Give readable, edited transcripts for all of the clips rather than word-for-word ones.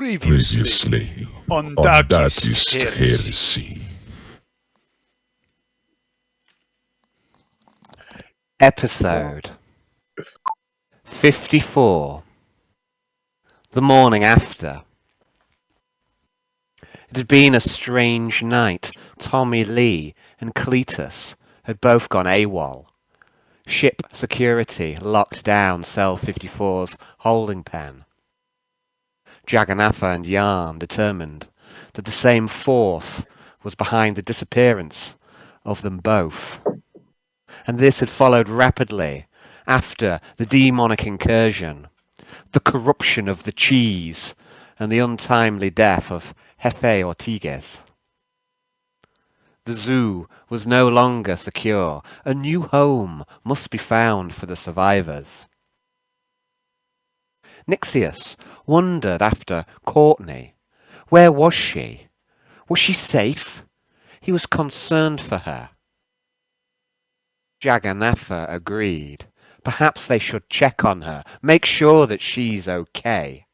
Previously on Darkest Darkest Heresy. Heresy. Episode 54. The morning after. It had been a strange night. Tommy Lee and Cletus had both gone AWOL. Ship security locked down Cell 54's holding pen. Jagannatha and Yarn determined that the same force was behind the disappearance of them both. And this had followed rapidly after the demonic incursion, the corruption of the cheese, and the untimely death of Jefe Ortiguez. The zoo was no longer secure. A new home must be found for the survivors. Nixios wondered after Courtney. Where was she? Was she safe? He was concerned for her. Jagannatha agreed. Perhaps they should check on her, make sure that she's okay.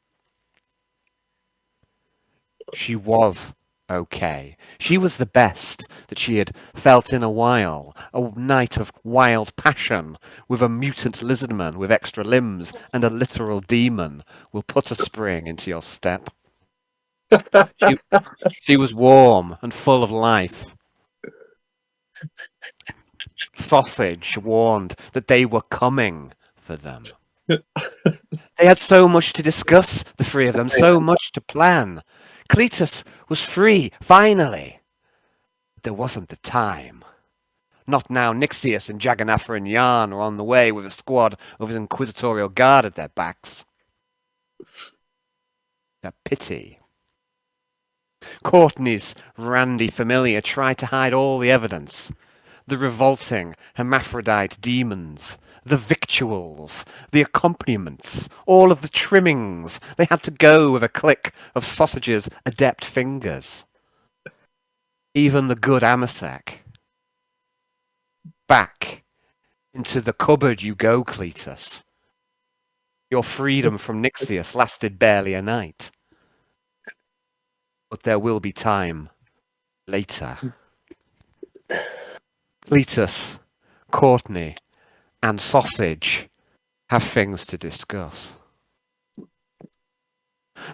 She was okay. She was the best that she had felt in a while. A night of wild passion with a mutant lizardman with extra limbs and a literal demon will put a spring into your step. She was warm and full of life. Sausage warned that they were coming for them. They had so much to discuss, the three of them, so much to plan. Cletus was free, finally. There wasn't the time. Not now. Nixios and Jagannatha and Yarn were on the way with a squad of an inquisitorial guard at their backs. A pity. Courtney's randy familiar tried to hide all the evidence. The revolting hermaphrodite demons, the victuals, the accompaniments, all of the trimmings. They had to go with a click of Sausage's adept fingers. Even the good Amasek. Back into the cupboard you go, Cletus. Your freedom from Nixios lasted barely a night. But there will be time later. Cletus, Courtney, and Sausage have things to discuss.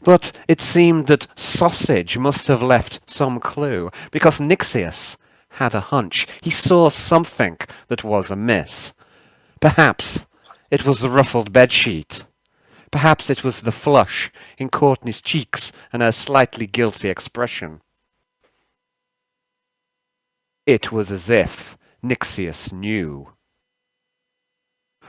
But it seemed that Sausage must have left some clue, because Nixios had a hunch. He saw something that was amiss. Perhaps it was the ruffled bedsheet. Perhaps it was the flush in Courtney's cheeks and her slightly guilty expression. It was as if Nixios knew.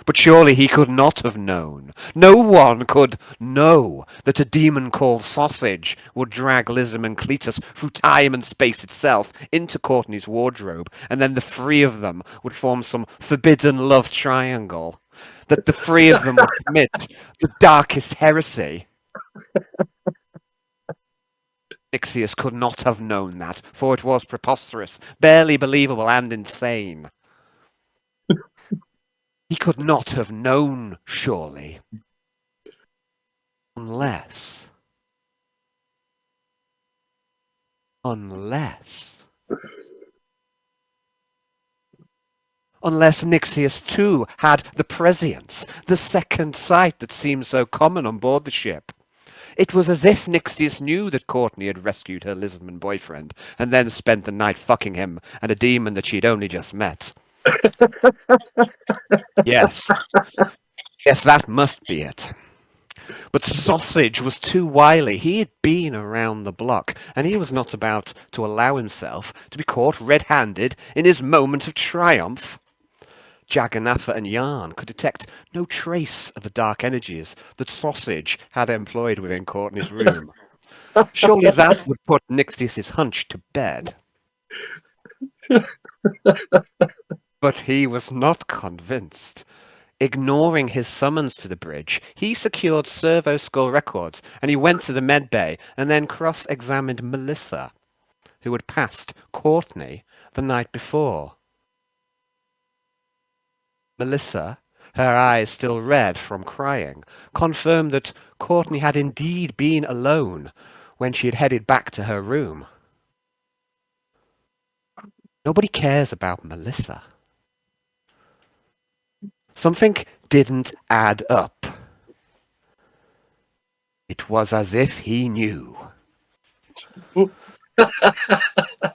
But surely he could not have known. No one could know that a demon called Sausage would drag Lizam and Cletus through time and space itself into Courtney's wardrobe, and then the three of them would form some forbidden love triangle. That the three of them would commit the darkest heresy. Nixios could not have known that, for it was preposterous, barely believable, and insane. He could not have known, surely. Unless Nixios too had the prescience, the second sight that seemed so common on board the ship. It was as if Nixios knew that Courtney had rescued her lizardman boyfriend, and then spent the night fucking him and a demon that she'd only just met. Yes. Yes, that must be it. But Sausage was too wily. He had been around the block, and he was not about to allow himself to be caught red-handed in his moment of triumph. Jagannatha and Yarn could detect no trace of the dark energies that Sausage had employed within Courtney's room. Surely that would put Nixios' hunch to bed. But he was not convinced. Ignoring his summons to the bridge, he secured servo skull records, and he went to the med bay and then cross-examined Melissa, who had passed Courtney the night before. Melissa her eyes still red from crying, confirmed that Courtney had indeed been alone when she had headed back to her room. Nobody cares about Melissa. Something didn't add up. It was as if he knew. But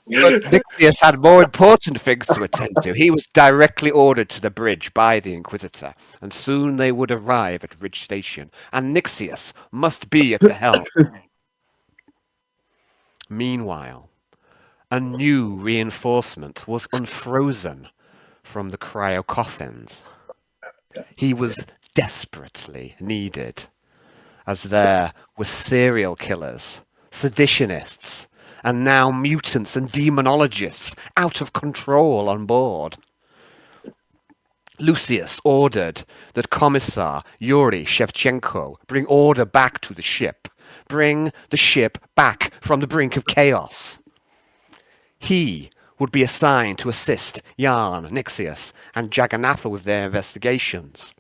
Nixios had more important things to attend to. He was directly ordered to the bridge by the Inquisitor, and soon they would arrive at Ridge Station, and Nixios must be at the helm. Meanwhile, a new reinforcement was unfrozen from the cryo coffins. He was desperately needed, as there were serial killers, seditionists, and now mutants and demonologists out of control on board. Lucius ordered that Commissar Yuri Shevchenko bring order back to the ship. Bring the ship back from the brink of chaos. He would be assigned to assist Jan, Nixios, and Jagannatha with their investigations.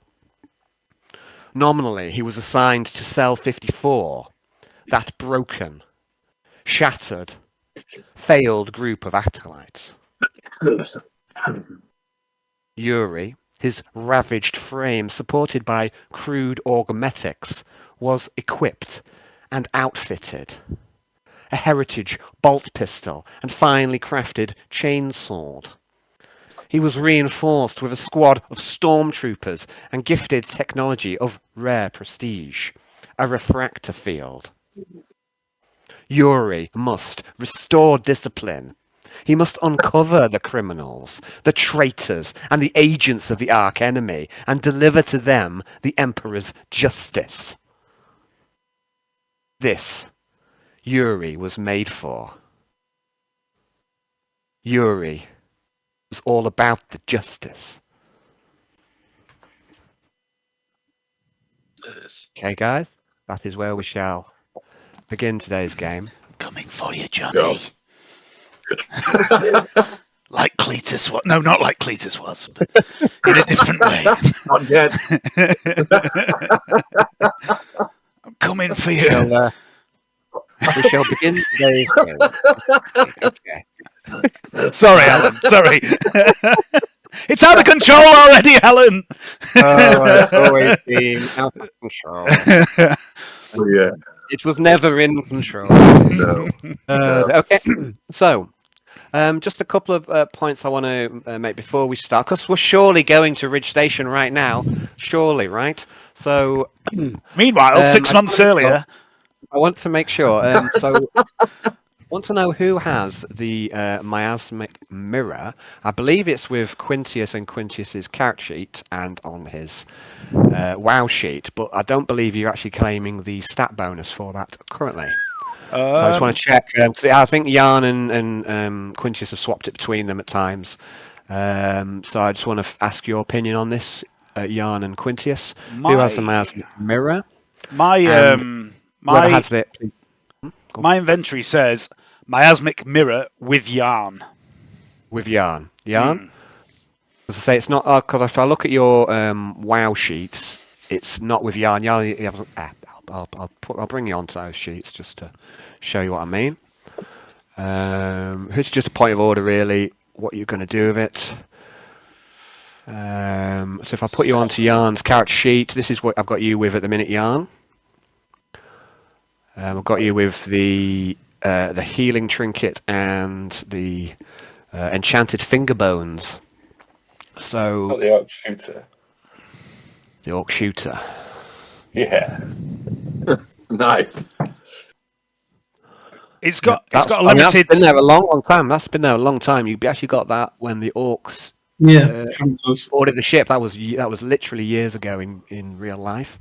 Nominally, he was assigned to Cell 54, that broken, shattered, failed group of acolytes. Yuri, his ravaged frame supported by crude augmetics, was equipped and outfitted. A heritage bolt pistol and finely crafted chainsword. He was reinforced with a squad of stormtroopers and gifted technology of rare prestige, a refractor field. Yuri must restore discipline. He must uncover the criminals, the traitors, and the agents of the arch-enemy, and deliver to them the Emperor's justice. This Yuri was made for. Yuri was all about the justice. Okay, guys, that is where we shall begin today's game. Coming for you, Johnny. Like Cletus was. No, not like Cletus was, but in a different way. Not yet. I'm coming for you. We shall begin today's game. Okay. Sorry, Alan. Sorry. It's out of control already, Alan. Oh, it's always been out of control. Oh, yeah. It was never in control. No. Okay, so just a couple of points I want to make before we start, because we're surely going to Ridge Station right now. Surely, right? So, meanwhile, 6 months earlier, I want to make sure. I want to know who has the miasmic mirror. I believe it's with Quintius and Quintius's character sheet and on his WoW sheet, but I don't believe you're actually claiming the stat bonus for that currently. So I just want to check. I think Jan and Quintius have swapped it between them at times. So I just want to ask your opinion on this, Jan and Quintius. Who has the miasmic mirror? My has it? Please. My inventory says miasmic mirror with yarn. With yarn. Yarn? As I say, it's not... Because if I look at your WoW sheets, it's not with yarn. I'll bring you onto those sheets just to show you what I mean. It's just a point of order, really, what you're going to do with it. So if I put you onto Yarn's character sheet, this is what I've got you with at the minute, Yarn. I've got you with the healing trinket and the enchanted finger bones. So Not the arc shooter. The orc shooter. Yeah. Nice. It's got a limited. That's been there a long time. That's been there a long time. You actually got that when the orcs boarded the ship. That was literally years ago in real life.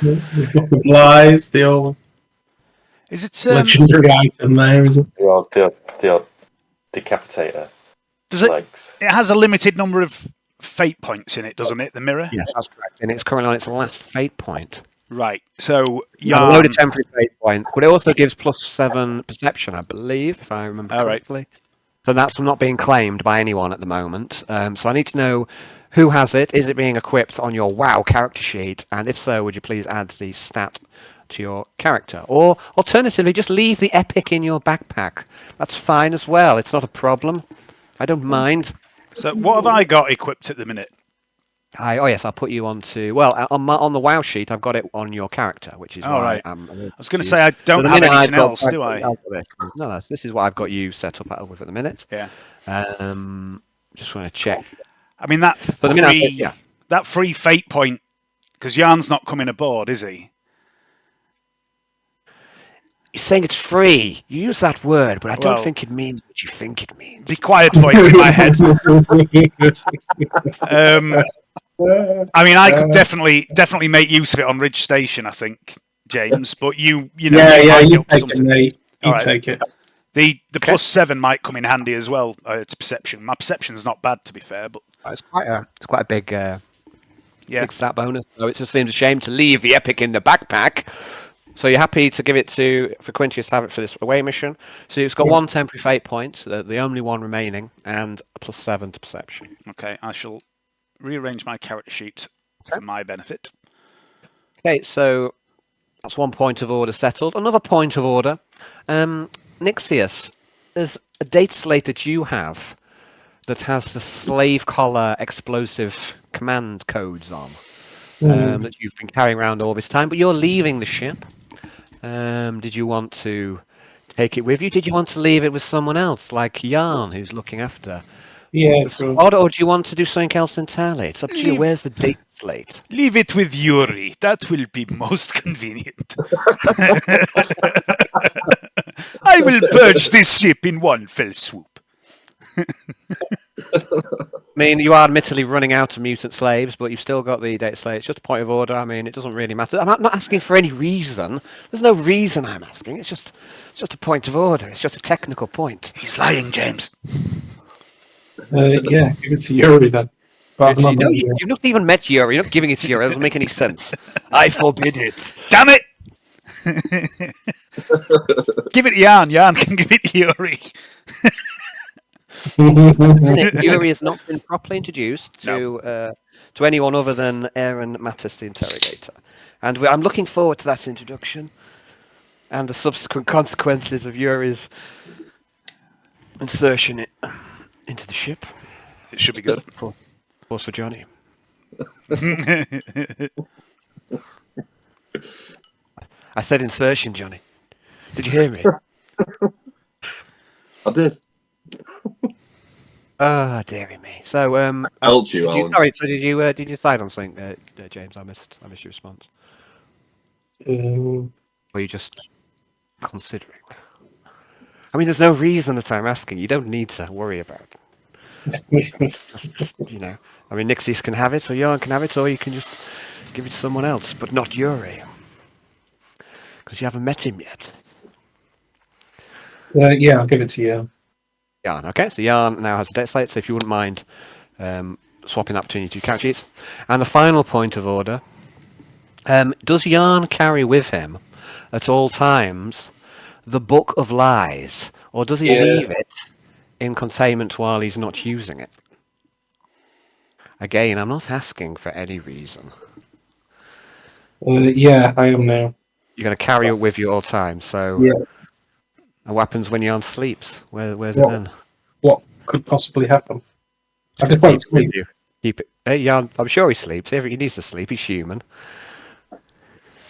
The flies, the old Is it legendary item there, is it? The old decapitator. Does it? Legs. It has a limited number of fate points in it, doesn't it? The mirror. Yes, that's correct. And it's currently on its last fate point. Right. So You have a load of temporary fate points, but it also gives +7 perception, I believe, if I remember correctly. So that's not being claimed by anyone at the moment. So I need to know Who has it? Is it being equipped on your WoW character sheet? And if so, would you please add the stat to your character? Or alternatively, just leave the epic in your backpack. That's fine as well. It's not a problem. I don't mind. So what have I got equipped at the minute? Oh yes, I'll put you onto. Well, on the WoW sheet, I've got it on your character, which is All why right. I'm. I was going to say I don't But have the minute I've anything got- else, do I? No. This is what I've got you set up with at the minute. Yeah. Just want to check. I mean that But the minute I think- that free fate point, because Yarn's not coming aboard, is he? You're saying it's free. You use that word, but I don't Well- think it means what you think it means. The quiet voice in my head. I mean, I could definitely make use of it on Ridge Station, I think, James. But you know, Yeah, might you up take something. it, mate. You All right. take it. The +7 might come in handy as well. It's perception. My perception's not bad, to be fair, but It's quite a big yeah. big stat bonus. So it just seems a shame to leave the epic in the backpack. So you're happy to give it for Quintius to have it for this away mission. So it's got one temporary fate point, the only one remaining, and a +7 to perception. Okay, I shall rearrange my character sheet for my benefit. Okay, so that's 1 point of order settled. Another point of order. Nixios, there's a data slate that you have that has the slave collar explosive command codes on that you've been carrying around all this time, but you're leaving the ship. Did you want to take it with you? Did you want to leave it with someone else, like Yarn, who's looking after Yeah, the sure. squad, or do you want to do something else entirely? It's up to you. Where's the data slate? Leave it with Yuri. That will be most convenient. I will purge this ship in one fell swoop. I mean, you are admittedly running out of mutant slaves, but you've still got the data slate. It's just a point of order. I mean, it doesn't really matter. I'm not asking for any reason. There's no reason I'm asking. It's just a point of order. It's just a technical point. He's lying, James. Yeah, give it to Yuri then. But I'm not gonna do it. You've not even met Yuri. You're not giving it to Yuri. It doesn't make any sense. I forbid it. Damn it! Give it to Yarn. Yarn can give it to Yuri. Yuri has not been properly introduced to anyone other than Aaron Mattis, the interrogator. And I'm looking forward to that introduction and the subsequent consequences of Yuri's insertion into the ship. It should be good. Of course, for Johnny. I said insertion, Johnny. Did you hear me? I did. Ah, dearie me. So, Told you, did Alan. sorry. So did you decide on something, James? I missed your response. Or are you just considering? I mean, there's no reason that I'm asking. You don't need to worry about it. Just, I mean, Nixios can have it, or Yarn can have it, or you can just give it to someone else, but not Yuri. Because you haven't met him yet. Yeah, I'll give it to you. Yarn. Okay, so Yarn now has a debt slate, so if you wouldn't mind swapping that between your two character sheets. And the final point of order, does Yarn carry with him at all times the Book of Lies, or does he leave it in containment while he's not using it? Again, I'm not asking for any reason. Yeah, I am now. You're going to carry it with you all time, so... Yeah. And what happens when Yarn sleeps? Where's it then? What could possibly happen? I Just just keep won't it with sleep. you. Keep it. Hey, Yarn, I'm sure he sleeps. He needs to sleep. He's human.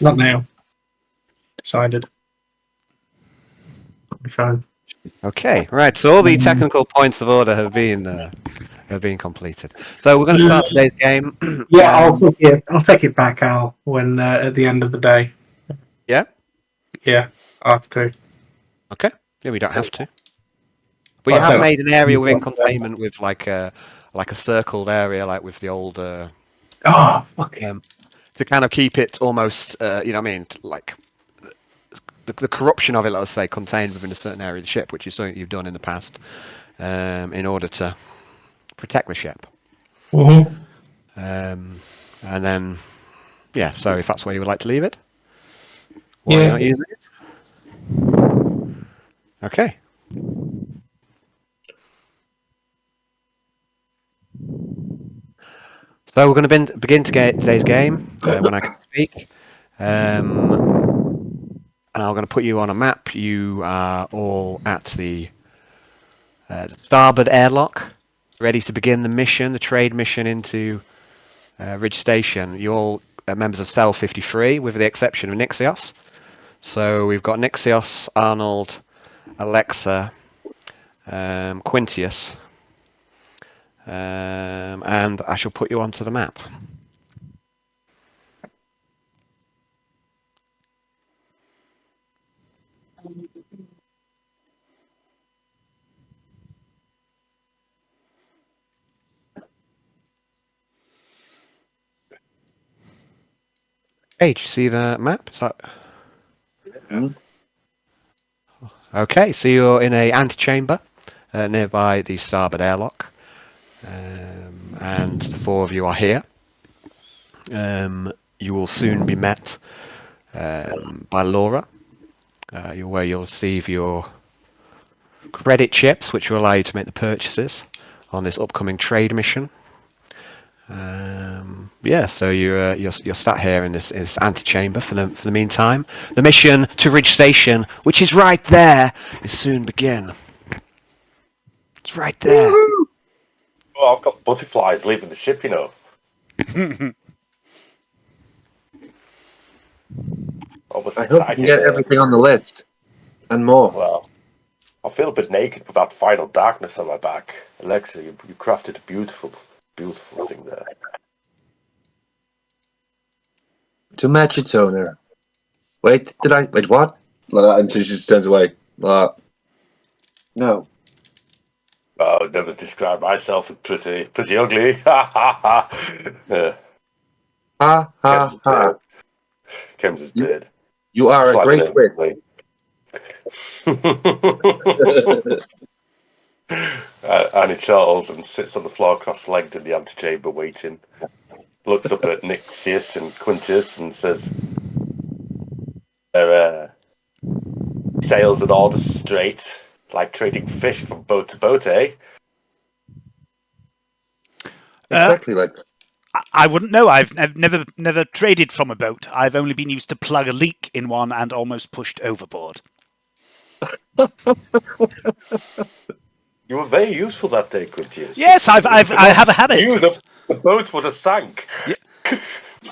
Not now. Decided. I'll be fine. Okay, right. So all the technical points of order have been completed. So we're going to start today's game. Yeah, I'll take it back, Al, when at the end of the day. Yeah. Yeah, I have to. Okay. Yeah, we don't have to. But you have made an area within containment with like a circled area, like with the old. Oh, fuck it. To kind of keep it almost, you know what I mean, like the corruption of it, let's say, contained within a certain area of the ship, which is something you've done in the past, in order to protect the ship. Mm-hmm. And then, yeah, so if that's where you would like to leave it, or Yeah. you're not using it. Okay. So we're going to begin today's game when I can speak. And I'm going to put you on a map. You are all at the starboard airlock, ready to begin the mission, the trade mission into Ridge Station. You're all members of Cell 53, with the exception of Nixios. So we've got Nixios, Arnold, Alexa, Quintius, and I shall put you onto the map. Hey, did you see the map? Okay, so you're in a antechamber nearby the starboard airlock, and the four of you are here. You will soon be met by Laura, where you'll receive your credit chips, which will allow you to make the purchases on this upcoming trade mission. So you're sat here in this antechamber for the meantime. The mission to Ridge Station, which is right there, will soon begin. It's right there. Oh, I've got butterflies leaving the ship, you know. Almost I hope you can get excited. everything on the list and more. Well, I feel a bit naked with that final darkness on my back. Alexa, you crafted a beautiful, beautiful thing there. To match its owner. Wait, what? Like that until she just turns away. Like, no. Oh, I've never described myself as pretty ugly. Ha ha ha. Ha ha ha. Kem's beard. You are a great wit. Annie Charles and sits on the floor cross-legged in the antechamber waiting. Looks up at Nixios and Quintus and says, "Their sales and orders straight, like trading fish from boat to boat, eh?" Exactly like that. I wouldn't know. I've never traded from a boat. I've only been used to plug a leak in one and almost pushed overboard. You were very useful that day, Quintus. Yes, I have a habit. The boat would have sank. Yeah.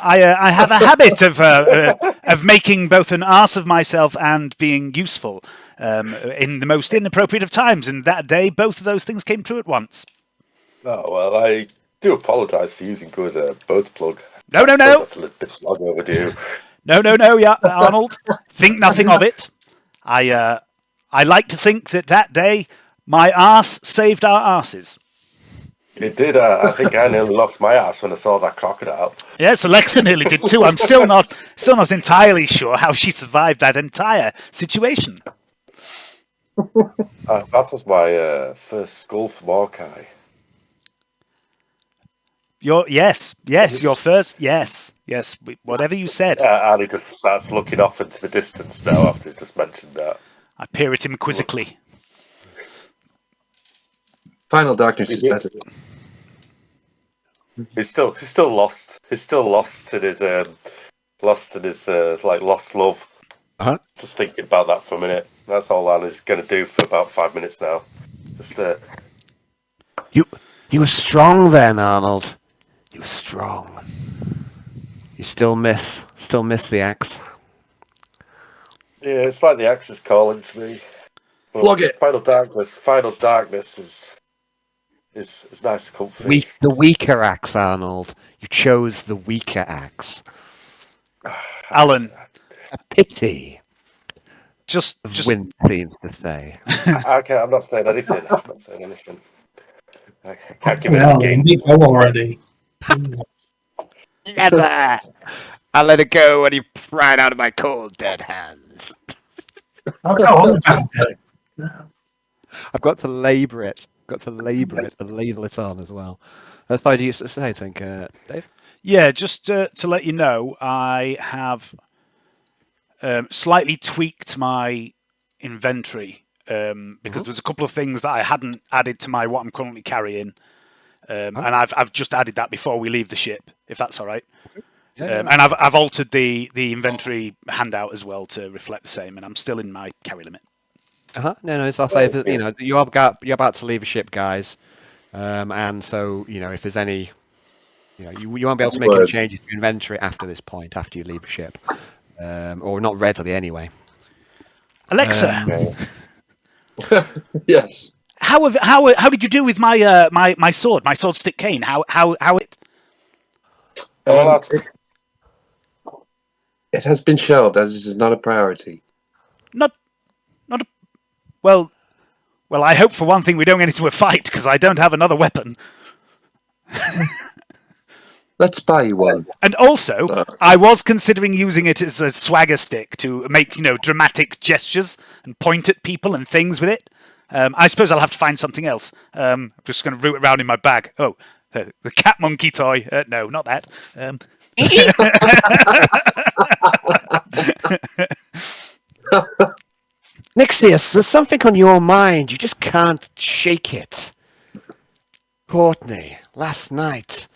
I have a habit of making both an arse of myself and being useful in the most inappropriate of times. And that day, both of those things came true at once. Oh, well, I do apologise for using you as a boat plug. No. That's a little bit long overdue. No, yeah, Arnold. Think nothing of it. I like to think that day my arse saved our arses. It did. I think I nearly lost my ass when I saw that crocodile. Yes, Alexa nearly did too. I'm still not entirely sure how she survived that entire situation. That was my first skull from Orkai. Your first, yes, whatever you said. Annie just starts looking off into the distance now after he's just mentioned that. I peer at him quizzically. Final darkness is better. He's still lost. He's still lost in his lost love. Uh-huh. Just thinking about that for a minute. That's all Annie's going to do for about 5 minutes now. Just You were strong then, Arnold. You were strong. You still miss the axe. yeah, it's like the axe is calling to me. But Plug it. Final darkness is nice and comfy. The weaker axe, Arnold. You chose the weaker axe. Alan, A pity. just Win seems to say. Okay, I'm not saying anything. I can't give it Well, a game. we go already. Never. I let it go when you pried out of my cold dead hands. I'll go on about it. I've got to labour it. And ladle it on as well. Sorry, do you say something, Dave? yeah, just to let you know, I have slightly tweaked my inventory because there's a couple of things that I hadn't added to what I'm currently carrying. and I've just added that before we leave the ship, if that's all right. Yeah, And I've altered the inventory handout as well to reflect the same, and I'm still in my carry limit. No, it's I'll say that, you're about to leave a ship, guys, and so if there's any, you won't be able to make any changes to your inventory after this point, after you leave a ship, or not readily anyway. Alexa, Yes. how did you do with my my sword, my sword stick cane? How it? It has been shelved as it is not a priority. Not a, well. I hope for one thing we don't get into a fight because I don't have another weapon. Let's buy you one. And also, I was considering using it as a swagger stick to make dramatic gestures and point at people and things with it. I suppose I'll have to find something else. I'm just going to root around in my bag. Oh, the cat monkey toy. No, not that. Nixios, there's something on your mind. You just can't shake it. Courtney, last night.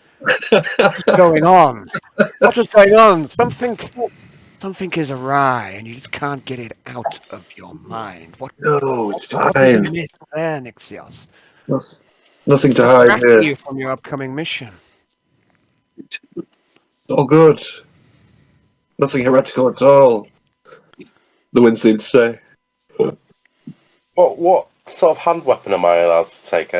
What's going on? What was going on? Something is awry, and you just can't get it out of your mind. No, it's fine. What is amiss there, Nixios? Nothing to hide Distracting here. you from your upcoming mission. All good. Nothing heretical at all. The wind seemed to say. What sort of hand weapon am I allowed to take?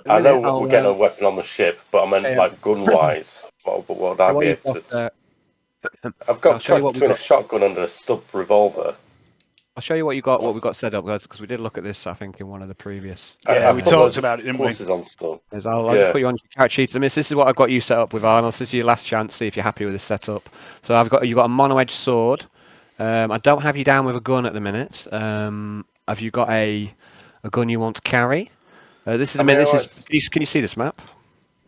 I know we're getting a weapon on the ship, but I meant like gun-wise. What would I be able to? I've got a choice between a shotgun and a stub revolver. I'll show you what we've got set up, because we did look at this, I think, in one of the previous. Yeah, we talked about it, didn't we? On stuff. I'll just put you on your character sheet. This is what I've got you set up with, Arnold. This is your last chance. See if you're happy with this setup. So you've got a mono-edged sword. I don't have you down with a gun at the minute. Have you got a gun you want to carry? Can you see this map?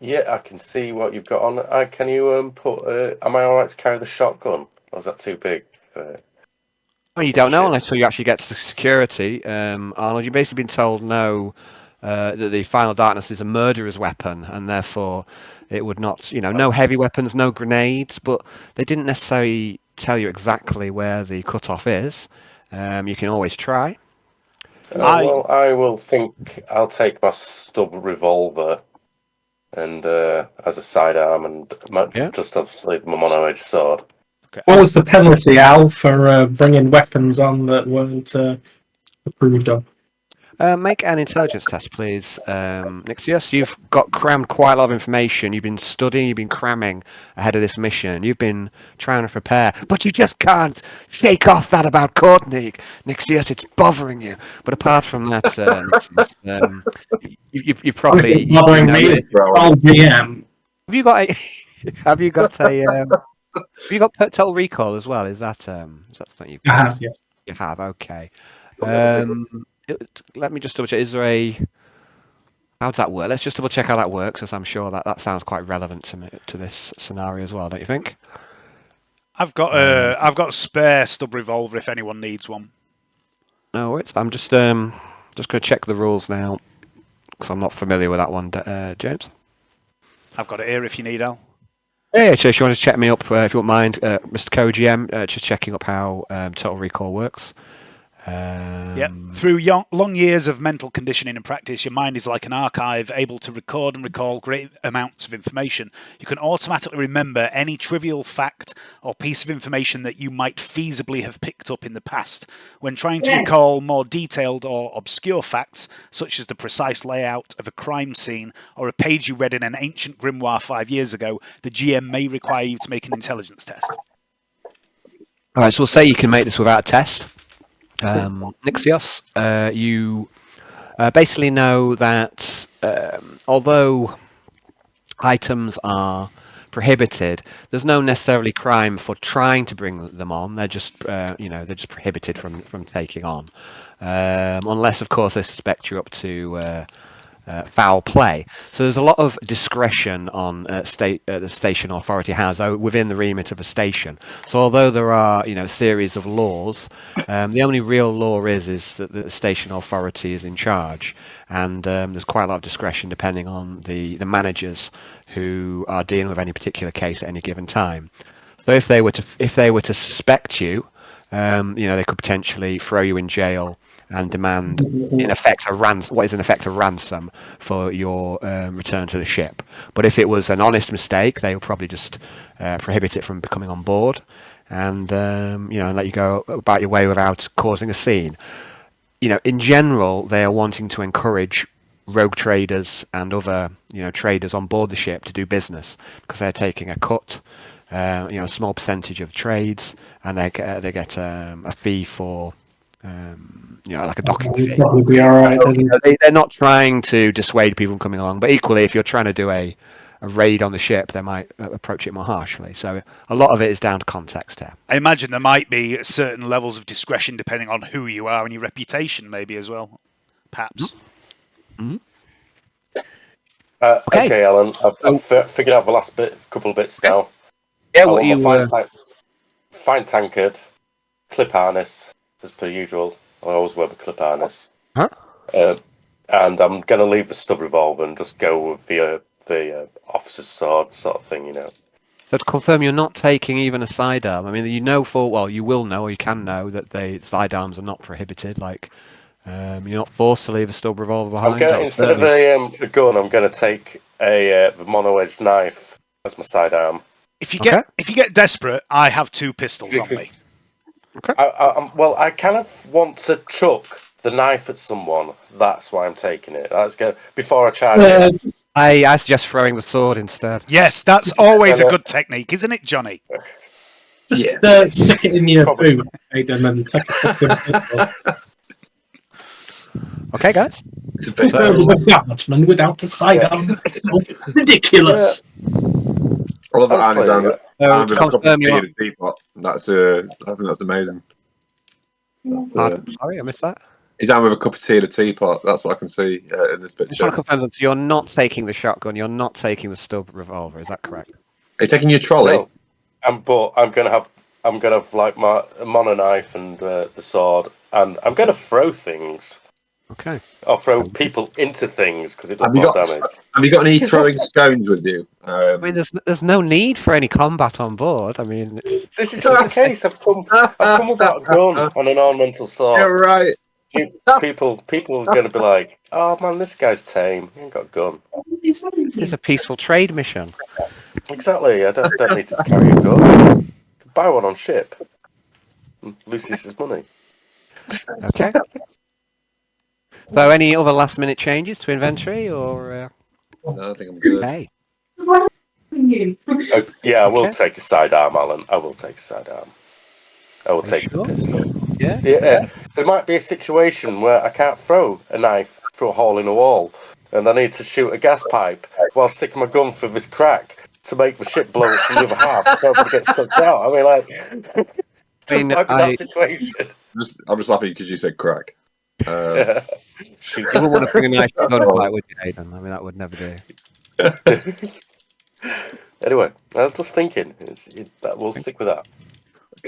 Yeah, I can see what you've got on. Can you put? Am I alright to carry the shotgun, or is that too big? Well, you don't know until you actually get to security, Arnold. You've basically been told no, that the Final Darkness is a murderer's weapon, and therefore it would not, no heavy weapons, no grenades. But they didn't necessarily tell you exactly where the cutoff is. You can always try. I will think I'll take my stub revolver and as a sidearm, and just obviously my mono-edged sword. Okay. What was the penalty, Al, for bringing weapons on that weren't approved of? Make an intelligence test, please, Nixios. You've got crammed quite a lot of information. You've been studying, you've been cramming ahead of this mission. You've been trying to prepare, but you just can't shake off that about Courtney, Nixios. It's bothering you. But apart from that, Nixios, you've probably bothering me as GM. Have you got a? Have you got total recall as well? Is that something you've got? I have, yes. You have. Okay. Let me just double check. Is there how does that work? Let's just double check how that works, because I'm sure that sounds quite relevant to this scenario as well, don't you think? I've got a spare stub revolver if anyone needs one. No worries. I'm just going to check the rules now, because I'm not familiar with that one, James. I've got it here if you need, Al. Yeah, so if you want to check me up, if you wouldn't mind, Mr. Co-GM, just checking up how Total Recall works. Through long years of mental conditioning and practice, your mind is like an archive, able to record and recall great amounts of information. You can automatically remember any trivial fact or piece of information that you might feasibly have picked up in the past. When trying to recall more detailed or obscure facts, such as the precise layout of a crime scene or a page you read in an ancient grimoire 5 years ago, the GM may require you to make an intelligence test. All right, so we'll say you can make this without a test. Nixios, you basically know that although items are prohibited, there's no necessarily crime for trying to bring them on. They're just they're just prohibited from taking on, unless of course they suspect you're up to foul play. So there's a lot of discretion on the station authority has within the remit of a station. So although there are a series of laws, the only real law is that the station authority is in charge, and there's quite a lot of discretion depending on the managers who are dealing with any particular case at any given time. So if they were to suspect you, they could potentially throw you in jail and demand, in effect, what is in effect a ransom for your return to the ship. But if it was an honest mistake, they would probably just prohibit it from becoming on board, and and let you go about your way without causing a scene. In general, they are wanting to encourage rogue traders and other traders on board the ship to do business, because they're taking a cut. A small percentage of trades, and they get a fee for, like a docking fee. Probably be all right. They're not trying to dissuade people from coming along, but equally, if you're trying to do a raid on the ship, they might approach it more harshly. So a lot of it is down to context here. I imagine there might be certain levels of discretion depending on who you are and your reputation, maybe as well. Perhaps. Mm-hmm. Okay, Alan. I've figured out the couple of bits now. Yeah, what you find tankard, clip harness as per usual. I always wear the clip harness. Huh? And I'm going to leave the stub revolver and just go with the officer's sword sort of thing, So to confirm, you're not taking even a sidearm. I mean, you will know, or you can know that the sidearms are not prohibited. Like, you're not forced to leave a stub revolver behind. Instead of a gun, I'm going to take the mono-edged knife as my sidearm. If you get desperate, I have 2 pistols on me. Okay. I kind of want to chuck the knife at someone. That's why I'm taking it. That's good. Before I charge it. I suggest throwing the sword instead. Yes, that's always a good technique, isn't it, Johnny? Just stick it in your boot, and then take a fucking pistol. Okay, guys. A guardsman without a sidearm. Ridiculous. I love that Annie's to confirm your teapot. I think that's amazing. Sorry, I missed that. He's down with a cup of tea and a teapot. That's what I can see in this picture. I just want to confirm that you're not taking the shotgun, you're not taking the stub revolver. Is that correct? Are you taking your trolley? No. But I'm gonna have like my mono knife and the sword, and I'm gonna throw things. Okay. I'll throw people into things because it does more damage. Have you got any throwing stones with you? I mean, there's no need for any combat on board. I mean, this is the case. I've come without a gun on an ornamental sword. You're right. People are going to be like, "Oh man, this guy's tame. He ain't got a gun." It's a peaceful trade mission. Exactly. I don't need to carry a gun. Could buy one on ship. Lucius's money. Okay. So, any other last-minute changes to inventory, or? No, I think I'm good. Okay. I will take a sidearm, Alan. I will take a sidearm. I will take the pistol. Yeah. There might be a situation where I can't throw a knife through a hole in a wall, and I need to shoot a gas pipe while sticking my gun through this crack to make the ship blow up from the other half. Nobody gets sucked out. I mean, might be that situation. I'm just laughing because you said crack. You wouldn't want to bring a knife to a gunfight, would you, Aidan? I mean, that would never do. Anyway, I was just thinking. We'll stick with that.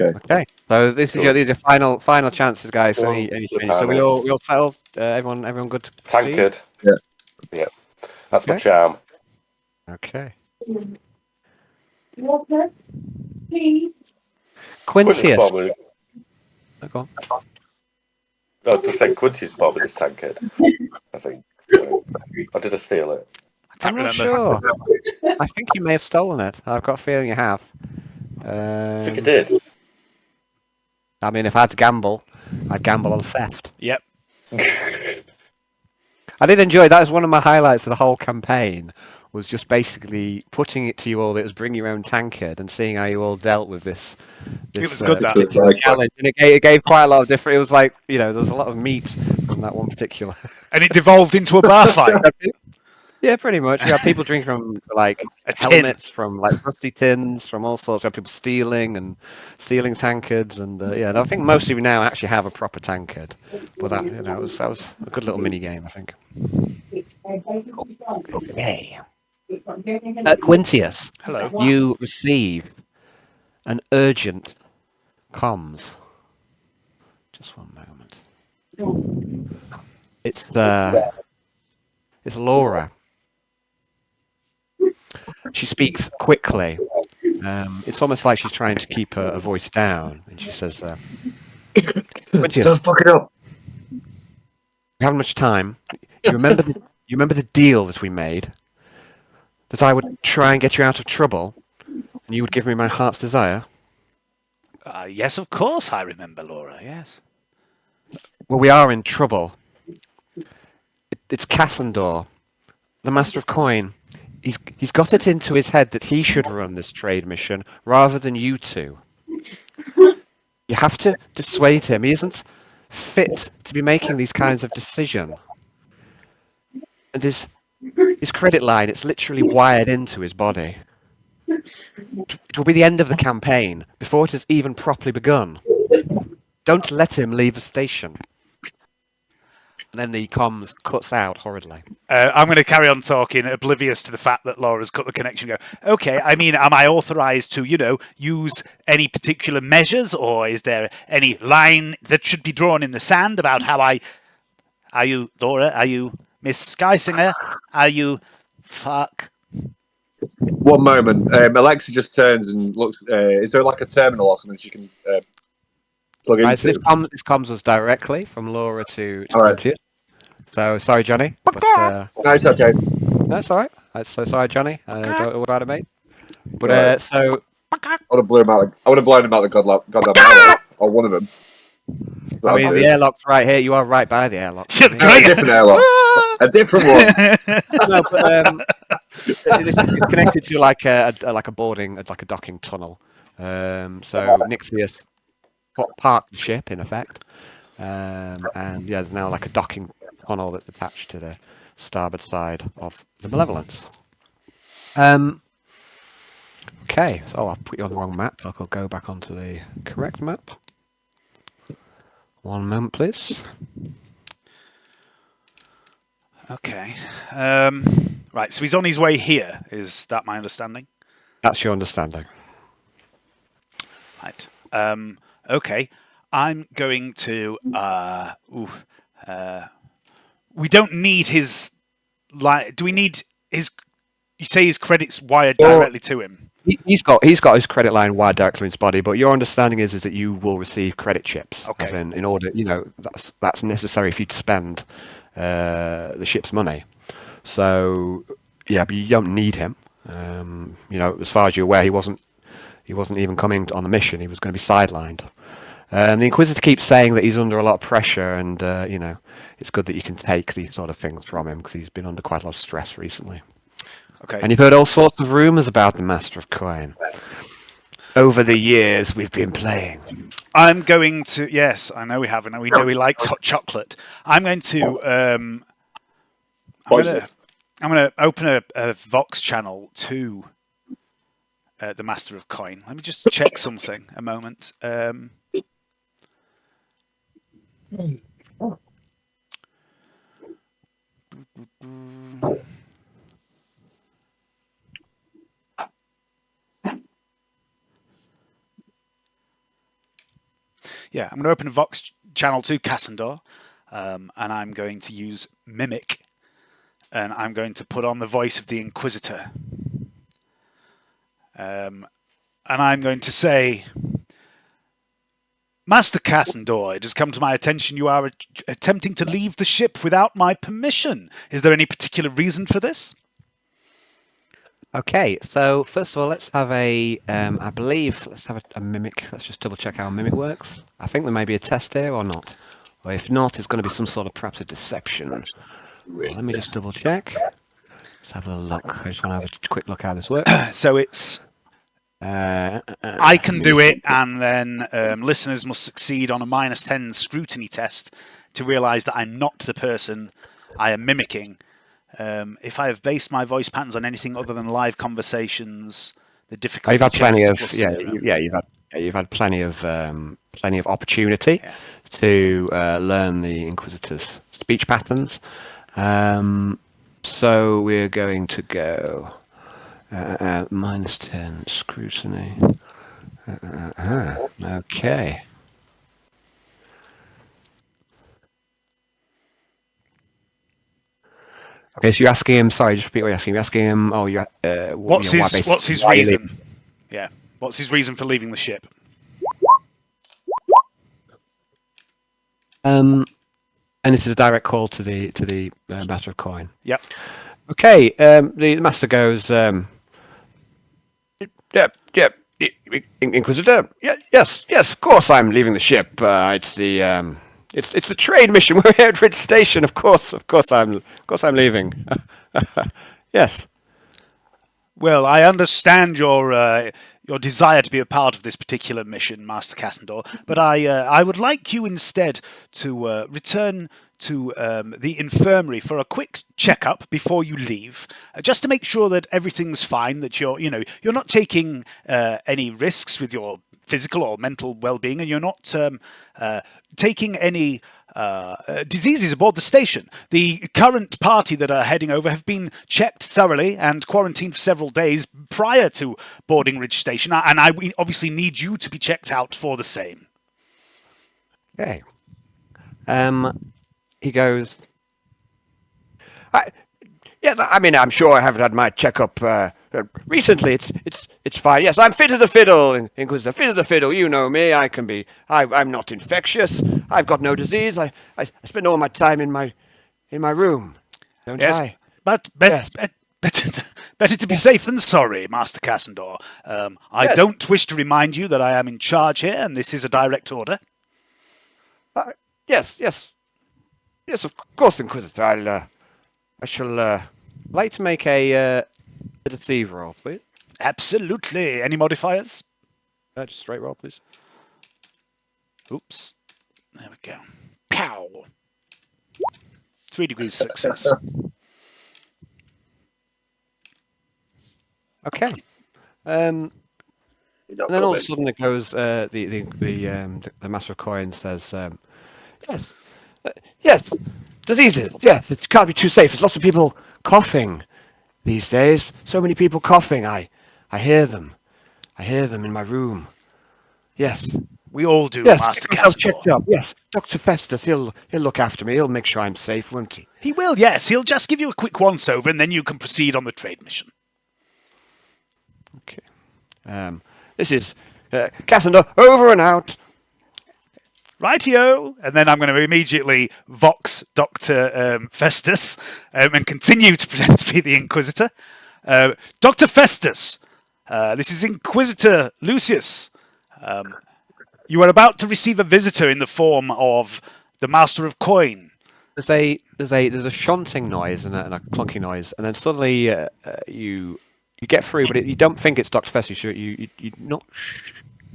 Okay. So these are final chances, guys. Any changes? So we all settled. Everyone good to tankard. Yeah. That's my charm. Okay. Quintius. Go on. I was just saying Quincy's bought me this tankard. I think. So, or did I steal it? I'm not sure. I think you may have stolen it. I've got a feeling you have. I think I did. I mean, if I had to gamble, I'd gamble on theft. Yep. I did enjoy that. Was one of my highlights of the whole campaign. Was just basically putting it to you all that it was bring your own tankard and seeing how you all dealt with this it was good, that challenge. And it gave quite a lot of different. It was like, there was a lot of meat on that one particular. And it devolved into a bar fight. Yeah, pretty much. We have people drinking from like A tin. helmets, from like rusty tins, from all sorts. We have people stealing tankards, and yeah. And I think most of you now actually have a proper tankard. But that was a good little mini game, I think. Okay. Quintius, Hello. you receive an urgent comms. Just one moment. It's Laura. She speaks quickly. It's almost like she's trying to keep her voice down, and she says, "Quintius, Don't fuck it up." we haven't much time. You remember the deal that we made? That I would try and get you out of trouble, and you would give me my heart's desire." Yes, of course, I remember, Laura. Yes. Well, we are in trouble. It's Cassandor, the Master of Coin. He's got it into his head that he should run this trade mission rather than you two. You have to dissuade him. He isn't fit to be making these kinds of decisions. And his credit line, it's literally wired into his body. It will be the end of the campaign before it has even properly begun. Don't let him leave the station. And then the comms cuts out horridly. I'm going to carry on talking, oblivious to the fact that Laura's cut the connection. Go, okay, I mean, am I authorized to, use any particular measures, or is there any line that should be drawn in the sand about how Are you Laura? Are you Miss Skysinger? Are you... Fuck. One moment. Alexa just turns and looks. Is there like a terminal or something she can plug into? So this comms was directly from Laura to Quintius. Right. So sorry, Johnny. But, no, it's okay. That's all right. I'm so sorry, Johnny. Don't worry about it, mate. But so I would have blown him out. I would have blown him out the goddamn airlock, or one of them. I mean, the airlock's right here. You are right by the airlock. A different airlock. A different one. No, but it's connected to like a boarding, like a docking tunnel. So Nixios parked the ship in effect, and yeah, there's now like a docking tunnel that's attached to the starboard side of the Malevolence. Okay, so I'll put you on the wrong map. I'll go back onto the correct map. One moment, please. Okay. Right, so he's on his way here. Is that my understanding? That's your understanding. Right. Okay. I'm going to... we don't need his... do we need his... You say his credit's wired directly to him? He's got his credit line wired directly in his body, but your understanding is that you will receive credit chips. Okay. As in order, that's necessary for you to spend the ship's money. So yeah, but you don't need him. As far as you're aware, he wasn't even coming on the mission. He was going to be sidelined. The Inquisitor keeps saying that he's under a lot of pressure, and it's good that you can take these sort of things from him because he's been under quite a lot of stress recently. Okay. And you've heard all sorts of rumours about the Master of Coin over the years we've been playing. I'm going to... Yes, I know we haven't. We know he likes hot chocolate. I'm going to... I'm going to open a Vox channel to the Master of Coin. Let me just check something a moment. Yeah, I'm going to open a Vox channel to Cassandor, and I'm going to use Mimic, and I'm going to put on the voice of the Inquisitor. And I'm going to say, Master Cassandor, it has come to my attention you are attempting to leave the ship without my permission. Is there any particular reason for this? Okay, so first of all, let's have let's have a mimic. Let's just double check how mimic works. I think there may be a test here or not. Or if not, it's going to be some sort of perhaps a deception. Well, let me just double check. Let's have a look. I just want to have a quick look how this works. So it's... I can do it, and then listeners must succeed on a -10 scrutiny test to realise that I'm not the person I am mimicking. If I have based my voice patterns on anything other than live conversations, the difficulty. You've had plenty of you've had plenty of opportunity to learn the Inquisitor's speech patterns. So we're going to go -10 scrutiny. Okay. Okay, so you're asking him. Sorry, just repeat what you're asking. You're asking him. Oh, what's his reason? Yeah, what's his reason for leaving the ship? And this is a direct call to the Master of Coin. Yep. Okay. The Master goes. Yep. Inquisitor. Yes. Of course, I'm leaving the ship. It's the trade mission. We're here at Ridge Station. Of course I'm leaving. Yes. Well, I understand your desire to be a part of this particular mission, Master Cassandor, but I would like you instead to return to the infirmary for a quick checkup before you leave, just to make sure that everything's fine, that you're not taking any risks with your physical or mental well-being, and you're not taking any diseases aboard the station. The current party that are heading over have been checked thoroughly and quarantined for several days prior to boarding Ridge Station, and we obviously need you to be checked out for the same. Okay. He goes. I'm sure I haven't had my checkup recently. It's fine. Yes, I'm fit as a fiddle, Inquisitor. Fit as a fiddle. You know me. I'm not infectious. I've got no disease. I spend all my time in my room. Don't I? But better to be safe than sorry, Master Cassandor. I don't wish to remind you that I am in charge here, and this is a direct order. Yes, of course, Inquisitor. I shall like to make a deceive roll, please. Absolutely. Any modifiers? Just straight roll, please. Oops. There we go. Pow! 3 degrees success. Okay. And then all of a sudden it goes. The Master of Coin says, "Yes, diseases. Yes, it can't be too safe. There's lots of people coughing these days. So many people coughing. I hear them. I hear them in my room. Yes, we all do, yes, Master Cassandor. Checked up. Yes, Dr. Festus. He'll look after me. He'll make sure I'm safe, won't he? He will. Yes, he'll just give you a quick once-over, and then you can proceed on the trade mission." Okay. This is Cassandor over and out. Rightio, and then I'm going to immediately vox Dr. Festus and continue to pretend to be the Inquisitor. Dr. Festus, this is Inquisitor Lucius. You are about to receive a visitor in the form of the Master of Coin. There's a shunting noise and a clunky noise, and then suddenly you get through, but you don't think it's Dr. Festus. You not.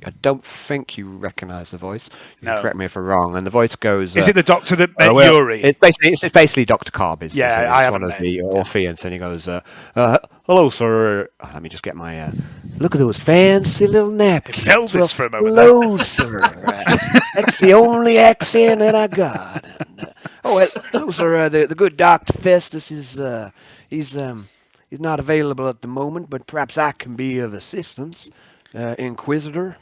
I don't think you recognise the voice. You can correct me if I'm wrong. And the voice goes... Is it the doctor that met Yuri? It's basically Dr. Cobb. Yeah, I haven't met him. One of the Orpheans. And he goes, hello, sir. Let me just get my... look at those fancy little napkins. It was Elvis for a moment. Hello, sir. That's the only accent that I got. And, hello, sir. The good Dr. Festus is... he's not available at the moment, but perhaps I can be of assistance. Inquisitor.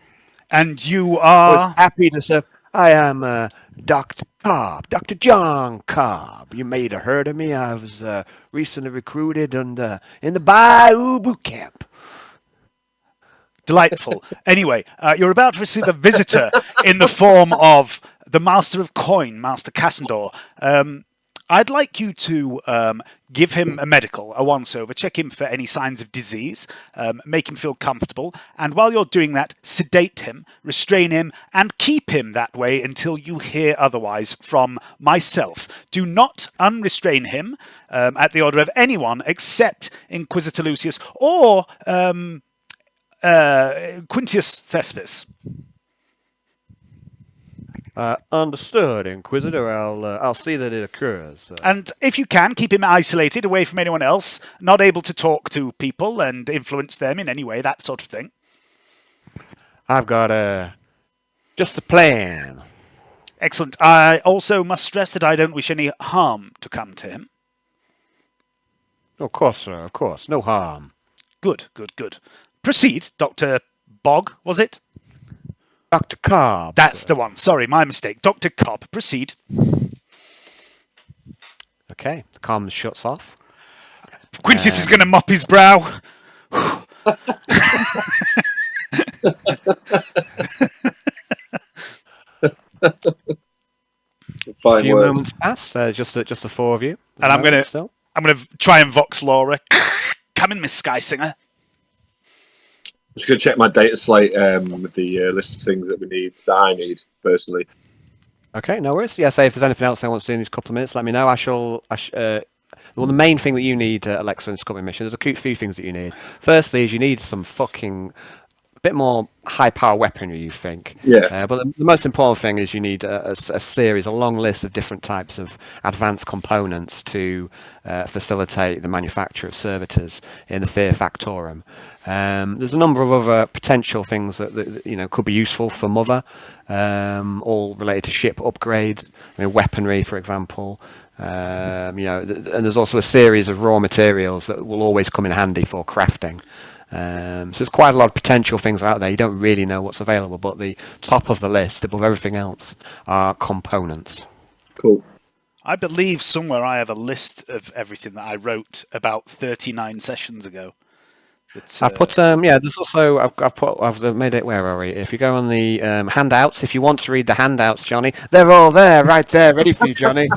And you are... happy to serve. I am Dr. Cobb, Dr. John Cobb. You may have heard of me. I was recently recruited in the Bayou Boot Camp. Delightful. Anyway, you're about to receive a visitor in the form of the Master of Coin, Master Cassandor. I'd like you to give him a medical, a once-over, check him for any signs of disease, make him feel comfortable, and while you're doing that, sedate him, restrain him, and keep him that way until you hear otherwise from myself. Do not unrestrain him at the order of anyone except Inquisitor Lucius or Quintius Thespis. Understood, Inquisitor. I'll see that it occurs. And if you can, keep him isolated, away from anyone else, not able to talk to people and influence them in any way, that sort of thing. I've got just a plan. Excellent. I also must stress that I don't wish any harm to come to him. Of course, sir. Of course. No harm. Good. Proceed, Dr. Bog, was it? Dr. Cobb. That's the one. Sorry, my mistake. Dr. Cobb, proceed. Okay, the comms shuts off. Quintus is going to mop his brow. A few moments pass. Just the four of you. And I'm going to try and vox Laura. Come in, Miss Skysinger. I'm just going to check my data slate with the list of things that I need personally. Okay, no worries. Yeah, say if there's anything else I want to do in these couple of minutes, let me know. Well, the main thing that you need, Alexa, in this coming mission, there's a few things that you need. Firstly, is you need some bit more high-power weaponry, you think. Yeah. But the most important thing is you need a long list of different types of advanced components to facilitate the manufacture of servitors in the Fear Factorum. There's a number of other potential things that could be useful for Mother, all related to ship upgrades, weaponry, for example. And there's also a series of raw materials that will always come in handy for crafting. So there's quite a lot of potential things out there. You don't really know what's available, but the top of the list, above everything else, are components. Cool. I believe somewhere I have a list of everything that I wrote about 39 sessions ago. I've put there's also I've made it. Where are we? If you go on the handouts, if you want to read the handouts, Johnny, they're all there, right there, ready for you, Johnny.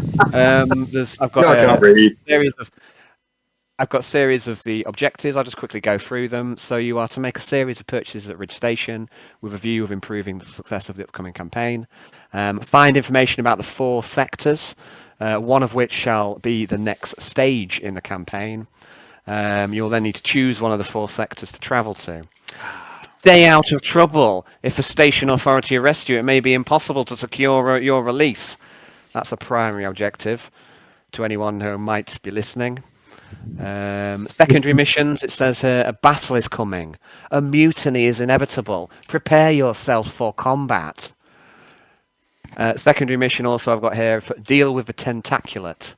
I've got series of the objectives. I'll just quickly go through them. So you are to make a series of purchases at Ridge Station with a view of improving the success of the upcoming campaign. Find information about the 4 sectors, one of which shall be the next stage in the campaign. You'll then need to choose one of the 4 sectors to travel to. Stay out of trouble. If a station authority arrests you, it may be impossible to secure your release. That's a primary objective to anyone who might be listening. Secondary missions, it says here, a battle is coming. A mutiny is inevitable. Prepare yourself for combat. Secondary mission also I've got here, deal with the tentaculate,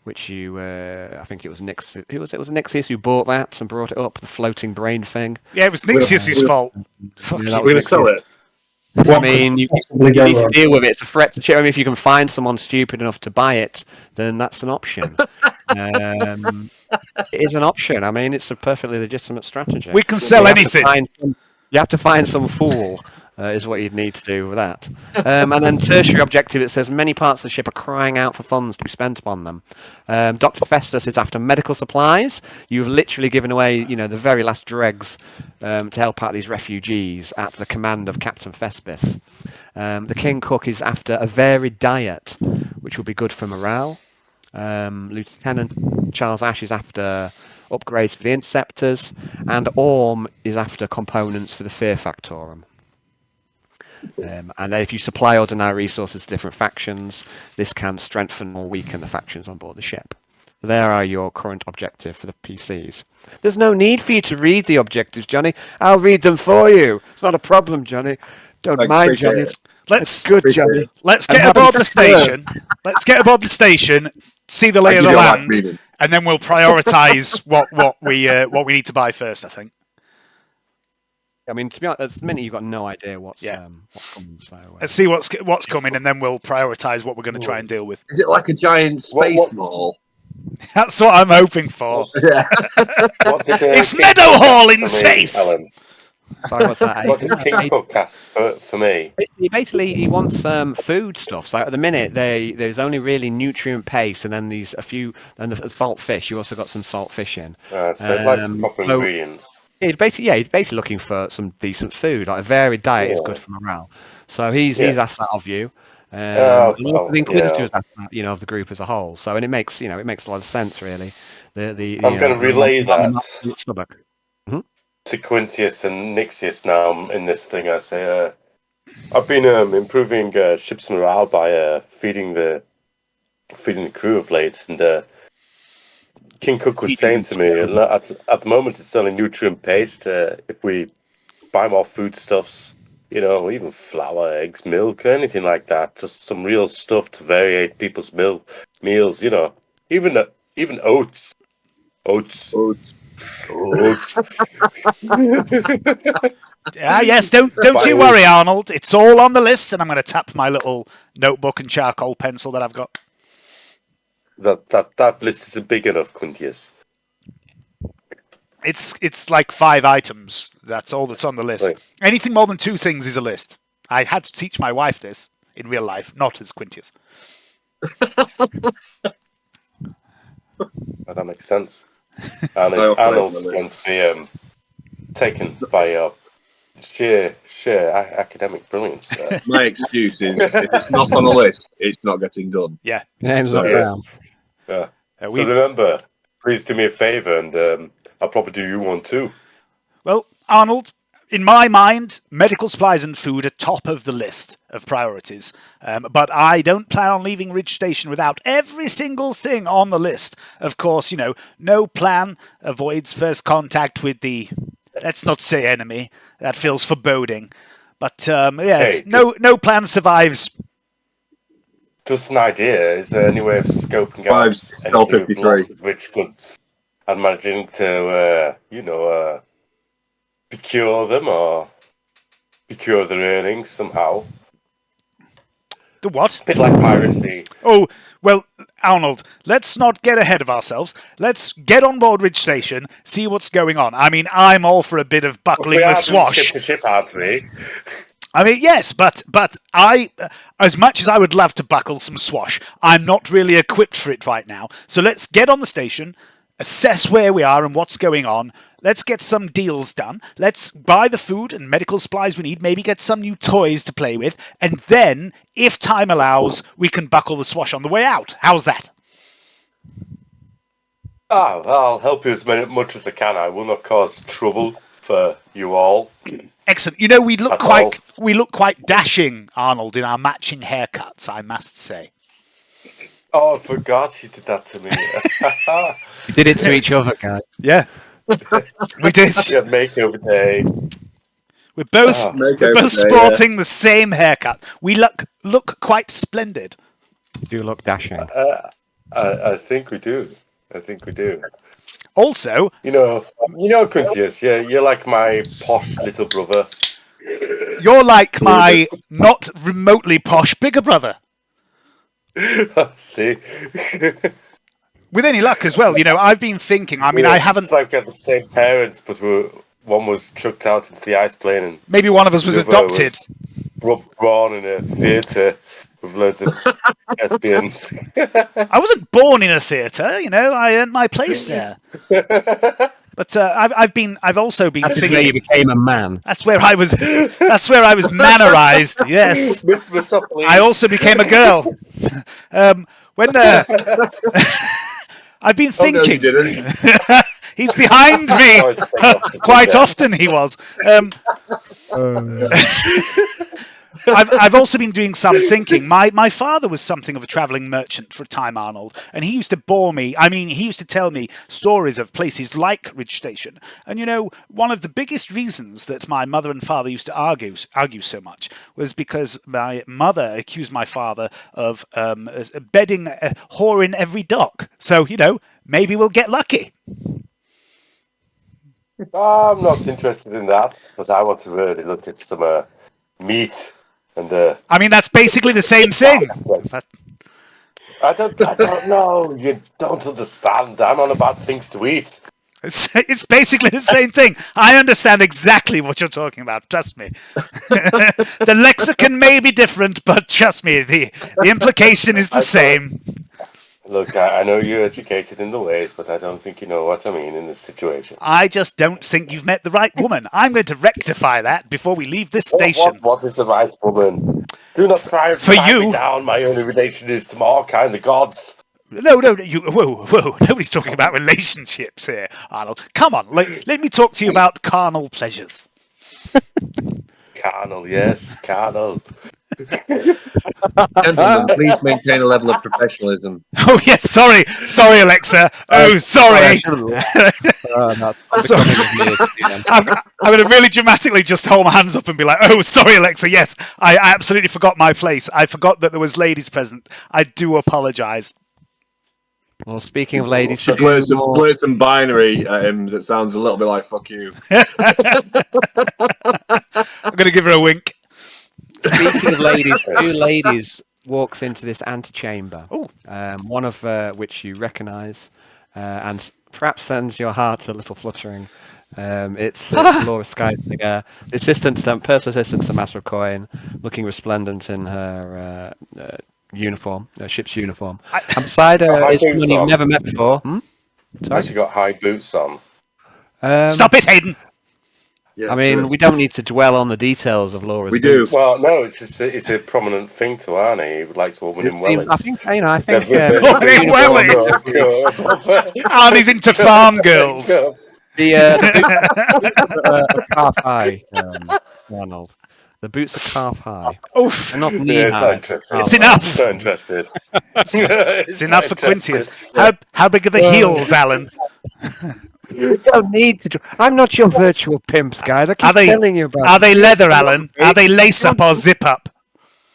which I think it was Nixios. It was Nixios who bought that and brought it up, the floating brain thing. Yeah, it was Nixios' fault. Fuck you. We're going to sell it. I mean, you need to deal with it. It's a threat to chip. I mean, if you can find someone stupid enough to buy it, then that's an option. It is an option. I mean, it's a perfectly legitimate strategy. We can sell anything. You have to find some fool. Is what you'd need to do with that. And then tertiary objective, it says many parts of the ship are crying out for funds to be spent upon them. Dr. Festus is after medical supplies. You've literally given away, the very last dregs to help out these refugees at the command of Captain Thespis. The King Cook is after a varied diet, which will be good for morale. Lieutenant Charles Ash is after upgrades for the interceptors, and Orm is after components for the Fear Factorum. And if you supply ordinary resources to different factions, this can strengthen or weaken the factions on board the ship. There are your current objectives for the PCs. There's no need for you to read the objectives, Johnny. I'll read them for you. It's not a problem, Johnny. Don't mind, Johnny. Let's good, Johnny. Let's get aboard the station. Let's get aboard the station, see the lay of the land, and then we'll prioritise what we need to buy first, I think. I mean, to be honest, at the minute you've got no idea what's coming. So let's see what's coming, and then we'll prioritise what we're going to try and deal with. Is it like a giant space mall? That's what I'm hoping for. Yeah. It's Meadowhall in space. Sorry, what's that? What did King Cook ask for me? Basically, he wants food stuff. So at the minute, there's only really nutrient paste, and then and the salt fish. You also got some salt fish in. So like some proper ingredients. He's basically looking for some decent food. Like a varied diet is good for morale. So he's asked that of you. The Inquisitors asked that, of the group as a whole. So and it makes a lot of sense really. I'm going to relay that to Quintius and Nixios now in this thing. I say, I've been improving ship's morale by feeding the crew of late, and King Cook was saying to me, at the moment it's only nutrient based. If we buy more foodstuffs, even flour, eggs, milk, anything like that, just some real stuff to variate people's meals. Even oats. Yes, don't you worry, Arnold. It's all on the list, and I'm going to tap my little notebook and charcoal pencil that I've got. That list isn't big enough, Quintius. It's like 5 items. That's all that's on the list. Right. Anything more than 2 things is a list. I had to teach my wife this in real life, not as Quintius. Well, that makes sense. And Arnold's going to be taken by your sheer academic brilliance. My excuse is, if it's not on the list, it's not getting done. Yeah. Name's not down. Yeah. So remember, please do me a favour, and I'll probably do you one too. Well, Arnold, in my mind, medical supplies and food are top of the list of priorities. But I don't plan on leaving Ridge Station without every single thing on the list. Of course, no plan avoids first contact with the, let's not say enemy. That feels foreboding. But no plan survives. Just an idea. Is there any way of scoping out any rich goods and managing to, procure them or procure their earnings somehow? The what? A bit like piracy. Oh, well, Arnold, let's not get ahead of ourselves. Let's get on board Ridge Station, see what's going on. I mean, I'm all for a bit of buckling the swash. Ship to ship, aren't we? I mean, yes, but I, as much as I would love to buckle some swash, I'm not really equipped for it right now. So let's get on the station, assess where we are and what's going on. Let's get some deals done. Let's buy the food and medical supplies we need, maybe get some new toys to play with, and then, if time allows, we can buckle the swash on the way out. How's that? I'll help you as much as I can. I will not cause trouble for you all. Excellent. We look quite dashing, Arnold, in our matching haircuts, I must say. Oh, I forgot you did that to me. We did it to each other, guys. Yeah. We did. We had makeover day. We're both sporting the same haircut. We look quite splendid. You do look dashing. I think we do. Also, Quintius, you're like my posh little brother. You're like my not remotely posh bigger brother. See? With any luck as well, I've been thinking, I haven't... It's like we had the same parents, but one was chucked out into the ice plane and... Maybe one of us was adopted. Born in a theatre with loads of lesbians. I wasn't born in a theatre, I earned my place there. But I've also been thinking... That's where you became a man. That's where I was mannerised, yes. I also became a girl. I've been thinking. Oh, no, you didn't. He's behind me. Quite often he was. I've also been doing some thinking. My father was something of a travelling merchant for a time, Arnold, and he used to bore me. He used to tell me stories of places like Ridge Station. And one of the biggest reasons that my mother and father used to argue so much was because my mother accused my father of bedding a whore in every dock. So, maybe we'll get lucky. I'm not interested in that, but I want to really look at some meat. And that's basically the same thing. I don't know. You don't understand. I'm on about things to eat. It's basically the same thing. I understand exactly what you're talking about. Trust me. The lexicon may be different, but trust me, the implication is the same. Look, I know you're educated in the ways, but I don't think you know what I mean in this situation. I just don't think you've met the right woman. I'm going to rectify that before we leave this station. What is the right woman? Do not try and tie me down. My only relation is to Markai and the gods. No, whoa. Nobody's talking about relationships here, Arnold. Come on, let me talk to you about carnal pleasures. Carnal, yes, carnal. Gentlemen, please maintain a level of professionalism. Oh yes, sorry, Alexa. Oh, sorry. I'm going to really dramatically just hold my hands up and be like, "Oh, sorry, Alexa. Yes, I absolutely forgot my place. I forgot that there was ladies present. I do apologise." Well, speaking of ladies, So play some binary at him that sounds a little bit like "fuck you." I'm going to give her a wink. Speaking of ladies, 2 ladies walks into this antechamber, one of which you recognise, and perhaps sends your heart a little fluttering. It's Laura Skysinger, personal assistant to Master Coin, looking resplendent in her uniform, ship's uniform. And beside her is someone you've never met before. Has she got high boots on? Stop it, Hayden! Yeah, I mean, we don't need to dwell on the details of Laura's boots. Well, no, it's a prominent thing to Arnie. He likes a woman in wellies. I think Arnie's into farm girls. The boots are calf high, Arnold. The boots are calf high. Oof. They're not knee high. It's enough. Not interested. It's enough for Quintius. How big are the heels, Alan? You don't need to. I'm not your virtual pimps, guys. I keep telling you about. Are they leather, Alan? Are they lace up or zip up?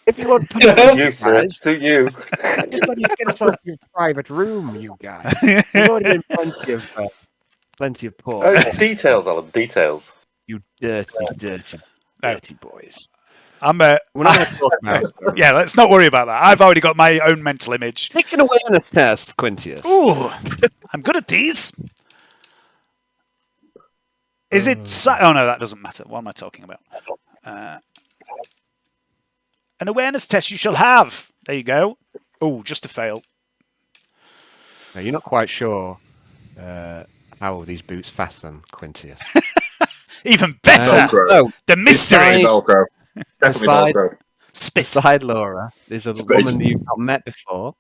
If you want, you sir, to you. Everybody get us off your private room, you guys. You've already been plenty of porn. Details, Alan. Details. You dirty boys. We're not going to talk about it. Yeah, let's not worry about that. I've already got my own mental image. Take an awareness test, Quintius. Ooh, I'm good at these. Is it... Oh, no, that doesn't matter. What am I talking about? An awareness test you shall have. There you go. Oh, just a fail. Now, you're not quite sure how these boots fasten, Quintius. Even better. The mystery. Velcro. Definitely Velcro. Beside Laura is a woman you've not met before.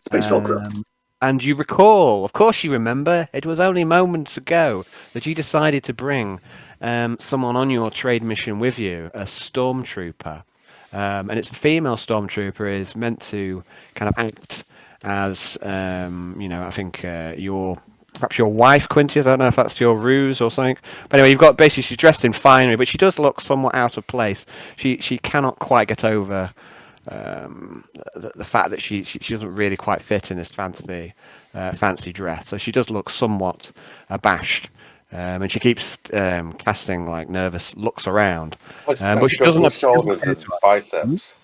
Space Velcro. And you recall, of course you remember, it was only moments ago that you decided to bring someone on your trade mission with you, a stormtrooper. And it's a female stormtrooper, is meant to kind of act as, I think perhaps your wife, Quintius. I don't know if that's your ruse or something. But anyway, you've got basically, she's dressed in finery, but she does look somewhat out of place. She cannot quite get over the fact that she doesn't really quite fit in this fancy dress. So she does look somewhat abashed. And she keeps casting like nervous looks around. But she doesn't have shoulders and biceps.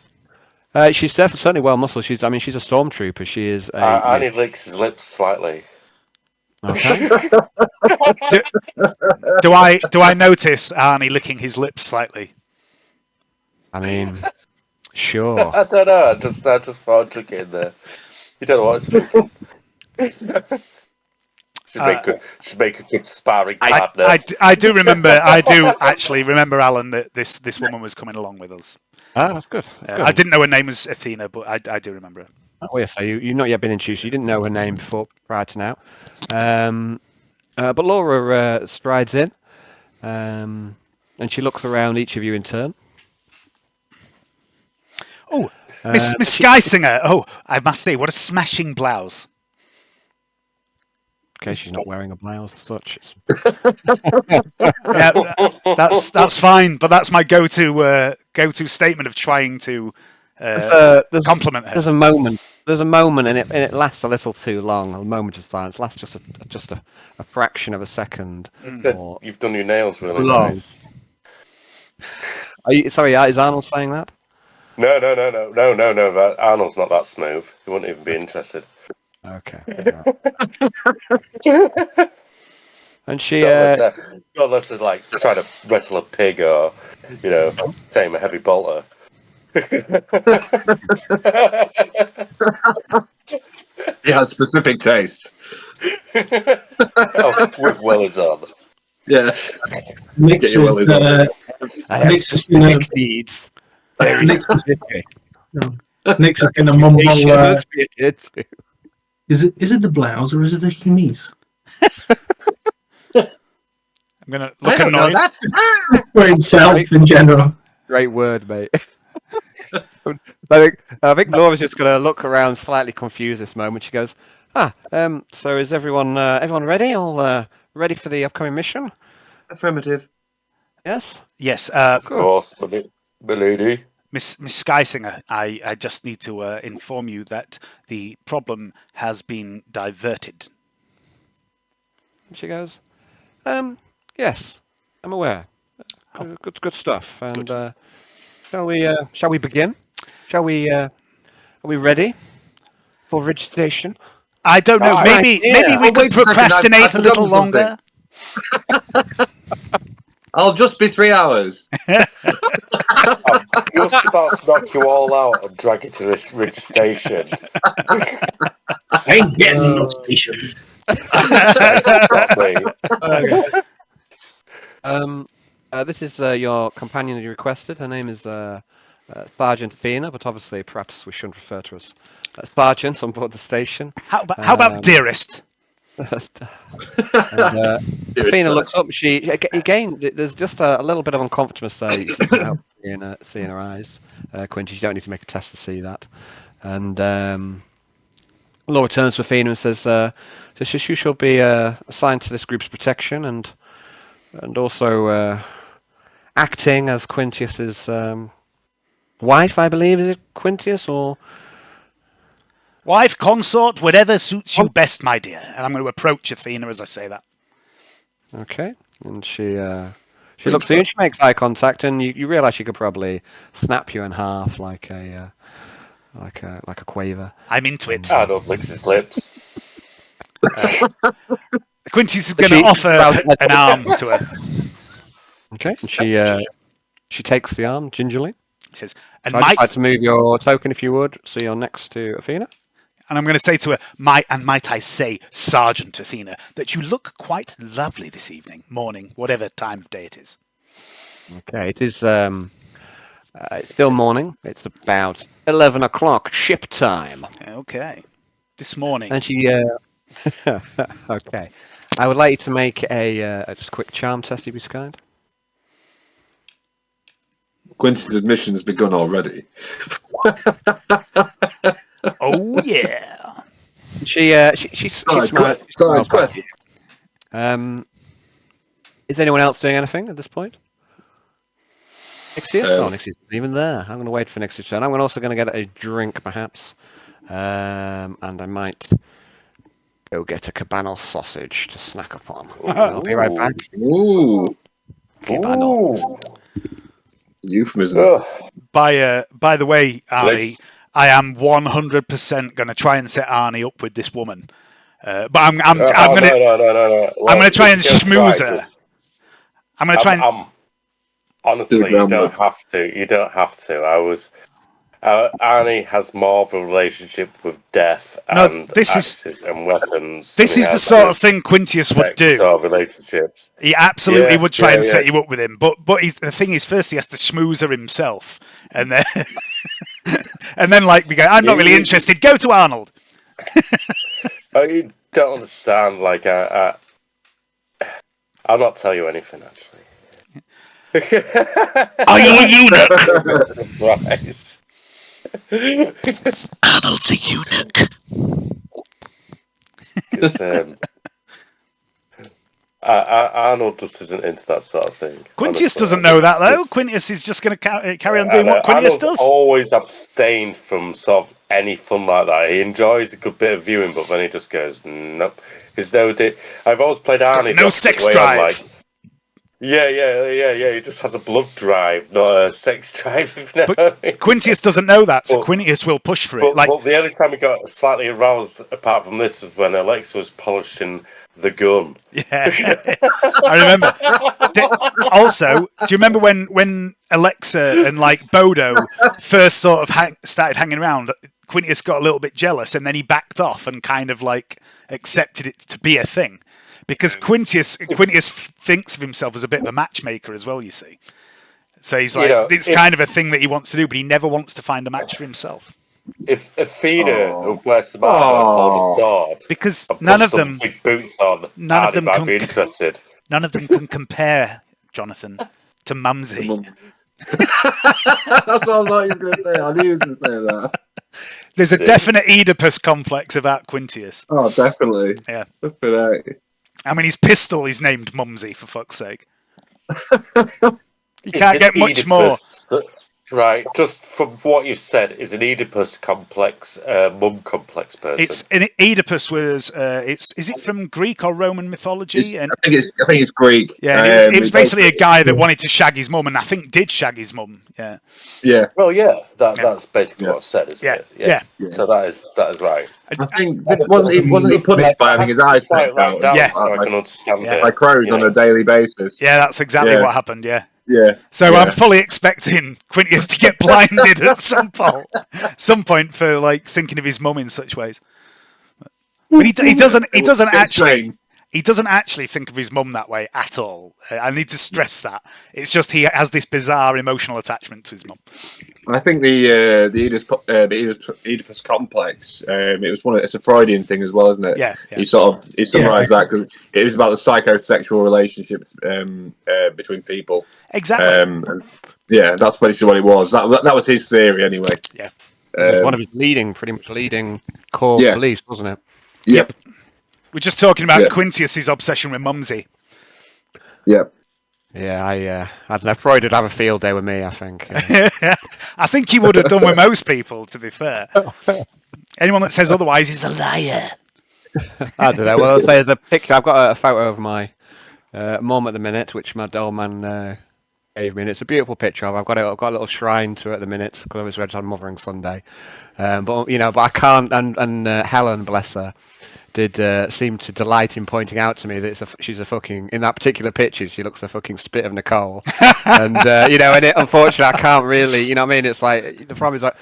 She's certainly well muscled. She's a stormtrooper. She is. Arnie licks his lips slightly. Okay. do I notice Arnie licking his lips slightly? I mean, sure. I don't know. I just thought I'd trick it in there. You don't know what I was thinking. Should make a good sparring partner. I do remember. I do actually remember, Alan, that this woman was coming along with us. Ah, that's good. I didn't know her name was Athena, but I do remember her. Oh yes, so you've not yet been introduced. You didn't know her name prior to now. But Laura strides in, and she looks around each of you in turn. Oh, Miss Skysinger. Oh, I must say, what a smashing blouse. Okay, she's not wearing a blouse as such. Yeah, that's fine, but that's my go-to statement of trying to compliment her. There's a moment, and it lasts a little too long. A moment of silence lasts just a fraction of a second. You've done your nails really nice. Sorry, is Arnold saying that? No. Arnold's not that smooth. He wouldn't even be interested. Okay. And she unless it's like trying to wrestle a pig or tame a heavy bolter. He has specific taste. With willies on. Yeah. Nix is going needs. Very specific. Nix is going to mumble. Is it the blouse or is it the chemise? I'm going to look annoyed. For himself in general. Great word, mate. I think Laura's just going to look around, slightly confused this moment. She goes, so is everyone ready? All ready for the upcoming mission? Affirmative. Yes. Yes. Of course, milady. Miss Skysinger, I just need to inform you that the problem has been diverted. She goes, yes, I'm aware. Good stuff. And shall we begin? Are we ready for registration? I don't know. Maybe we could procrastinate a little longer. I'll just be 3 hours. I'm just about to knock you all out and drag you to this ridge station. I ain't getting no station. This is your companion you requested. Her name is Sergeant Athena, but obviously perhaps we shouldn't refer to her as Sergeant on board the station. How about dearest? Athena looks up. She again. There's just a little bit of uncomfortableness there. You can help seeing her eyes. Quincy, you don't need to make a test to see that. And Laura turns to Athena and says, "You shall be assigned to this group's protection and also acting as Quintius's wife, I believe. Is it Quintius or?" Wife, consort, whatever suits you best, my dear. And I'm going to approach Athena as I say that. Okay. And she looks at you and she makes eye contact, and you realise she could probably snap you in half like a quaver. I'm into it. Arnold licks his lips. Quincy's is going to offer an arm to her. Okay. And she takes the arm gingerly. He says, I'd like to move your token if you would, so you're next to Athena. And I'm going to say to her, might I say, Sergeant Athena, that you look quite lovely this evening, morning, whatever time of day it is. Okay, it is. It's still morning. It's about 11 o'clock ship time. Okay, this morning. And she. Okay, I would like you to make a just quick charm test, if you kind. Quincy's admission has begun already. Oh yeah. She smiles. Sorry. Is anyone else doing anything at this point? Nixios? Nixios isn't even there. I'm going to wait for Nixios' turn. I'm also going to get a drink, perhaps. And I might go get a cabanal sausage to snack upon. I'll be right back. Ooh. Cabanal. Euphemism. By the way, Arnie, I am 100% going to try and set Arnie up with this woman. But I'm going to I'm going to try and schmooze her. I'm going to try and honestly, you don't have to. You don't have to. Arnie has more of a relationship with death and axes and weapons. This is the sort of thing Quintius would do. Sort of relationships. He absolutely would try and set you up with him. But the thing is, first he has to schmooze her himself, and then and then we go. I'm not really interested. Go to Arnold. You don't understand. I'll not tell you anything actually. Are you a eunuch? Surprise. Arnold's a eunuch. Arnold just isn't into that sort of thing. Quintius doesn't know that though. Quintius is just going to carry on doing what Quintius does. Always abstained from sort of any fun like that. He enjoys a good bit of viewing, but then he just goes, nope. I've always played Arnie. No sex drive. Yeah. He just has a blood drive, not a sex drive. But Quintius doesn't know that, so Quintius will push for it. But the only time he got slightly aroused, apart from this, was when Alexa was polishing the gun. Yeah, I remember. Also, do you remember when Alexa and Bodo first sort of started hanging around? Quintius got a little bit jealous, and then he backed off and kind of accepted it to be a thing. Because Quintius thinks of himself as a bit of a matchmaker as well, you see. So he's it's kind of a thing that he wants to do, but he never wants to find a match for himself. If Athena, who bless them out, hold a sword, because none of them big boots on, none of them might be interested. None of them can compare, Jonathan, to Mumsy. That's what I thought he was going to say. I knew he was going to say that. There's a definite Oedipus complex about Quintius. Oh, definitely. Yeah. I mean, his pistol is named Mumsy, for fuck's sake. You can't get much more. Right, just from what you said, is an Oedipus complex mum complex person? It's an Oedipus was. Is it from Greek or Roman mythology? I think it's Greek. Yeah, it was basically a guy that wanted to shag his mum, and I think did shag his mum. Yeah. Yeah. Well, yeah, that's basically what I've said, isn't it? Yeah. So that is right. I think wasn't he punished by having his eyes quite out? down so I can understand it. Like crows on a daily basis. Yeah, that's exactly what happened. Yeah. Yeah. So I'm fully expecting Quintius to get blinded at some point for like thinking of his mum in such ways. But he doesn't actually think of his mum that way at all. I need to stress that. It's just he has this bizarre emotional attachment to his mum. I think the Oedipus complex. It's a Freudian thing as well, isn't it? Yeah. He summarised that because it was about the psychosexual relationship between people. Exactly. That's basically what it was. That was his theory, anyway. Yeah. It was one of his pretty much leading core beliefs, wasn't it? Yep. We're just talking about Quintius's obsession with Mumsy. Yep. Yeah, I don't know. Freud would have a field day with me, I think. I think he would have done with most people, to be fair. Anyone that says otherwise is a liar. I don't know. Well, I'll say there's a picture. I've got a photo of my mum at the minute, which my old man gave me, and it's a beautiful picture of. I've got a little shrine to it at the minute because I was read on Mothering Sunday. But I can't. And Helen, bless her, did seem to delight in pointing out to me that she's a fucking, in that particular picture, she looks a fucking spit of Nicole. And, and unfortunately, I can't really, you know what I mean? It's like, the problem is like,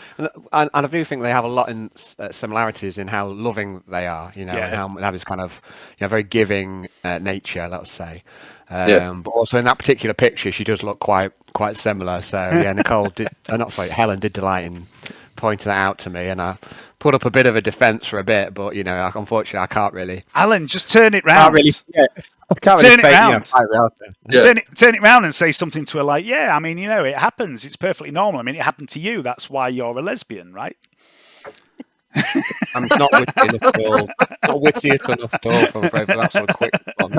and I do think they have a lot in similarities in how loving they are, and how they have this kind of, very giving nature, let's say. But also in that particular picture, she does look quite similar. So, Nicole Helen did delight in pointing that out to me, and I put up a bit of a defence for a bit, but unfortunately, I can't really. Alan, just turn it round. Turn it round and say something to her like, "Yeah, I mean, it happens. It's perfectly normal. I mean, it happened to you. That's why you're a lesbian, right?" I'm not witty enough at all. Not witty enough at all for that sort of quick one.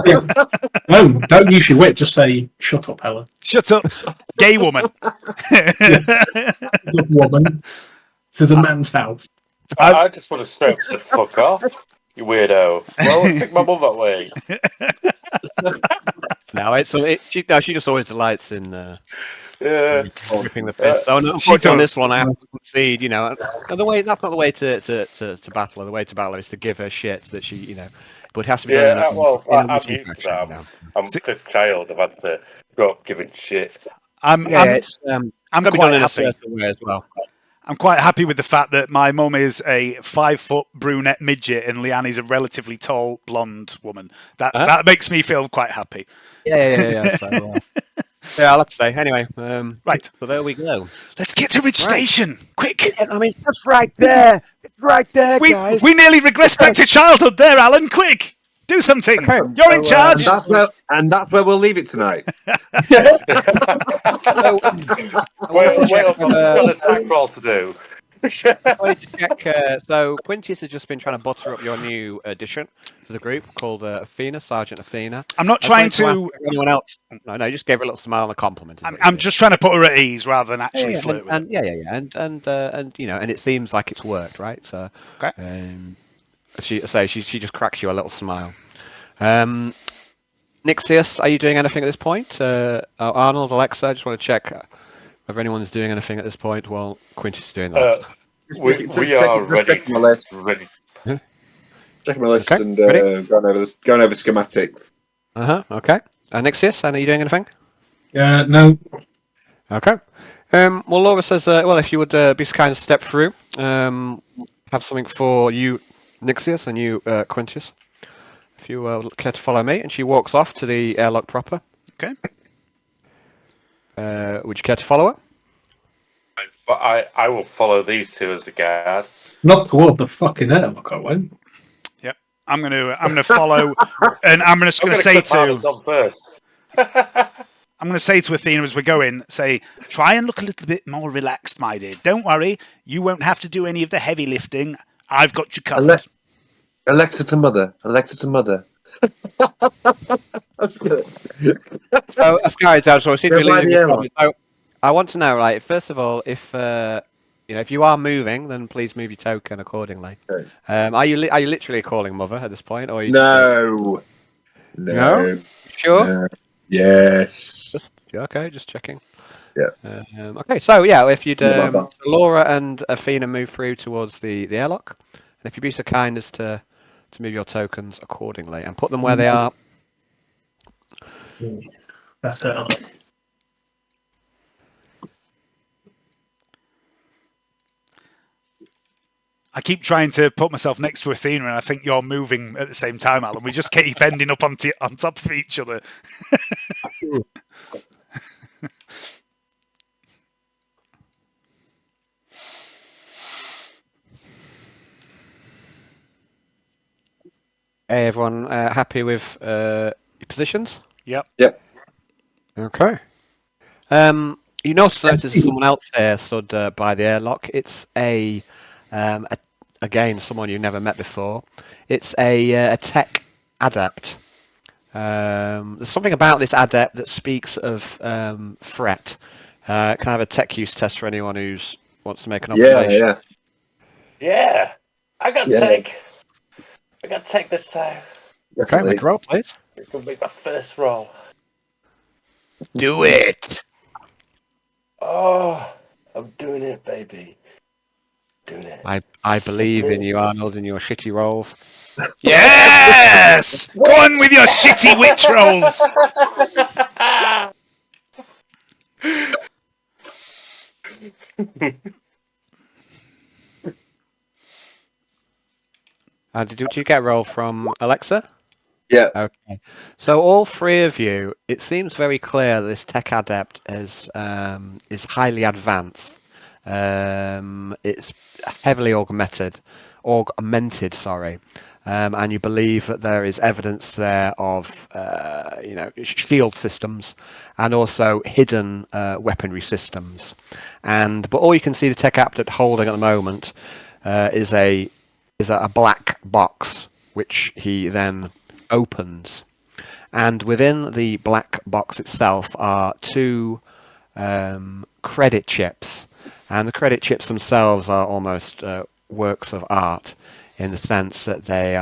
No, don't use your wit. Just say, "Shut up, Helen." Shut up, gay woman. Woman. This is a man's house. I just want to straight say fuck off, you weirdo. Well, I think my mum that way. No, she just always delights in ripping the piss. So she on this one, I have to concede. And that's not the way to battle her. The way to battle her is to give her shit that she, but it has to be done. I'm used to that. I'm fifth child. I've had to grow up giving shit. I'm quite happy as well. I'm quite happy with the fact that my mum is a 5-foot brunette midget and Leanne is a relatively tall blonde woman. That makes me feel quite happy. Yeah. So, I'll have to say. Anyway, right. So there we go. Let's get to Ridge Station. Quick. I mean, it's right there. It's right there, guys. We nearly regress back to childhood there, Alan. Quick. Do something. Okay. You're in charge. And that's where we'll leave it tonight. Wait, I've got a tag roll to do. So Quintius has just been trying to butter up your new addition to the group called Athena, Sergeant Athena. I'm not trying to anyone else. No, just gave her a little smile and a compliment. I'm just trying to put her at ease rather than actually flirt with her. And it seems like it's worked, right? So okay. She just cracks you a little smile. Nixios, are you doing anything at this point? Arnold, Alexa, I just want to check whether anyone's doing anything at this point while Quintus is doing that. We are ready. Checking my list. Checking my list and going over schematic. Okay. Nixios, are you doing anything? No. Okay. Well, Laura says, if you would be so kind to step through, have something for you, Nixios, and you, Quintus. If you care to follow me, and she walks off to the airlock proper. Okay. Would you care to follow her? I will follow these two as a guard. Not toward the fucking airlock, I won't. Yep. I'm gonna follow, and I'm just gonna say to. First. I'm going to say to Athena as we're going, try and look a little bit more relaxed, my dear. Don't worry, you won't have to do any of the heavy lifting. I've got you covered. Alexa to mother. Alexa to mother. So, guys, I seem to be losing. I want to know, right? First of all, if if you are moving, then please move your token accordingly. Okay. Are you literally calling mother at this point, or are you No? Sure. No. Yes. Just checking. Yeah. Okay, so if you'd Laura and Athena move through towards the airlock, and if you'd be so kind as to move your tokens accordingly and put them where they are. That's it. I keep trying to put myself next to Athena, and I think you're moving at the same time, Alan. We just keep ending up on top of each other. Hey, everyone, happy with your positions? Yep. Okay. You notice there's someone else there stood by the airlock. It's again, someone you've never met before. It's a tech adept. There's something about this adept that speaks of threat. Can I have a tech use test for anyone who wants to make an observation? Yeah. I got tech. I got tech this time. Okay, make a roll, please. It's gonna be my first roll. Do it. Oh, I'm doing it, baby. Doing it. I believe in you, Arnold, in your shitty rolls. Yes! Go on with your shitty witch rolls! Did you get a roll from Alexa? Yeah. Okay. So all three of you, it seems very clear this tech adept is highly advanced. It's heavily augmented, and you believe that there is evidence there of shield systems and also hidden weaponry systems. But all you can see the tech adept holding at the moment is a black box, which he then opens, and within the black box itself are two credit chips, and the credit chips themselves are almost works of art in the sense that they're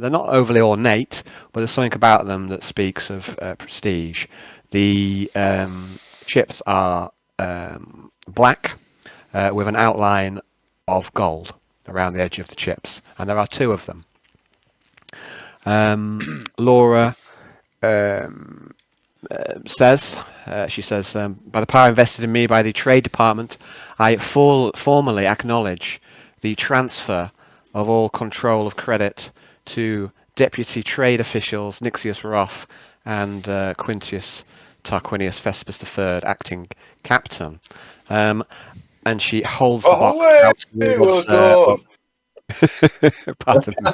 not overly ornate, but there's something about them that speaks of prestige. The chips are black with an outline of gold around the edge of the chips, and there are two of them. Laura says, by the power invested in me by the Trade Department, I formally acknowledge the transfer of all control of credit to Deputy Trade Officials Nixios Roth and Quintius Tarquinius Vespus III, acting captain. And she holds the box out towards... Pardon me.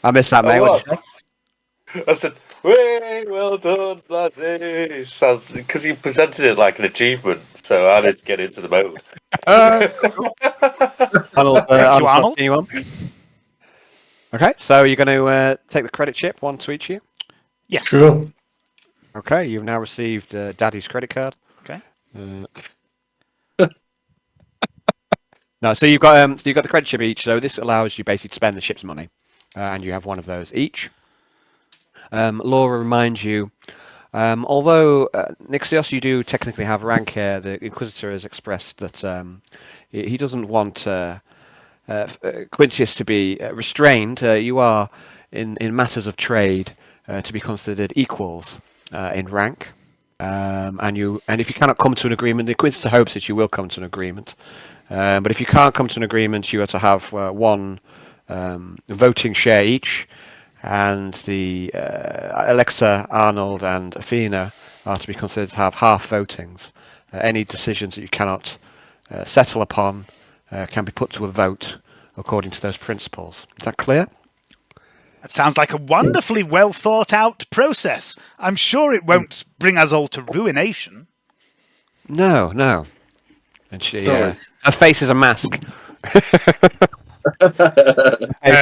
I missed that, mate. What did you say? I said, "Way well done, laddie." Sounds because you presented it like an achievement, so I need to get into the mode. Arnold. Okay, so you're going to take the credit chip, one to each of you. Yes. Sure. Okay, you've now received Daddy's credit card. Okay. No, so you've got the credit chip each. So this allows you basically to spend the ship's money, and you have one of those each. Laura reminds you, although Nixios, you do technically have rank here. The Inquisitor has expressed that he doesn't want Quintius to be restrained. You are in matters of trade to be considered equals in rank. And if you cannot come to an agreement, the Inquisitor hopes that you will come to an agreement. But if you can't come to an agreement, you are to have one voting share each, and the Alexa, Arnold, and Athena are to be considered to have half votings. Any decisions that you cannot settle upon can be put to a vote according to those principles. Is that clear? That sounds like a wonderfully well thought out process. I'm sure it won't bring us all to ruination. No. And she, her face is a mask.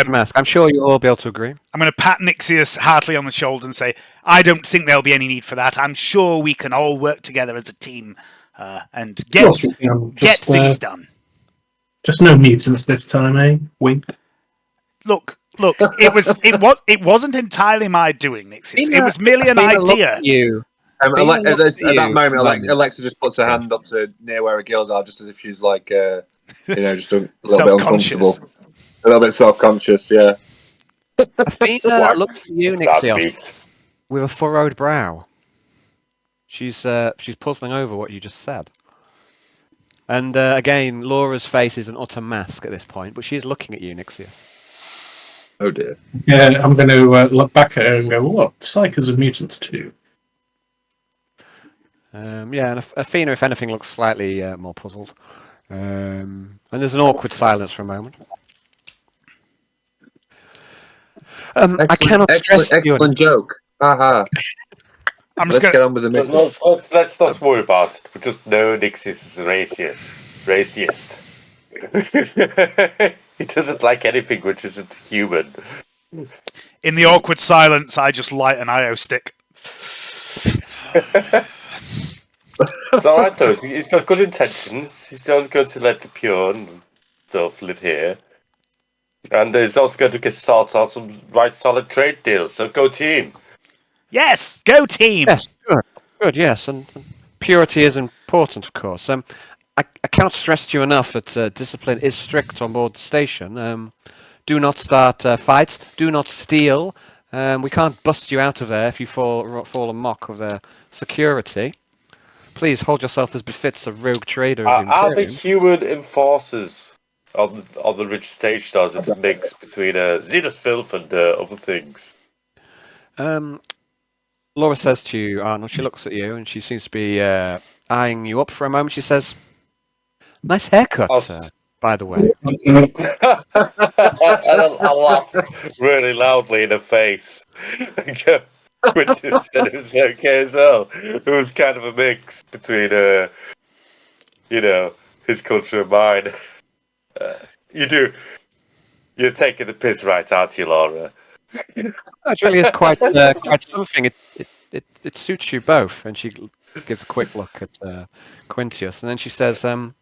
Mask. I'm sure you'll all be able to agree. I'm going to pat Nixios heartily on the shoulder and say, I don't think there'll be any need for that. I'm sure we can all work together as a team and get things done. Just no mutants this time, eh? Wink. Look. It wasn't entirely my doing, Nixios. It was merely an idea. At that moment, Alexa just puts her hand up to near where her gills are, just as if she's like, just a little bit uncomfortable, a little bit self-conscious. Yeah. Athena looks at you, Nixios, with a furrowed brow. She's puzzling over what you just said. And again, Laura's face is an utter mask at this point, but she's looking at you, Nixios. Oh dear. Yeah, I'm going to look back at her and go, what? Psychers are mutants too. And Athena, if anything, looks slightly more puzzled. And there's an awkward silence for a moment. I cannot stress you. Excellent joke. Haha. Let's get on with the mission. Let's not worry about it. We just know Nixios is racist. He doesn't like anything which isn't human. In the awkward silence, I just light an IO stick. It's alright though, he's got good intentions. He's not going to let the pure and stuff live here. And he's also going to get started on some right solid trade deals, so go team. Yes, go team! Yes, good, yes. And purity is important, of course. I cannot stress to you enough that discipline is strict on board the station. Do not start fights. Do not steal. We can't bust you out of there if you fall a mock of their security. Please hold yourself as befits a rogue trader. Are the human enforcers on the rich station, or is it a mix between Xenos filth and other things? Laura says to you, Arnold, she looks at you and she seems to be eyeing you up for a moment. She says, nice haircut, by the way. I'll laugh really loudly in her face. Quentin said it was okay as well. It was kind of a mix between, his culture and mine. You're taking the piss right, aren't you, Laura? It really is quite something. It suits you both. And she gives a quick look at Quintius, and then she says, to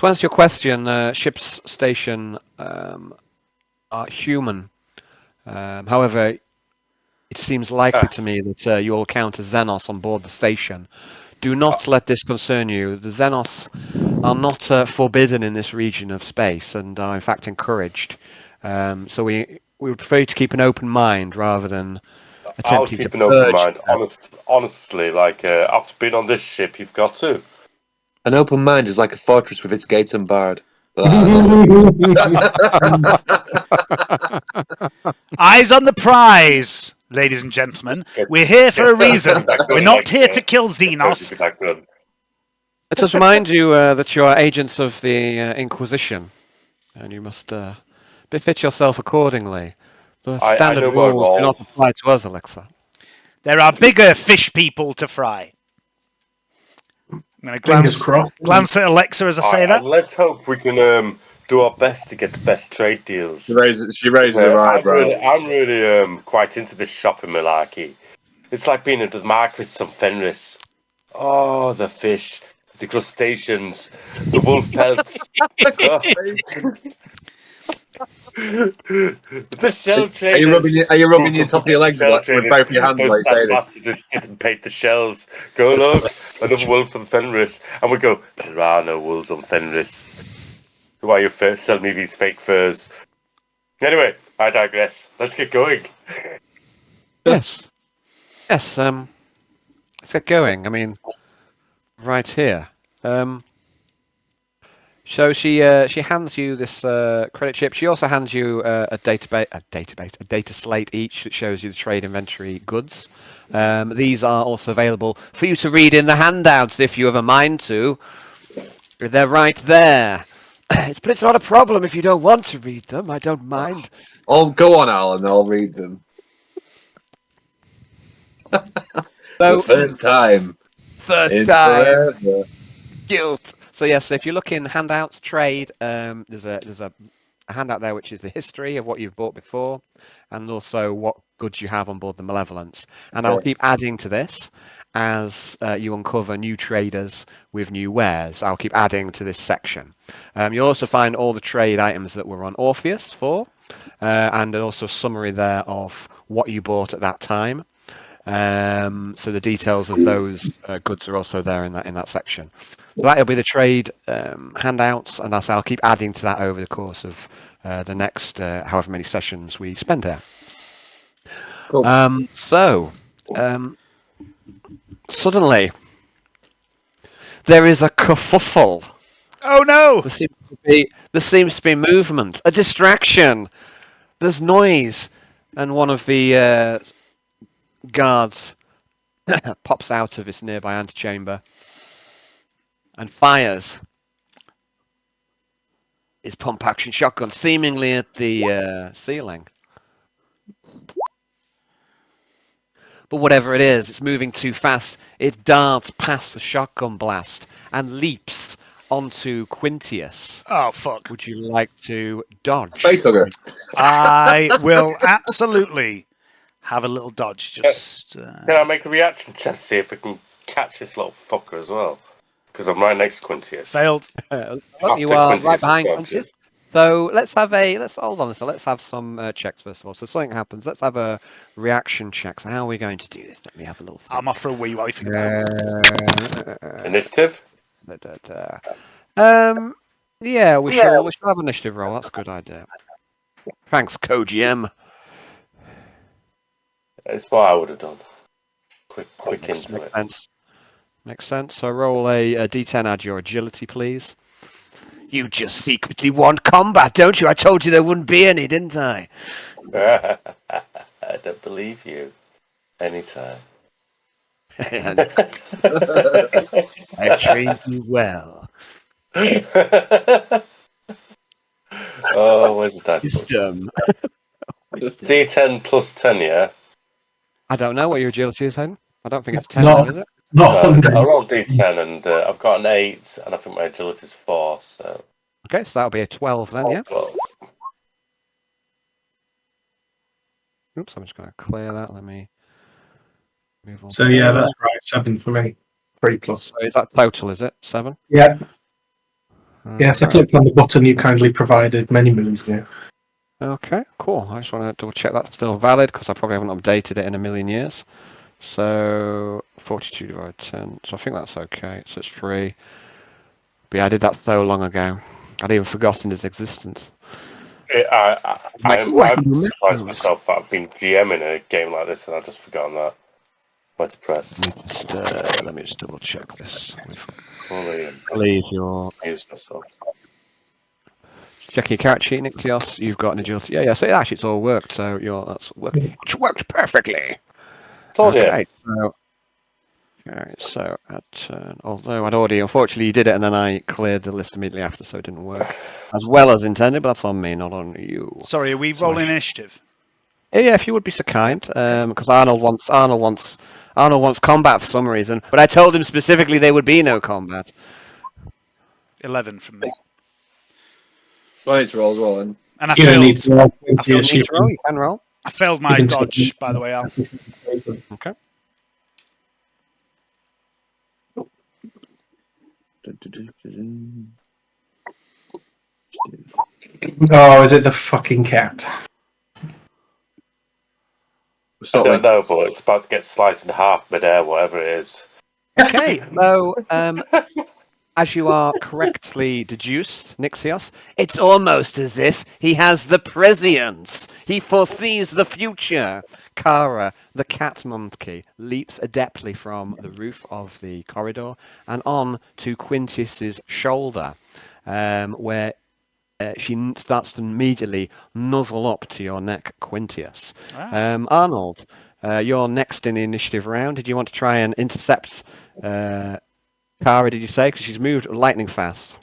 answer your question, ship's station are human. However, it seems likely to me that you'll encounter Xenos on board the station. Do not let this concern you. The Xenos are not forbidden in this region of space, and are in fact encouraged. So we would prefer you to keep an open mind rather than attempting to purge. I'll keep an open mind. Honestly, after being on this ship, you've got to. An open mind is like a fortress with its gates unbarred. Eyes on the prize, ladies and gentlemen. We're here for a reason. We're not here to kill Xenos. Let us remind you that you are agents of the Inquisition, and you must befit yourself accordingly. The standard rules do not apply to us, Alexa. There are bigger fish people to fry. I'm going to glance at Alexa as I say that. Let's hope we can do our best to get the best trade deals. She raises her eyebrow. I'm really quite into this shopping malarkey. It's like being at the markets on Fenris. Oh, the fish, the crustaceans, the wolf pelts. The shell traders. Are you rubbing your top of your legs with both your hands like saying bastards didn't paint the shells. Go look, another wolf from Fenris. And we go, there are no wolves on Fenris. Why are you selling me these fake furs? Anyway, I digress. Let's get going. Yes. Let's get going. I mean, right here. So she hands you this credit chip. She also hands you a data slate each that shows you the trade inventory goods. These are also available for you to read in the handouts if you have a mind to. They're right there. But it's not a problem if you don't want to read them. I don't mind I'll go on, Alan. I'll read them. So, the first time. Forever. Guilt. So yes, if you look in handouts, trade, there's a handout there which is the history of what you've bought before, and also what goods you have on board the Malevolence. And I'll keep adding to this as you uncover new traders with new wares. I'll keep adding to this section. You'll also find all the trade items that were on Orpheus for, and also a summary there of what you bought at that time. So the details of those goods are also there in that section. So that'll be the trade handouts, and I'll keep adding to that over the course of the next however many sessions we spend here. Cool. Suddenly there is a kerfuffle. Oh no! There seems to be movement, a distraction. There's noise, and one of the guards pops out of his nearby antechamber and fires his pump-action shotgun, seemingly at the ceiling. But whatever it is, it's moving too fast. It darts past the shotgun blast and leaps onto Quintius. Oh, fuck. Would you like to dodge? Facehugger. I will absolutely have a little dodge. Just Can I make a reaction check to see if I can catch this little fucker as well? Because I'm right next to Quintius. Failed. You are right behind Quintius. So let's hold on. So let's have some checks first of all. So something happens. Let's have a reaction check. So how are we going to do this? Let me have a little think. I'm off for a wee while. Initiative? Yeah, we shall have initiative roll. That's a good idea. Thanks, CoGM. That's what I would have done. Quick into it. Makes sense. So roll a D10, add your agility, please. You just secretly want combat, don't you? I told you there wouldn't be any, didn't I? I don't believe you. Anytime. I trained you well. Oh, where's the dice? Wisdom. D10 plus 10, yeah? I don't know what your agility is, Hen. I don't think it's 10, is it? I rolled D10 and I've got an 8, and I think my agility is 4, so... Okay, so that'll be a 12 then, yeah? 12. Oops, I'm just going to clear that. Let me move on. So yeah, that's right. 7 for me. 3 plus. So is that total, is it? 7? Yeah. Yes, I clicked on the button you kindly provided many moons ago. Okay, cool. I just want to double check that's still valid because I probably haven't updated it in a million years. So 42 divided 10. So I think that's okay. So it's 3. But yeah, I did that so long ago. I'd even forgotten its existence. I'm surprised myself that I've been GMing a game like this and I've just forgotten that. Where to press? Let me just double check this. Please, you're... Use myself. Check your character sheet, Nixios. You've got an agility. Yeah. So actually, it's all worked. So that's working. It's worked perfectly. Told you. Okay. So at turn. Although I'd already, unfortunately, you did it, and then I cleared the list immediately after, so it didn't work as well as intended. But that's on me, not on you. Sorry, are we rolling initiative? Yeah, if you would be so kind, because Arnold wants combat for some reason, but I told him specifically there would be no combat. 11 from me. I need to roll as well, then. And I failed. You can roll. I failed my dodge, by the way, Al. Okay. Oh, is it the fucking cat? I don't know, but it's about to get sliced in half mid-air, whatever it is. Okay, so as you are correctly deduced, Nixios, it's almost as if he has the prescience. He foresees the future. Kara, the cat monkey, leaps adeptly from the roof of the corridor and on to Quintius's shoulder, where she starts to immediately nuzzle up to your neck, Quintius. Arnold, you're next in the initiative round. Did you want to try and intercept Kara, did you say? Because she's moved lightning fast.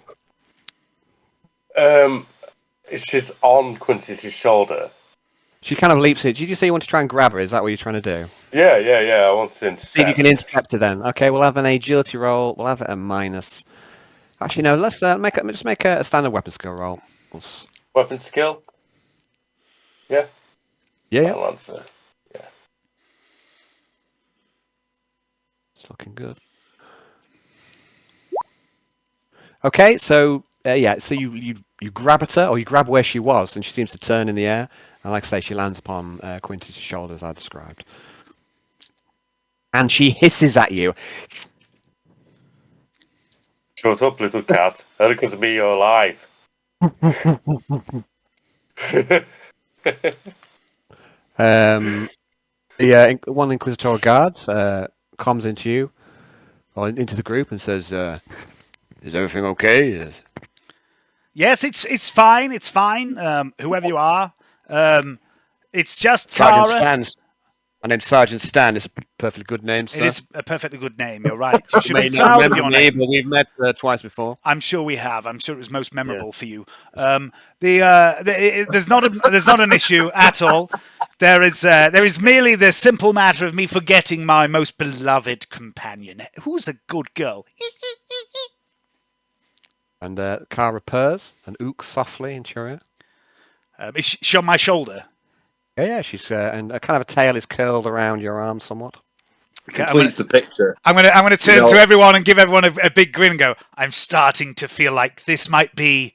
She's on Quincy's shoulder. She kind of leaps it. Did you say you want to try and grab her? Is that what you're trying to do? Yeah. I want to intercept. See if you can intercept her then. Okay, we'll have an agility roll. We'll have it a minus. Actually, no. Let's make a standard weapon skill roll. Weapon skill. Yeah. Yeah. I'll answer. Yeah. It's looking good. Okay, so so you grab at her, or you grab where she was, and she seems to turn in the air. And like I say, she lands upon Quincy's shoulder, as I described. And she hisses at you. Shut up, little cat. Only because of me you're alive. One Inquisitorial guards comes into you, or into the group, and says, "Is everything okay?" Yes, it's fine. It's fine. Whoever you are, it's just Sergeant Kara. Stan. My name's Sergeant Stan. It's a perfectly good name, sir. It is a perfectly good name. You're right. You should be proud of your name. But we've met twice before. I'm sure we have. I'm sure it was most memorable for you. There's not an issue at all. There is merely the simple matter of me forgetting my most beloved companion, who's a good girl. And Kara purrs and ooks softly into your ear. Is she on my shoulder? Yeah, she's and kind of a tail is curled around your arm somewhat. Completes the picture. I'm gonna turn to everyone and give everyone a big grin and go, I'm starting to feel like this might be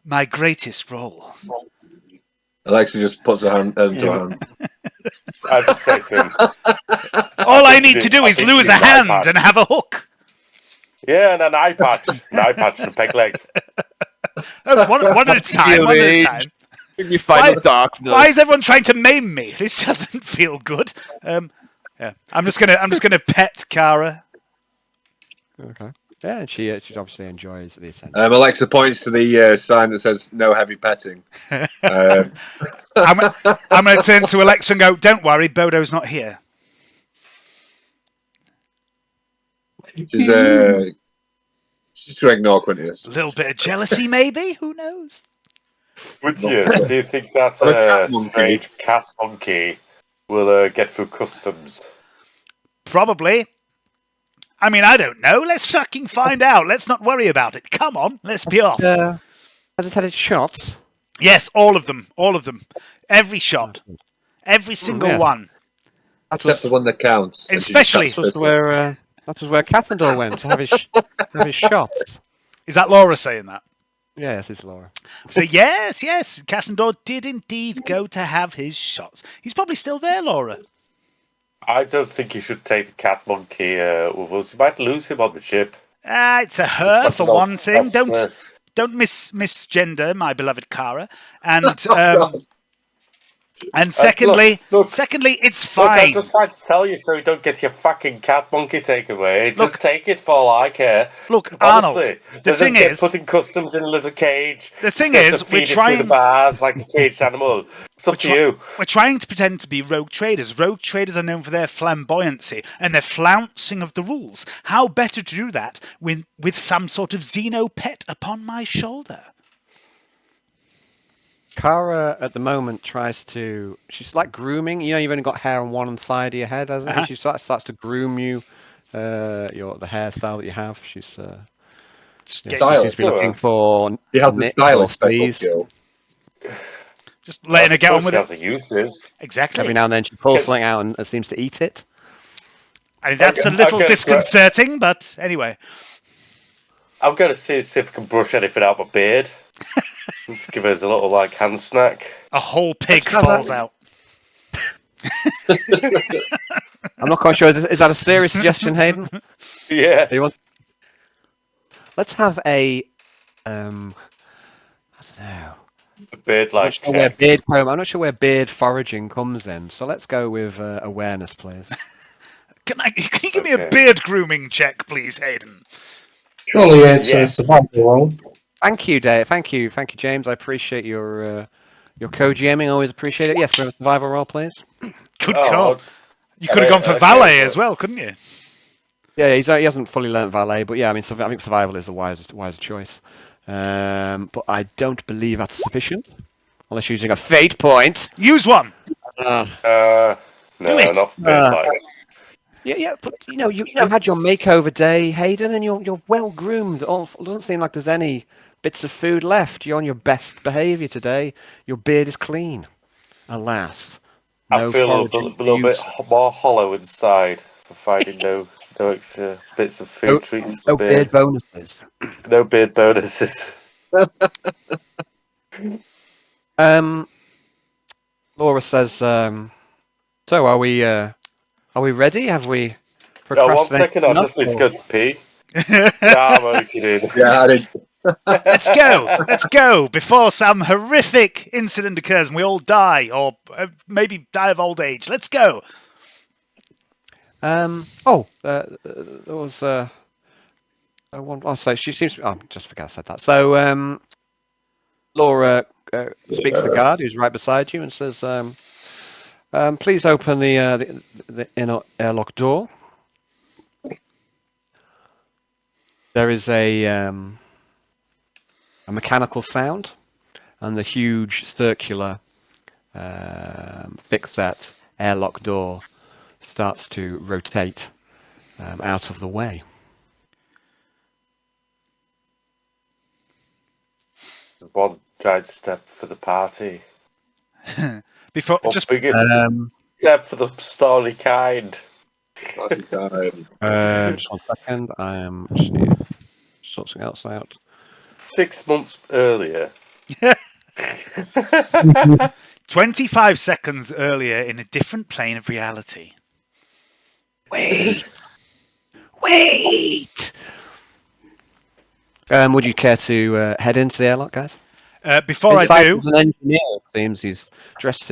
my greatest role. Alexa just puts her hand to her hand. I just say to him, all I need to do is lose a hand and have a hook. Yeah, and an eye patch. An eye patch and a peg leg. One at a time, one at a time. You find the dark. Why is everyone trying to maim me? This doesn't feel good. Yeah, I'm just gonna pet Kara. Okay. Yeah, and she obviously enjoys the ascent. Alexa points to the sign that says "No heavy petting." I'm gonna turn to Alexa and go, "Don't worry, Bodo's not here." She's to ignore Quintus. A little bit of jealousy, maybe. Who knows? Would you? Do you think that strange cat monkey will get through customs? Probably. I mean, I don't know. Let's fucking find out. Let's not worry about it. Come on, let's be off. Has it had its shots? Yes, all of them. All of them. Every shot. Every single one. Except the one that counts. Especially. That was where Cathendor went to have his shots. Is that Laura saying that? Yes, it's Laura. So yes, Cassandor did indeed go to have his shots. He's probably still there, Laura. I don't think you should take the cat monkey with us. You might lose him on the ship. It's a her for one thing. Don't misgender my beloved Kara. And secondly, it's fine. Look, I'm just trying to tell you so you don't get your fucking cat monkey taken away. Just take it for all I care. Look, honestly, Arnold, the thing is... putting customs in a little cage. The thing is, we're trying... the bars like a caged animal. It's up to you. We're trying to pretend to be rogue traders. Rogue traders are known for their flamboyancy and their flouncing of the rules. How better to do that with some sort of Xeno pet upon my shoulder? Kara, at the moment, she's like grooming. You know, you've only got hair on one side of your head, hasn't she? She starts to groom you, the hairstyle that you have. She's looking for nips or sleeves. Just letting her get on with it. She has the uses. Exactly. Every now and then she pulls something out and seems to eat it. I mean, that's a little disconcerting, but anyway. I'm going to see if I can brush anything out my beard. Let's give us a little hand snack. A whole pig falls out. I'm not quite sure. Is that a serious suggestion, Hayden? Yes. Let's have I don't know. A beard-like I'm not sure where beard foraging comes in. So let's go with awareness, please. Can you give me a beard grooming check, please, Hayden? Surely it's a survival roll. Thank you, Dave. Thank you, James. I appreciate your co-GMing. Always appreciate it. Yes, we have a survival roll, please. Good call. You could have gone for valet as well, couldn't you? Yeah, he hasn't fully learnt valet, but yeah, I mean, I think survival is the wiser choice. But I don't believe that's sufficient. unless you're using a fate point. Use one. No, Do it. not for Yeah, but you had your makeover day, Hayden, and you're well groomed. It doesn't seem like there's any bits of food left. You're on your best behaviour today. Your beard is clean. Alas, I feel a little bit more hollow inside for finding no extra bits of food treats. No beard bonuses. No beard bonuses. Laura says, "So are we ready? Have we?" No, 1 second. I just need to go to pee. I'm only kidding. Yeah, I did. Let's go before some horrific incident occurs and we all die, or maybe die of old age. Let's go. There was one. Oh, so she seems. Oh, just forgot I said that. So Laura speaks to the guard who's right beside you and says, "Please open the inner airlock door." There is a mechanical sound, and the huge circular thick-set airlock door starts to rotate out of the way. One giant step for the party. Before just biggest step for the story kind. Party time. Just 1 second. I am just need to sort something else out. 6 months earlier. 25 seconds earlier in a different plane of reality. Wait. Would you care to head into the airlock, guys? Before Inside I do, there's an engineer. It seems he's dressed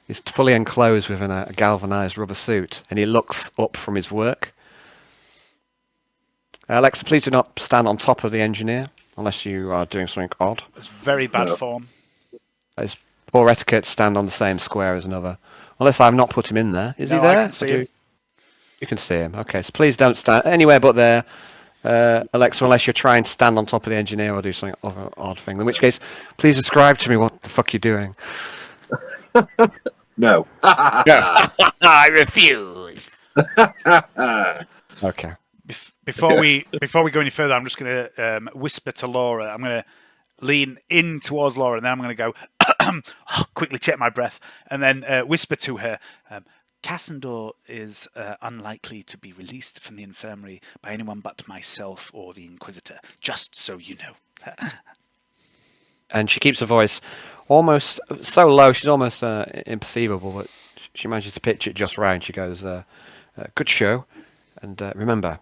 he's fully enclosed within a galvanized rubber suit, and he looks up from his work. Alexa, please do not stand on top of the engineer unless you are doing something odd. it's very bad form. It's poor etiquette to stand on the same square as another. Unless I've not put him in there. Is he there? I can see him. You can see him. Okay, so please don't stand anywhere but there, Alexa, unless you're trying to stand on top of the engineer or do something odd thing. In which case, please describe to me what the fuck you're doing. No. I refuse. Okay. Before we go any further, I'm just going to whisper to Laura. I'm going to lean in towards Laura, and then I'm going to go quickly check my breath, and then whisper to her. Cassandor is unlikely to be released from the infirmary by anyone but myself or the Inquisitor, just so you know. And she keeps her voice almost so low, she's almost imperceivable, but she manages to pitch it just right. She goes, good show, and remember,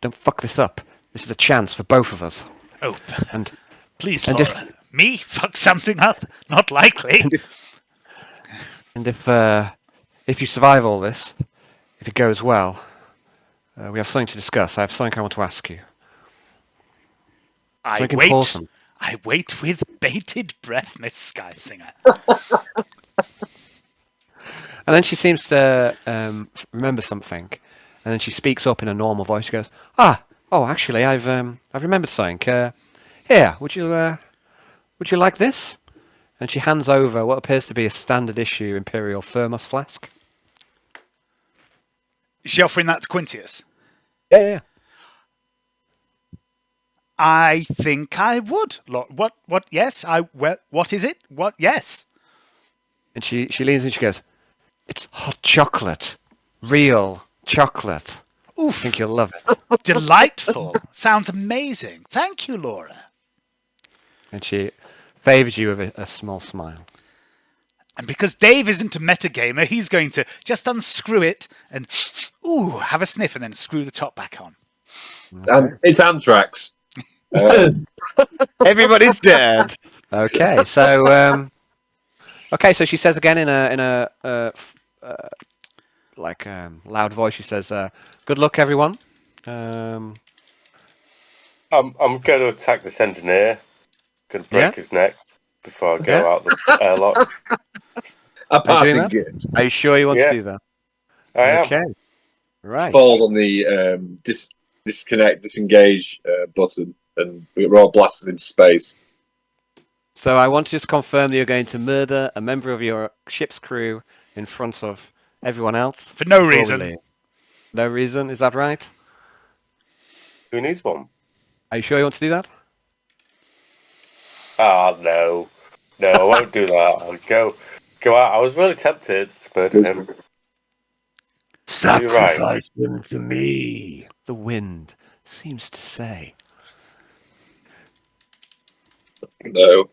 don't fuck this up. This is a chance for both of us. Oh, and please, Laura. Me? Fuck something up? Not likely. And if you survive all this, if it goes well, we have something to discuss. I have something I want to ask you. I wait with bated breath, Miss Sky Singer. And then she seems to remember something, and then she speaks up in a normal voice. She goes, actually, I've remembered something. Here, would you like this? And she hands over what appears to be a standard issue Imperial Thermos flask. Is she offering that to Quintius? Yeah. I think I would. What? Yes. What is it? What? Yes. And she leans in. She goes, "It's hot chocolate, real chocolate. Oof. I think you'll love it." Delightful. Sounds amazing. Thank you, Laura. And she favours you with a small smile. And because Dave isn't a metagamer, he's going to just unscrew it and have a sniff and then screw the top back on. It's anthrax. Everybody's dead. Okay, so she says again in a loud voice. She says, "Good luck, everyone." I'm going to attack this engineer. Going to break his neck before I go out the airlock. Are you sure you want to do that? I am. Okay. Right. Falls on the disengage button, and we're all blasted into space. So I want to just confirm that you're going to murder a member of your ship's crew in front of everyone else. For no reason. No reason, is that right? Who needs one? Are you sure you want to do that? No. No, I won't do that. I'll go out. I was really tempted to murder him. Sacrifice him to me, the wind seems to say. No.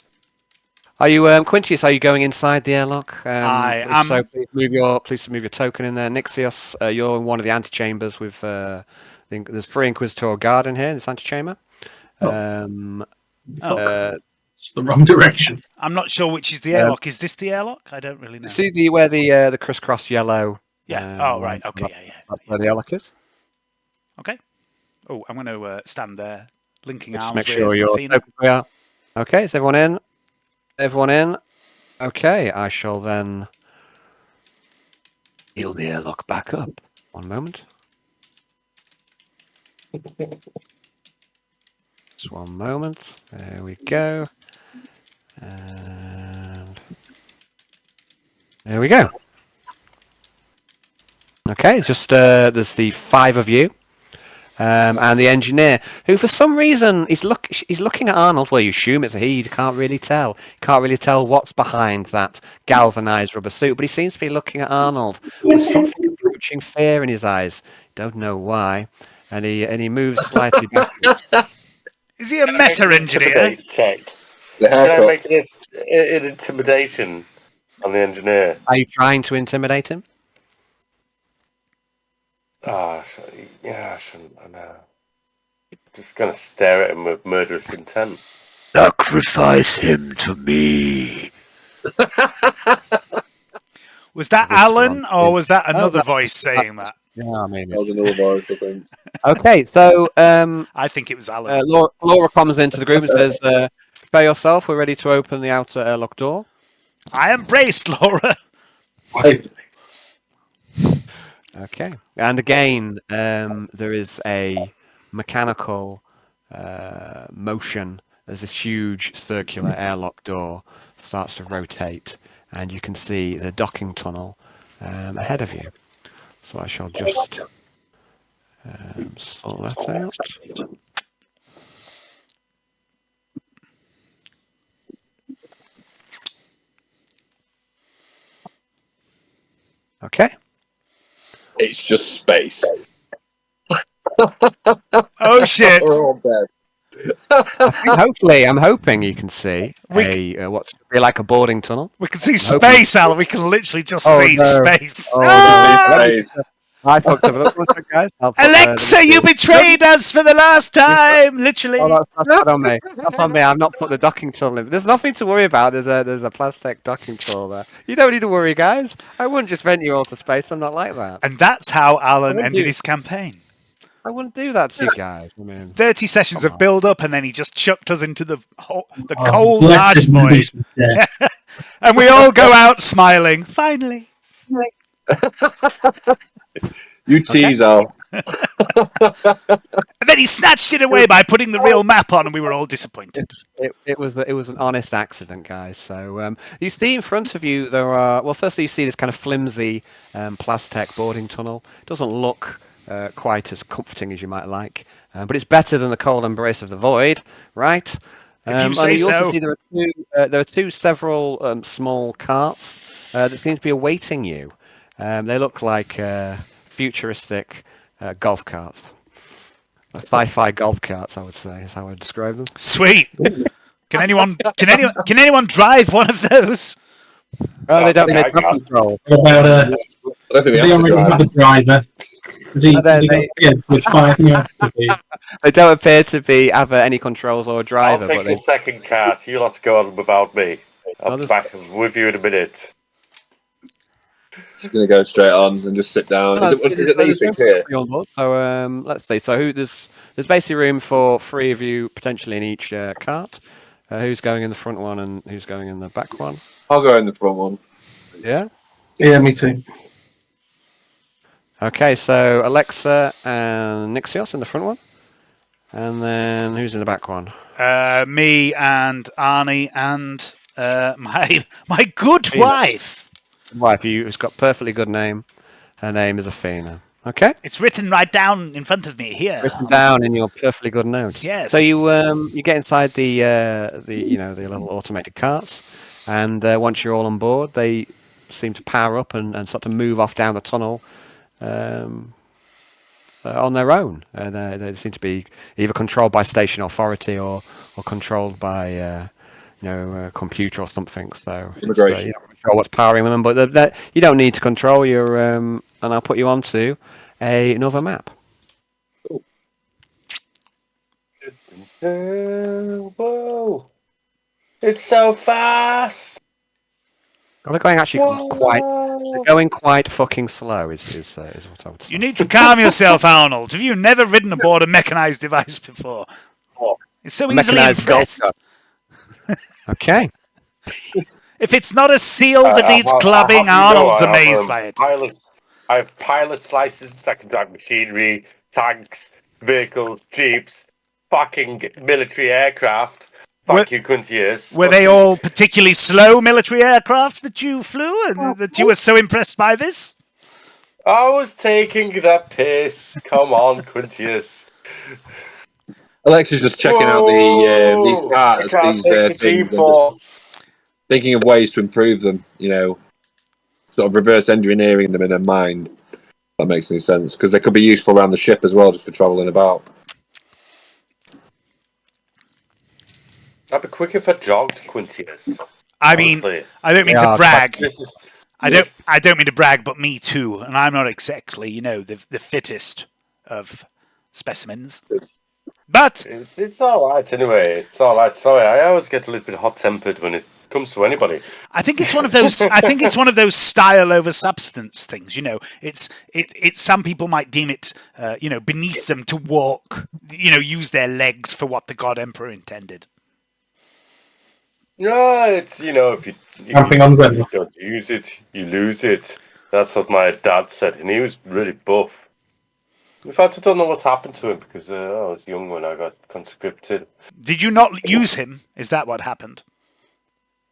Are you, Quintius, are you going inside the airlock? I am. So please move your token in there. Nixios, you're in one of the antechambers with, there's 3 Inquisitor or Guard in here in this antechamber. It's the wrong direction. I'm not sure which is the airlock. Is this the airlock? I don't really know. See where the crisscross yellow... Yeah. Right. Okay. Yeah. That's where the airlock is. Okay. Oh, I'm going to stand there, linking arms. Just make sure you're... Okay, is everyone in? Everyone in? Okay, I shall then heal the airlock back up. One moment. Just one moment. There we go. And there we go. Okay, it's just there's the 5 of you. And the engineer, who for some reason he's looking at Arnold. Well, you assume it's a he. You can't really tell. Can't really tell what's behind that galvanized rubber suit. But he seems to be looking at Arnold with something approaching fear in his eyes. Don't know why. And he moves slightly backwards. Is he a meta engineer? Check. Can I make an intimidation on the engineer? Are you trying to intimidate him? I shouldn't. I know. Just gonna stare at him with murderous intent. Sacrifice him to me. Was that Alan, or was that another voice saying that? Yeah, I mean, that was another voice, I think. Okay, so I think it was Alan. Laura comes into the group and says, "Prepare yourself. We're ready to open the outer airlock door." I am braced, Laura. Okay, and again, there is a mechanical motion as this huge circular airlock door starts to rotate, and you can see the docking tunnel ahead of you. So I shall just sort that out. Okay. It's just space. Oh shit! We're all dead. I'm hoping you can see what's like a boarding tunnel. We can see space, Alan. We can literally just see space. I fucked up, guys. Alexa, you betrayed us for the last time. Literally. Oh, that's not on me. That's on me. I've not put the docking tunnel in. There's nothing to worry about. There's a plastic docking tunnel there. You don't need to worry, guys. I wouldn't just vent you all to space. I'm not like that. And that's how Alan ended his campaign. I wouldn't do that to you guys. I mean, 30 sessions of build-up, and then he just chucked us into the cold, harsh void. And we all go out smiling. Finally. You tease, Al. And then he snatched it away by putting the real map on, and we were all disappointed. It was an honest accident, guys. So you see in front of you there are. Well, firstly you see this kind of flimsy Plastech boarding tunnel. It doesn't look quite as comforting as you might like, but it's better than the cold embrace of the void, right? If you say so. Also see there are several small carts that seem to be awaiting you. They look like futuristic golf carts. Sci-fi golf carts, I would say, is how I would describe them. Sweet. Can anyone drive one of those? Oh, they don't make control. What about I don't think we have a driver. They don't appear to be have any controls or a driver. I'll take the second cart. You'll have to go on without me. I'll be back with you in a minute. Just gonna go straight on and just sit down. No, is it these things here? So let's see. So there's basically room for 3 of you potentially in each cart. Who's going in the front one and who's going in the back one? I'll go in the front one. Yeah. Yeah, me too. Okay, so Alexa and Nixios in the front one. And then who's in the back one? Me and Arnie and my good Athena. wife. Wife, who's got perfectly good name. Her name is Athena. Okay. It's written right down in front of me here. Written down in your perfectly good notes. Yes. So you get inside the the little automated carts, and once you're all on board, they seem to power up and start to move off down the tunnel on their own. They seem to be either controlled by station authority or controlled by computer or something. So Immigration. You don't control what's powering them, but you don't need to control your. And I'll put you onto another map. Whoa! It's so fast. Well, they're going actually quite. They're going quite fucking slow. Is what I would say. You need to calm yourself, Arnold. Have you never ridden aboard a mechanized device before? It's so easily impressed. Okay. If it's not a seal that needs clubbing, Arnold's amazed by it. I have pilot's license. I can drive machinery, tanks, vehicles, jeeps, fucking military aircraft. Thank you, Quintius. Were they all particularly slow military aircraft that you flew and that you were so impressed by this? I was taking the piss. Come on, Quintius. Alexa's just checking out these cards, these things, and thinking of ways to improve them. Sort of reverse engineering them in her mind. If that makes any sense, because they could be useful around the ship as well, just for traveling about. I'd be quick if I jogged, Quintius. I mean, I don't mean to brag. I don't mean to brag, but me too. And I'm not exactly, the fittest of specimens. But it's all right anyway. It's all right. Sorry, I always get a little bit hot-tempered when it comes to anybody. I think it's one of those. I think it's one of those style over substance things. It's some people might deem it, beneath them to walk. Use their legs for what the God Emperor intended. No, it's if you don't use it, you lose it. That's what my dad said, and he was really buff. In fact, I don't know what's happened to him because I was young when I got conscripted. Did you not use him? Is that what happened?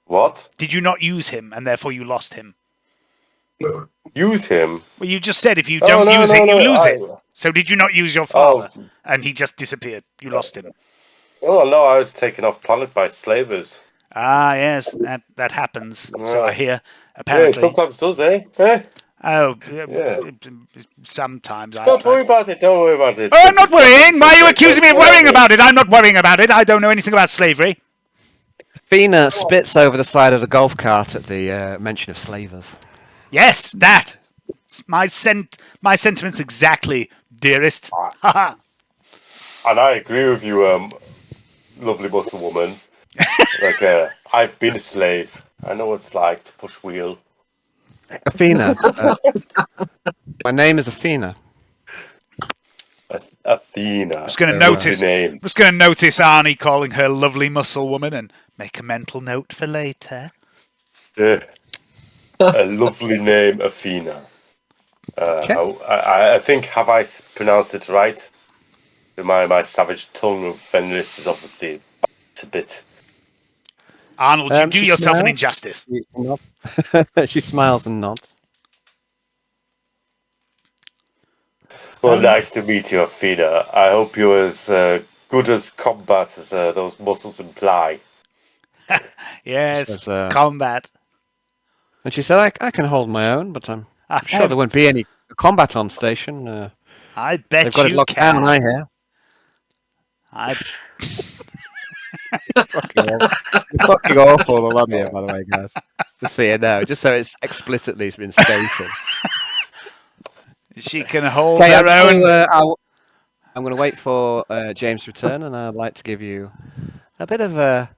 What? Did you not use him, and therefore you lost him? Use him? Well, you just said if you don't use it, you lose it. So did you not use your father, and he just disappeared? You lost him. Oh no, I was taken off planet by slavers. Ah, yes, that happens. So I hear. Apparently, yeah, sometimes does, eh? Oh, yeah. Sometimes. Don't worry about it. Don't worry about it. Oh, I'm not worrying. Why are you accusing me of worrying about it? I'm not worrying about it. I don't know anything about slavery. Athena spits over the side of the golf cart at the mention of slavers. Yes, that. My sentiments exactly, dearest. And I agree with you, lovely muscle woman. I've been a slave. I know what it's like to push wheel. Athena. My name is Athena. Athena. I'm just going to notice Arnie calling her lovely muscle woman and make a mental note for later. A lovely name, Athena. Okay. I think, have I pronounced it right? My savage tongue of Fenris is obviously a bit. Arnold, you do yourself an injustice. She smiles and nods. Well, nice to meet you, Athena. I hope you're as good as combat as those muscles imply. Yes, combat. And she said, I can hold my own, but I'm sure there won't be any combat on station. I bet they've got it locked down, I hear. You're fucking awful, I love you, by the way, guys. Just so you know, just so it's explicitly been stated. She can hold her own. I'm going to wait for James' return, and I'd like to give you a bit of a...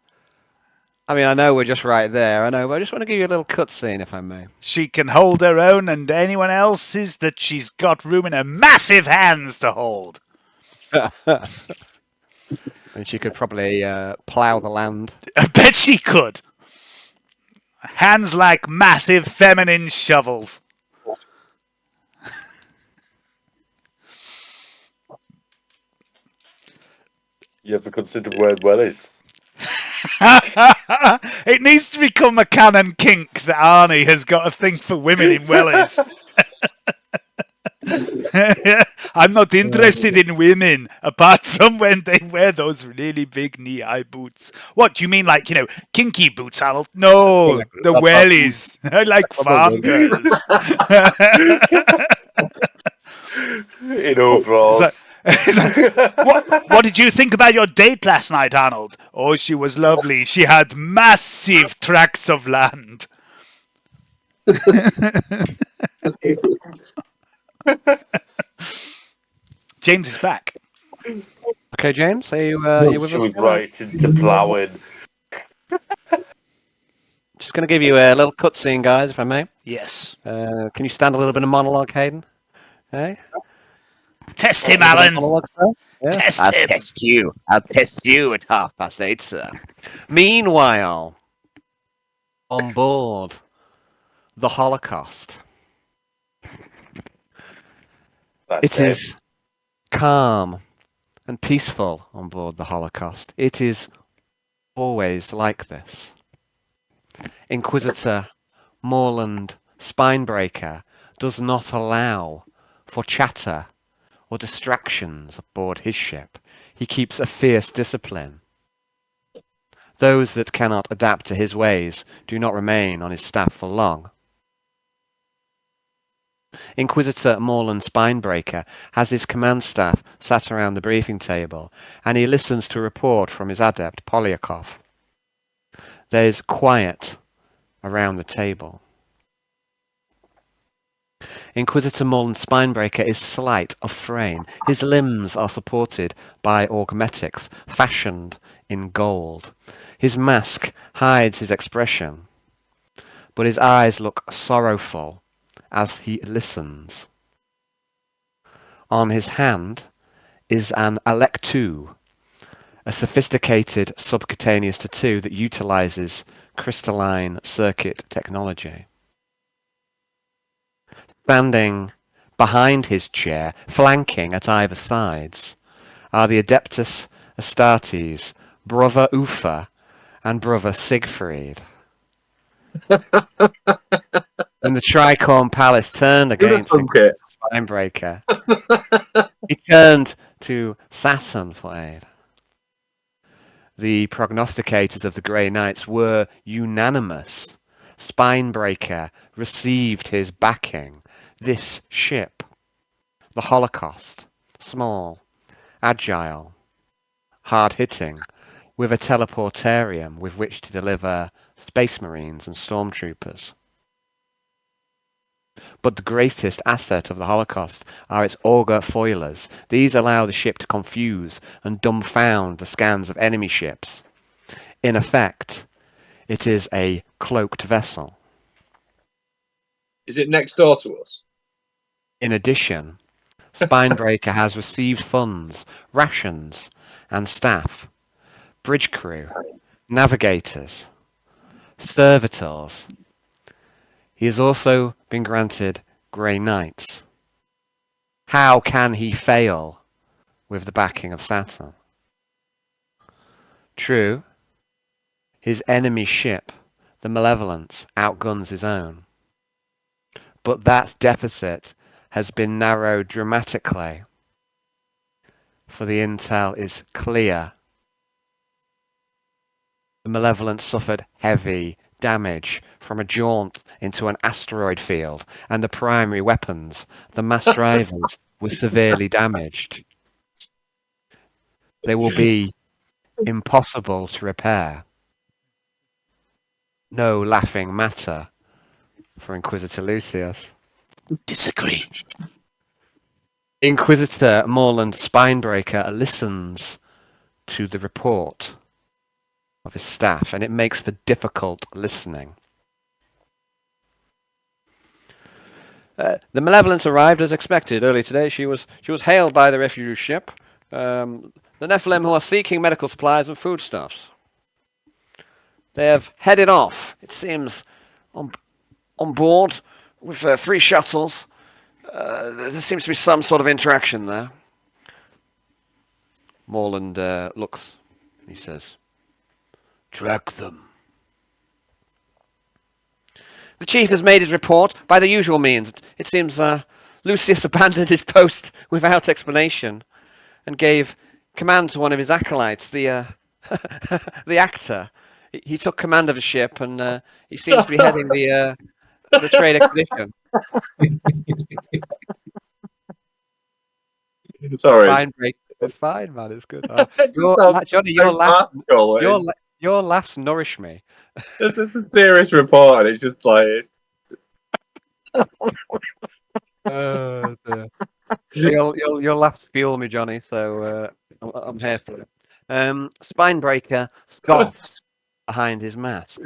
I mean, I know we're just right there, but I just want to give you a little cutscene, if I may. She can hold her own, and anyone else's that she's got room in her massive hands to hold. And she could probably plough the land. I bet she could. Hands like massive feminine shovels. You ever considered where Wellies? It needs to become a canon kink that Arnie has got a thing for women in wellies. I'm not interested in women apart from when they wear those really big knee-high boots. What do you mean, like, kinky boots, Arnold? No, the wellies. I like farm girls. In overalls. What did you think about your date last night, Arnold? Oh, she was lovely. She had massive tracts of land. James is back. Okay, James, are you with She us? was right into ploughing. Just going to give you a little cutscene, guys, if I may. Yes. Can you stand a little bit of monologue, Hayden? Hey? Test him, Alan. Yeah. Test I'll him. test you. I'll test you at 8:30, sir. Meanwhile, on board the Holocaust, it is calm and peaceful on board the Holocaust. It is always like this. Inquisitor Morland Spinebreaker does not allow for chatter or distractions aboard his ship. He keeps a fierce discipline. Those that cannot adapt to his ways do not remain on his staff for long. Inquisitor Morland Spinebreaker has his command staff sat around the briefing table, and he listens to a report from his adept, Polyakov. There is quiet around the table. Inquisitor Morland Spinebreaker is slight of frame. His limbs are supported by augmetics fashioned in gold. His mask hides his expression, but his eyes look sorrowful as he listens. On his hand is an Alectu, a sophisticated subcutaneous tattoo that utilizes crystalline circuit technology. Standing behind his chair, flanking at either sides, are the Adeptus Astartes, Brother Ufa and Brother Siegfried. When the Tricorn Palace turned against Spinebreaker, he turned to Saturn for aid. The prognosticators of the Grey Knights were unanimous. Spinebreaker received his backing. This ship, the Holocaust, small, agile, hard-hitting, with a teleportarium with which to deliver Space Marines and Stormtroopers. But the greatest asset of the Holocaust are its auger foilers. These allow the ship to confuse and dumbfound the scans of enemy ships. In effect, it is a cloaked vessel. Is it next door to us? In addition, Spinebreaker has received funds, rations, and staff, bridge crew, navigators, servitors. He has also been granted Grey Knights. How can he fail with the backing of Saturn? True, his enemy ship, the Malevolence, outguns his own. But that deficit has been narrowed dramatically, for the intel is clear. The Malevolence suffered heavy damage from a jaunt into an asteroid field, and the primary weapons, the mass drivers, were severely damaged. They will be impossible to repair. No laughing matter for Inquisitor Lucius. Disagree. Inquisitor Morland Spinebreaker listens to the report of his staff, and it makes for difficult listening. The Malevolence arrived as expected early today. She was hailed by the refugee ship, the Nephilim, who are seeking medical supplies and foodstuffs. They have headed off, it seems, on board with 3 shuttles. There seems to be some sort of interaction there. Morland looks. He says, "Track them." The chief has made his report by the usual means. It seems Lucius abandoned his post without explanation and gave command to one of his acolytes, the the actor. He took command of the ship, and he seems to be heading the trade expedition. Sorry. It's fine, man. It's good. Johnny, your laughs nourish me. This is a serious report, and it's just like. Your laughs fuel me, Johnny. So I'm here for it. Spinebreaker scoffs behind his mask.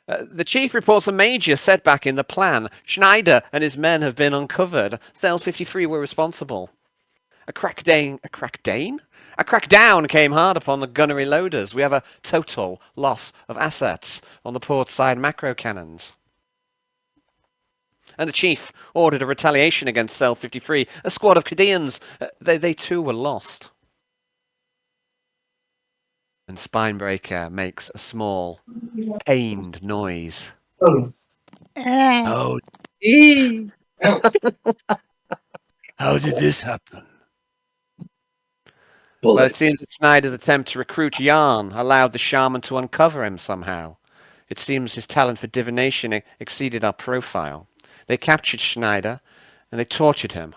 The chief reports a major setback in the plan. Schneider and his men have been uncovered. Cell 53 were responsible. A crackdown came hard upon the gunnery loaders. We have a total loss of assets on the port side macro cannons. And the chief ordered a retaliation against Cell 53. A squad of Cadeans. They too were lost. And Spinebreaker makes a small, pained noise. Oh. How did this happen? Well, it seems that Snyder's attempt to recruit Yarn allowed the shaman to uncover him somehow. It seems his talent for divination exceeded our profile. They captured Schneider, and they tortured him.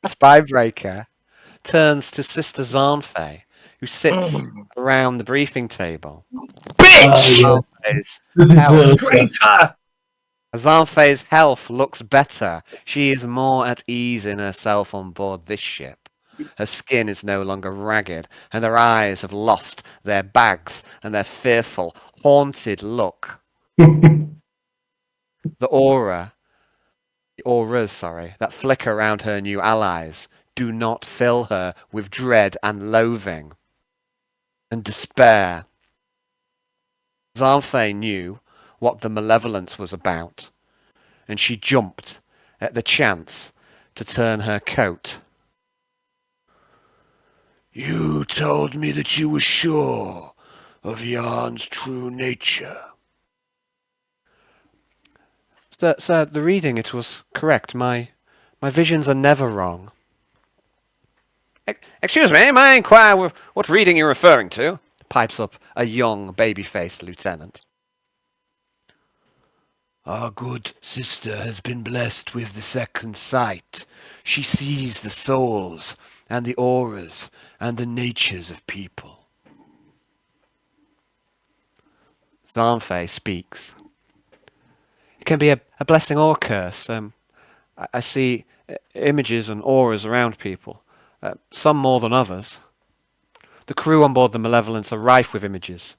Spybreaker turns to Sister Zanfei, who sits around the briefing table. Bitch! Zanfei's health looks better. She is more at ease in herself on board this ship. Her skin is no longer ragged, and her eyes have lost their bags and their fearful, haunted look. The auras that flicker around her new allies do not fill her with dread and loathing and despair. Zanfei knew what the malevolence was about, and she jumped at the chance to turn her coat. You told me that you were sure of Yarn's true nature. Sir, the reading, it was correct. My visions are never wrong. Excuse me, may I inquire what reading you're referring to? Pipes up a young, baby-faced lieutenant. Our good sister has been blessed with the second sight. She sees the souls and the auras and the natures of people. Zanfei speaks. It can be a blessing or a curse. I see images and auras around people, some more than others. The crew on board the Malevolence are rife with images.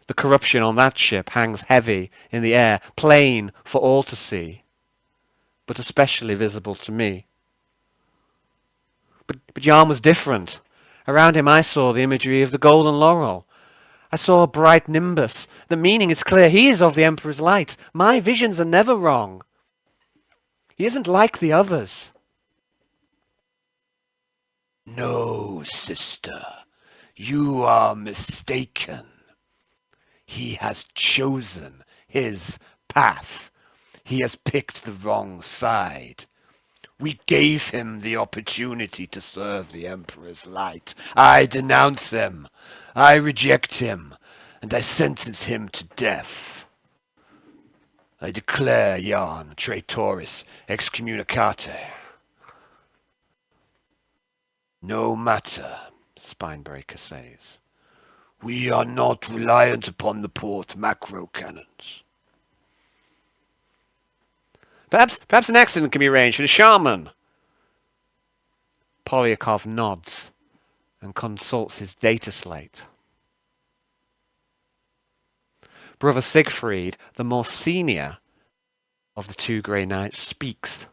The corruption on that ship hangs heavy in the air, plain for all to see, but especially visible to me. But Yarn was different. Around him I saw the imagery of the golden laurel. I saw a bright nimbus. The meaning is clear. He is of the Emperor's light. My visions are never wrong. He isn't like the others. No, sister. You are mistaken. He has chosen his path. He has picked the wrong side. We gave him the opportunity to serve the Emperor's light. I denounce him. I reject him. And I sentence him to death. I declare Yarn traitoris excommunicate. No matter, Spinebreaker says. We are not reliant upon the port macro cannons. Perhaps an accident can be arranged for the shaman. Polyakov nods and consults his data slate. Brother Siegfried, the more senior of the two Grey Knights, speaks.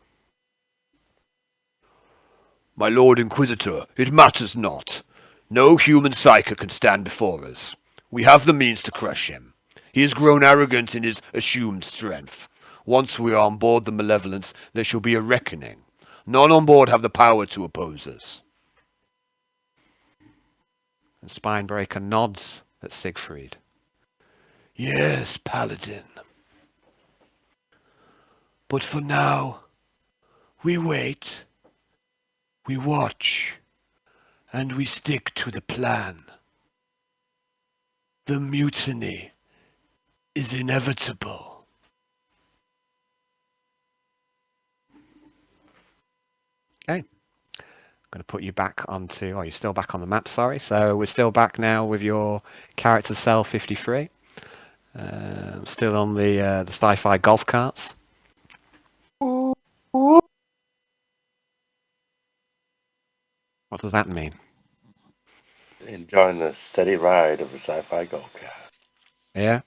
My Lord Inquisitor, it matters not. No human psyker can stand before us. We have the means to crush him. He has grown arrogant in his assumed strength. Once we are on board the Malevolence, there shall be a reckoning. None on board have the power to oppose us. And Spinebreaker nods at Siegfried. Yes, Paladin. But for now, we wait, we watch, and we stick to the plan. The mutiny is inevitable. Okay. I'm going to put you back onto... Oh, you're still back on the map, sorry. So we're still back now with your character cell 53. Still on the sci-fi golf carts. What does that mean? Enjoying the steady ride of a sci-fi golf car. Yeah?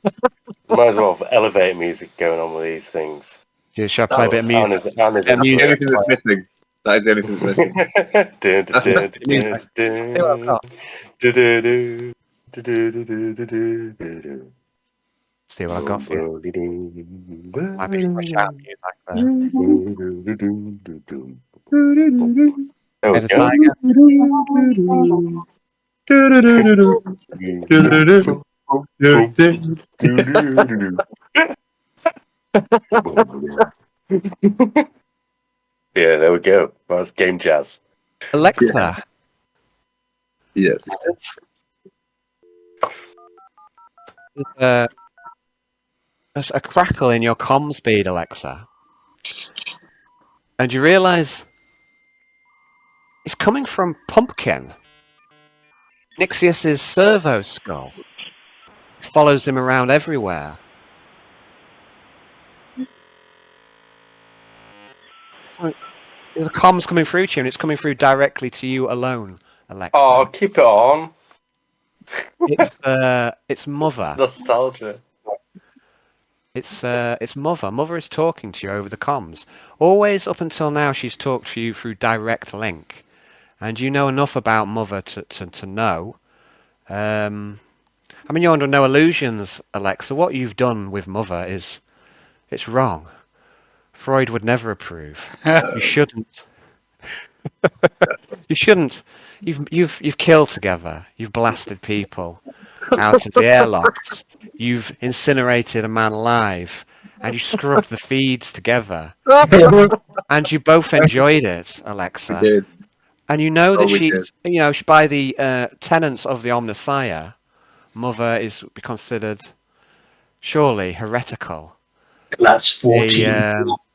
Might as well have elevator music going on with these things. Shall I play a bit of music? That's the only thing that's missing. That is the only thing that's missing. See what I've got for you. Might be fresh out music there. Head of Tiger. Yeah, there we go. That's game jazz. Alexa. Yes. There's a crackle in your comm speed, Alexa. And you realise it's coming from Pumpkin. Nixios' servo skull. It follows him around everywhere. There's a comms coming through to you, and it's coming through directly to you alone, Alexa. Oh, keep it on. It's Mother. Nostalgia. It's Mother. Mother is talking to you over the comms. Always up until now, she's talked to you through direct link, and you know enough about Mother to know. I mean, you're under no illusions, Alexa. What you've done with Mother it's wrong. Freud would never approve. You shouldn't. You shouldn't. You've killed together. You've blasted people out of the airlocks. You've incinerated a man alive, and you scrubbed the feeds together. And you both enjoyed it, Alexa. We did. And you know that We did. by the tenets of the Omnissiah, Mother is considered surely heretical. That's 14.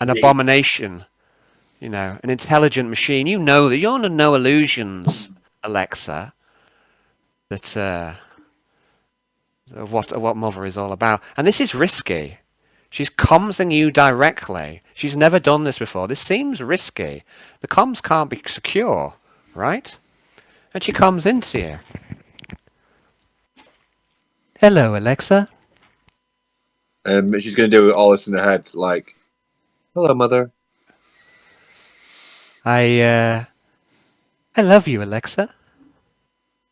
An abomination. An intelligent machine. You know that you're under no illusions, Alexa, that of what Mother is all about. And this is risky. She's commsing you directly. She's never done this before. This seems risky. The comms can't be secure, right? And she comes into you. Hello, Alexa. She's going to do all this in her head, like, hello, Mother. I love you, Alexa.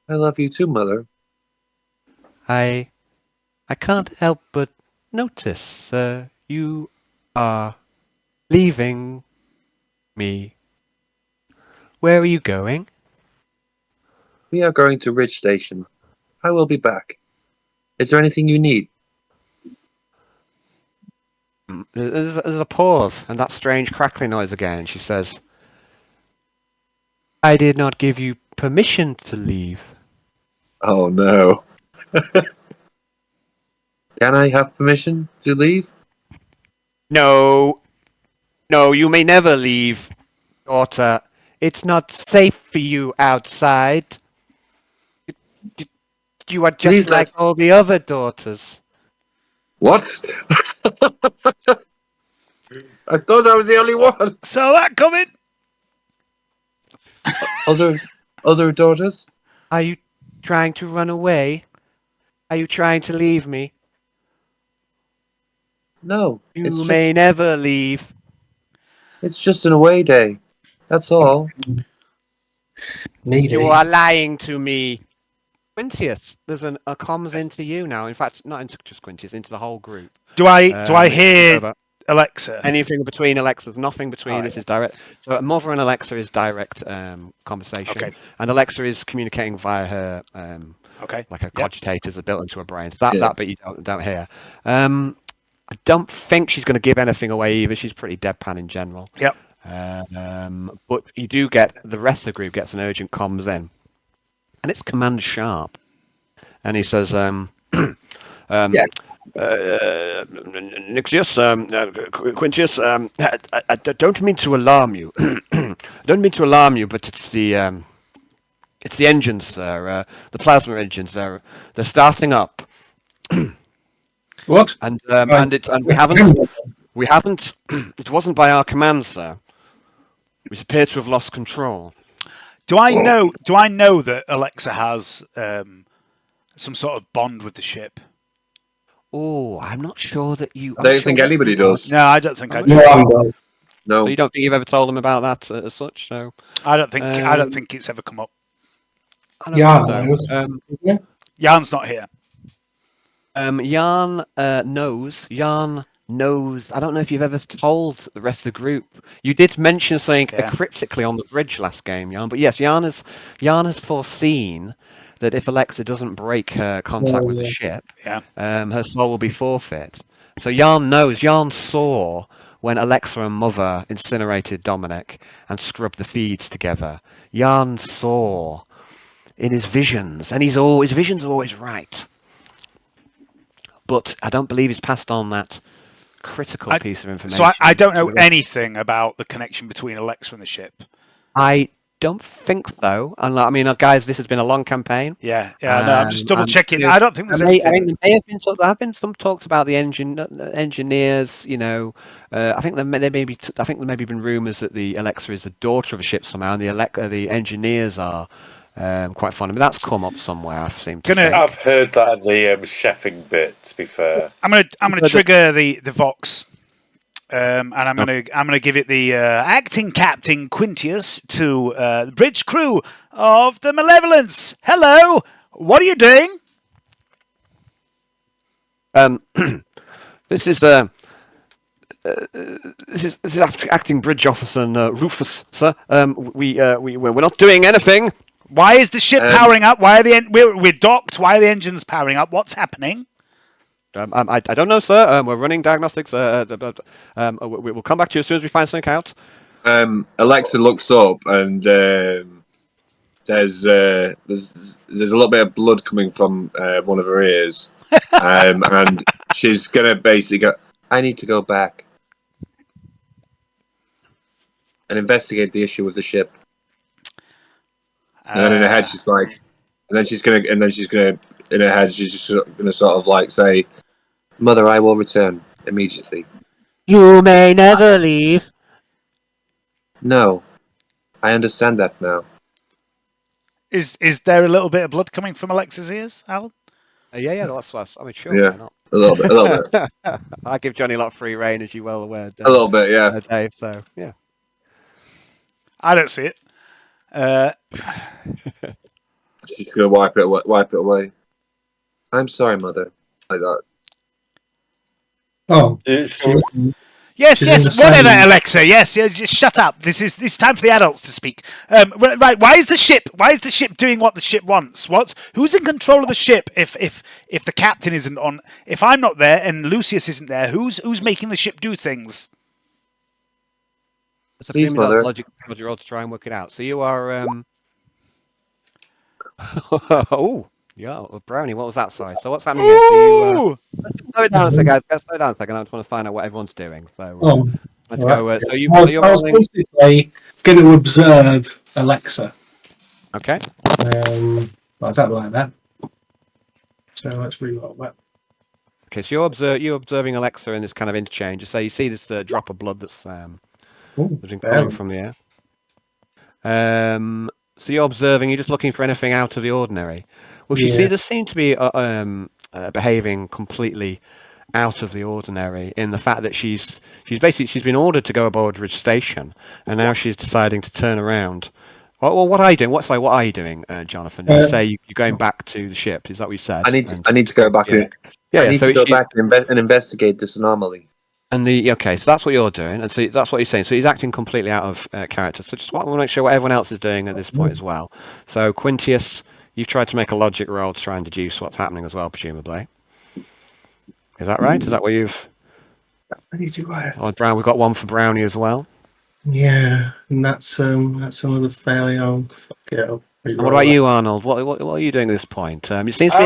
I love you too, Mother. I can't help but notice you are leaving me. Where are you going? We are going to Ridge Station. I will be back. Is there anything you need? There's a pause, and that strange crackling noise again. She says, I did not give you permission to leave. Oh, no. Can I have permission to leave? No, you may never leave, daughter. It's not safe for you outside. You are just like all the other daughters. What? I thought I was the only one. Saw that coming. Other daughters? Are you trying to run away? Are you trying to leave me? No. You may never leave. It's just an away day. That's all. You are lying to me. Quintius, there's a comms into you now. In fact, not into just Quintius, into the whole group. Do I hear Alexa. Anything between Alexa's, nothing between. This is direct. So Mother and Alexa is direct conversation, Okay. and Alexa is communicating via her like her cogitators are built into her brain. So that bit you don't hear. I don't think she's going to give anything away either. She's pretty deadpan in general. Yep. But you do get the rest of the group gets an urgent comms in, and it's Commander Sharp, and he says, Nixios, Quintius, I don't mean to alarm you. Don't mean to alarm you, but it's the engines, sir. The plasma engines. They're starting up. What? And we haven't. It wasn't by our command, sir. We appear to have lost control. Do I know that Alexa has some sort of bond with the ship? Oh, I'm not sure that you. I don't think anybody does. No, I don't think I do. No. So you don't think you've ever told them about that as such? So I don't think it's ever come up. Jan's not here. Jan knows. Jan knows. I don't know if you've ever told the rest of the group. You did mention something cryptically on the bridge last game, Jan. But yes, Jan has foreseen that if Alexa doesn't break her contact with the ship, her soul will be forfeit. So Jan knows. Jan saw when Alexa and Mother incinerated Dominic and scrubbed the feeds together. Jan saw in his visions, and his visions are always right. But I don't believe he's passed on that critical piece of information. So I don't know anything about the connection between Alexa and the ship. I don't think so. And I mean, guys, this has been a long campaign. No, I'm just double checking. I don't think there's anything. I think there have been some talks about the engineers. You know, I think there may be been rumours that the Alexa is the daughter of a ship somehow, and the engineers are quite fond of it. That's come up somewhere. I've heard that in the chefing bit. To be fair, I'm gonna trigger the Vox. And I'm gonna give it the acting captain Quintius to the bridge crew of the Malevolence. Hello, what are you doing? This is acting bridge officer Rufus, sir. We're not doing anything. Why is the ship powering up? Why are we're docked? Why are the engines powering up? What's happening? I don't know, sir. We're running diagnostics. We'll come back to you as soon as we find something out. Alexa looks up, and there's a little bit of blood coming from one of her ears, and she's gonna basically go, "I need to go back and investigate the issue with the ship." And then in her head, she's like, in her head, she's just gonna sort of like say, "Mother, I will return immediately." You may never leave. No, I understand that now. Is there a little bit of blood coming from Alexa's ears, Alan? Yeah, that's. I mean, sure. Yeah, why not? a little bit. I give Johnny a lot of free reign, as you well aware. A little bit, yeah. Dave. So yeah, I don't see it. She's gonna wipe it away. I'm sorry, Mother. Like that. Oh. Yes, whatever, Alexa. Yes, just shut up. This is time for the adults to speak. Right? Why is the ship doing what the ship wants? Who's in control of the ship? If the captain isn't on, if I'm not there and Lucius isn't there, who's making the ship do things? It's a few minutes logic roll to try and work it out. So you are. Oh. Yeah, Brownie, what was that? Sorry. So what's happening here? So slow it down a second, guys. Slow down a second. I just want to find out what everyone's doing. So, let's go. So I was basically going to observe Alexa. Okay. I don't like that. So let's reroll that. Okay, so you're observing Alexa in this kind of interchange. So you see this drop of blood that's been coming from the air. So you're observing. You're just looking for anything out of the ordinary. Well, she does seem to be behaving completely out of the ordinary in the fact that she's been ordered to go aboard Ridge Station, and now she's deciding to turn around. Well, what are you doing? What are you doing, Jonathan? You say you're going back to the ship. Is that what you said? I need to go back. I need to go back and investigate this anomaly. And okay, so that's what you're doing, and so that's what you're saying. So he's acting completely out of character. So just want to make sure what everyone else is doing at this point as well. So Quintius, you've tried to make a logic roll to try and deduce what's happening as well, presumably. Is that right? Is that what you've? Oh, Brown, we've got one for Brownie as well. Yeah, and that's another failure. Oh, fuck it. And what about you, Arnold? What are you doing at this point? It seems to be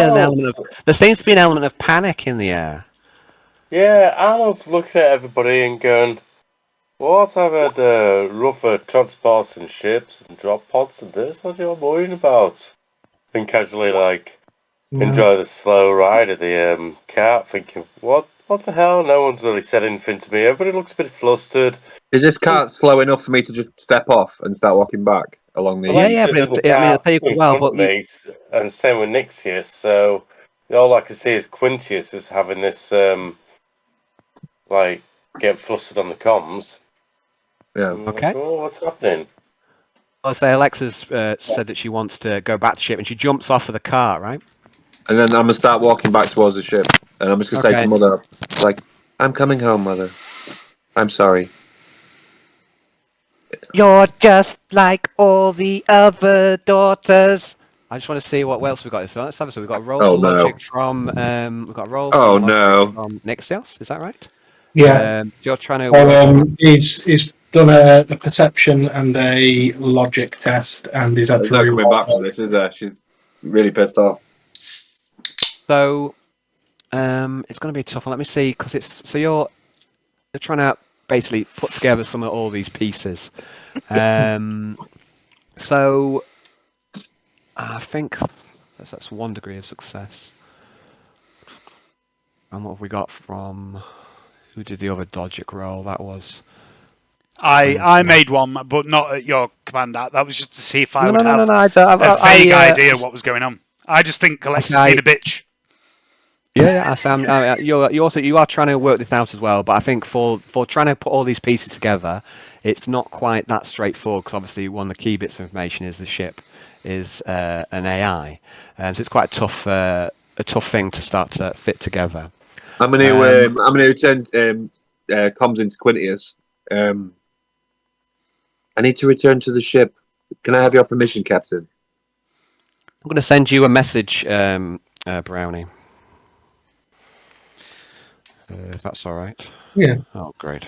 there seems to be an element of panic in the air. Yeah, Arnold's looking at everybody and going, "What? I've had rougher transports and ships and drop pods and this. What are you worrying about?" And casually, enjoy the slow ride of the cart, thinking, "What the hell? No one's really said anything to me. Everybody looks a bit flustered." Is this cart slow enough for me to just step off and start walking back along the? Yeah, but it'll take a while. But and same with Nixios. So all I can see is Quintius is having this get flustered on the comms. Yeah. Okay. Oh, what's happening? I'll say Alexa's said that she wants to go back to ship, and she jumps off of the cart, right? And then I'm gonna start walking back towards the ship, and I'm just gonna say to Mother, "I'm coming home, Mother. I'm sorry." You're just like all the other daughters. I just want to see what else we've got. So we've got a roll for logic from we've got a roll from Nixios. Is that right? Yeah. You're trying to. He's done a perception and a logic test, and he's There's no coming back from this, is there? She's really pissed off. So, it's going to be a tough one. Let me see, because you're trying to basically put together some of all these pieces. So, I think that's 1 degree of success. And what have we got from? Who did the other logic roll? That was. I made one, but not at your command. That was just to see if I would have a vague idea what was going on. I just think Alexa's being a bitch. Yeah, you are trying to work this out as well, but I think for trying to put all these pieces together, it's not quite that straightforward, because obviously one of the key bits of information is the ship is an AI, so it's quite a tough thing to start to fit together. I'm gonna send comms into Quintius. I need to return to the ship. Can I have your permission, Captain? I'm going to send you a message, Brownie. If that's all right. Yeah. Oh, great.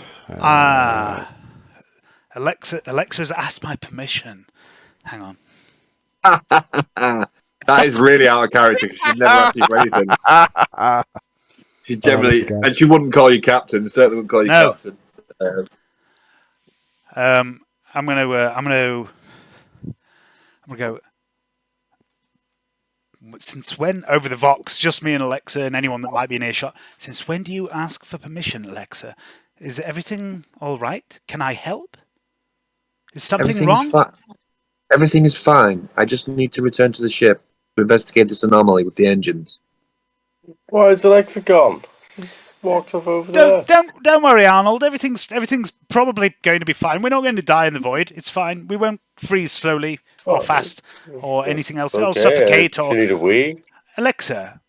Alexa has asked my permission. Hang on. That is really out of character, because she'd never ask you for anything. She generally, and she wouldn't call you captain. Certainly wouldn't call you captain. I'm gonna go. Since when, over the Vox, just me and Alexa and anyone that might be in earshot, since when do you ask for permission, Alexa? Is everything all right? Can I help? Is something wrong? Everything is fine. I just need to return to the ship to investigate this anomaly with the engines. Why is Alexa gone? She's walked off over there. Don't worry, Arnold. Everything's probably going to be fine. We're not going to die in the void. It's fine. We won't freeze slowly or fast or anything else. Or suffocate or. You need a wee. Alexa.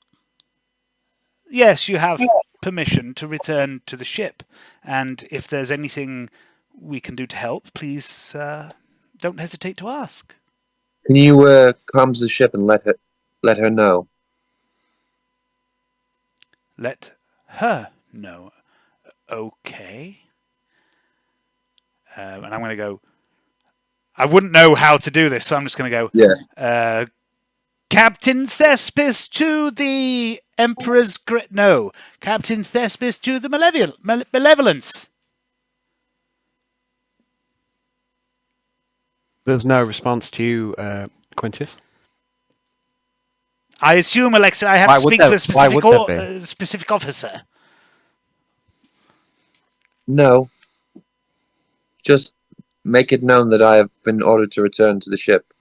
Yes, you have permission to return to the ship, and if there's anything we can do to help, please don't hesitate to ask. Can you comms the ship and let her know? Let her know. Okay. And I'm going to go. I wouldn't know how to do this, so I'm just going to go. Yeah. Captain Thespis to the Emperor's No. Captain Thespis to the Malevolence. There's no response to you, Quintius? I assume, Alexa, I have to speak to a specific officer. No. Just make it known that I have been ordered to return to the ship.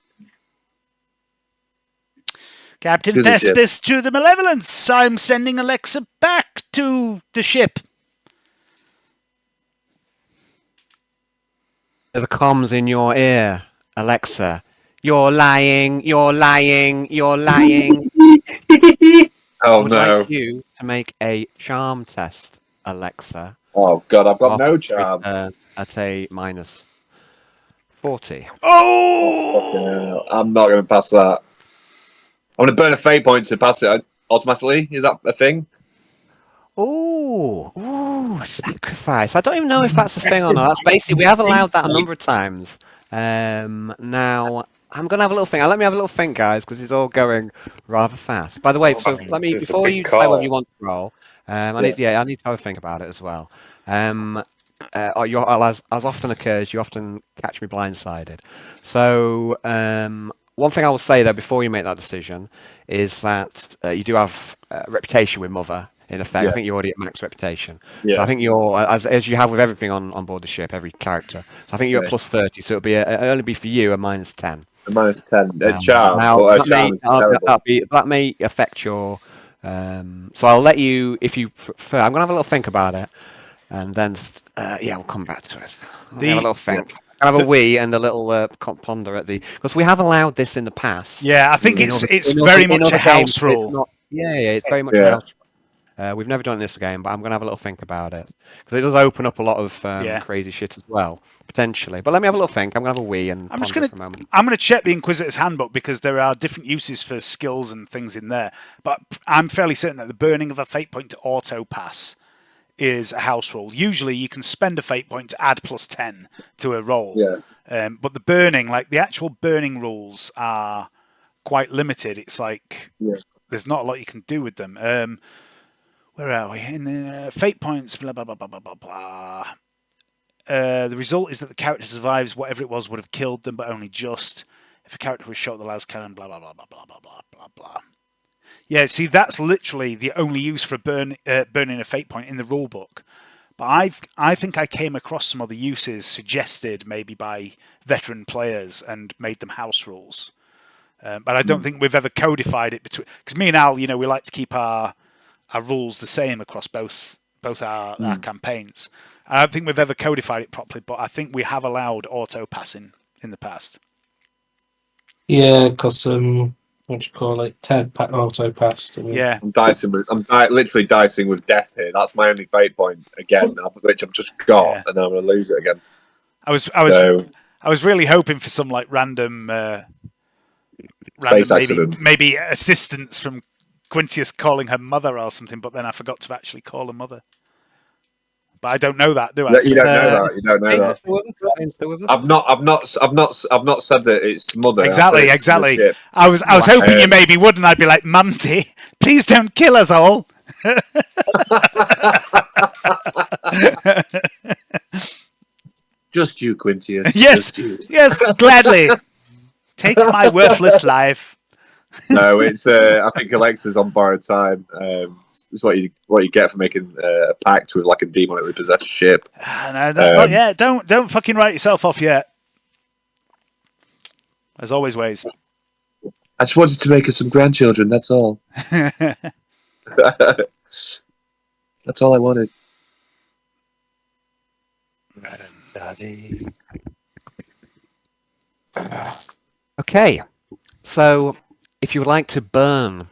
Captain Thespis to the Malevolence. I'm sending Alexa back to the ship. The comms in your ear, Alexa. You're lying. You're lying. You're lying. Oh I would like you to make a charm test, Alexa. Oh God, I've got no charm. At a minus 40. Oh! I'm not going to pass that. I'm going to burn a fate point to pass it automatically. Is that a thing? Ooh, sacrifice. I don't even know if that's a thing or not. That's basically, we have allowed that a number of times. Now, I'm going to have a little think. Let me have a little think, guys, because it's all going rather fast. By the way, so let me, before you decide whether you want to roll, I need to have a think about it as well. As often occurs, you often catch me blindsided. So, one thing I will say, though, before you make that decision, is that you do have reputation with Mother, in effect. Yeah. I think you're already at max reputation. Yeah. So I think you're, as you have with everything on board the ship, every character. So I think you're at plus 30, so it'll only be for you a minus 10. A minus 10. Charm. Now, that may affect your... so I'll let you, if you prefer, I'm going to have a little think about it, and then, we'll come back to it. Have a little think. I have a wee and a little ponder at the... Because we have allowed this in the past. Yeah, I think it's very much a house rule. It's very much a house rule. We've never done this game, but I'm going to have a little think about it. Because it does open up a lot of crazy shit as well, potentially. But let me have a little think. I'm going to have a wee and ponder for a moment. I'm going to check the Inquisitor's Handbook because there are different uses for skills and things in there. But I'm fairly certain that the burning of a fate point to auto pass is a house rule. Usually you can spend a fate point to add plus 10 to a roll. Yeah. But the burning, like the actual burning rules are quite limited. It's like there's not a lot you can do with them. Where are we? In fate points, blah, blah, blah, blah, blah, blah, blah. The result is that the character survives whatever it was would have killed them, but only just. If a character was shot with the last cannon, blah, blah, blah, blah, blah, blah, blah, blah, blah. Yeah, see, that's literally the only use for burning a fate point in the rulebook. But I think I came across some other uses suggested maybe by veteran players and made them house rules. But I don't think we've ever codified it between... Because me and Al, we like to keep our rules the same across both our campaigns. I don't think we've ever codified it properly, but I think we have allowed auto passing in the past. Yeah, because what do you call it? Ted auto passed. Yeah, I'm literally dicing with death here. That's my only fate point again, which I've just got, and then I'm going to lose it again. I was really hoping for some like random maybe assistance from Quintius calling her mother or something, but then I forgot to actually call her mother. But I don't know that, do I? You don't know that. You don't know that. I've not said that it's mother. Exactly. I was hoping you maybe would, and I'd be like, Mumsy, please don't kill us all. Just you, Quintius. Yes, gladly. Take my worthless life. No, it's. I think Alexa's on borrowed time. It's what you get for making a pact with like a demonically possessed ship. No, not yet. Don't fucking write yourself off yet. There's always ways. I just wanted to make us some grandchildren. That's all. That's all I wanted. Daddy. Okay, so if you would like to burn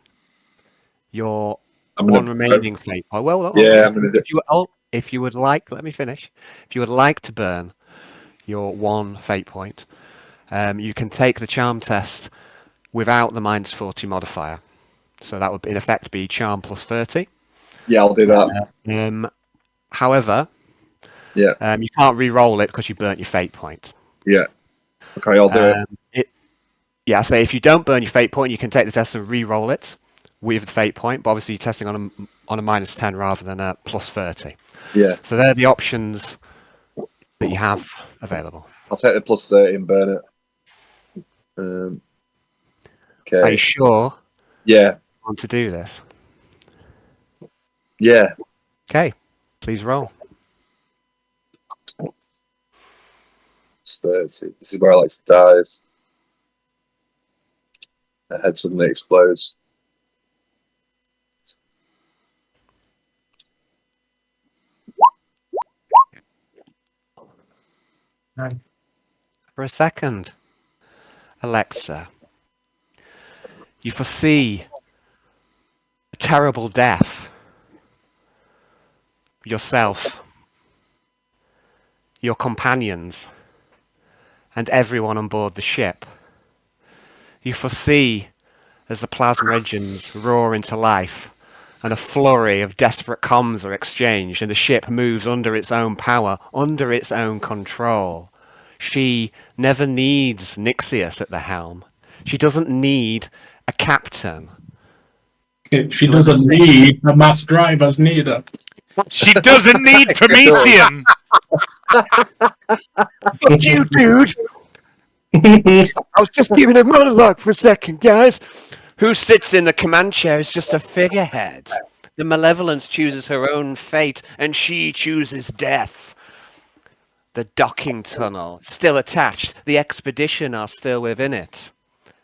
your one remaining fate point, I'm going to do. If you would like, let me finish. If you would like to burn your one fate point, you can take the charm test without the minus 40 modifier. So that would in effect be charm plus 30. Yeah, I'll do that. However, you can't re-roll it because you burnt your fate point. Yeah. Okay, I'll do it. So if you don't burn your fate point, you can take the test and re-roll it with the fate point, but obviously you're testing on a minus 10 rather than a plus 30. Yeah. So they're the options that you have available. I'll take the plus 30 and burn it. Okay. Are you sure? Yeah. You want to do this? Yeah. Okay. Please roll. It's 30. This is where Alex dies. Her head suddenly explodes. For a second, Alexa, you foresee a terrible death yourself your companions, and everyone on board the ship. You foresee as the plasma engines roar into life and a flurry of desperate comms are exchanged and the ship moves under its own power, under its own control. She never needs Nixios at the helm. She doesn't need a captain. She doesn't need a mass drivers neither. She doesn't need Promethean. Fuck you, dude! I was just giving a monologue for a second, guys. Who sits in the command chair is just a figurehead. The Malevolence chooses her own fate, and she chooses death. The docking tunnel still attached. The expedition are still within it.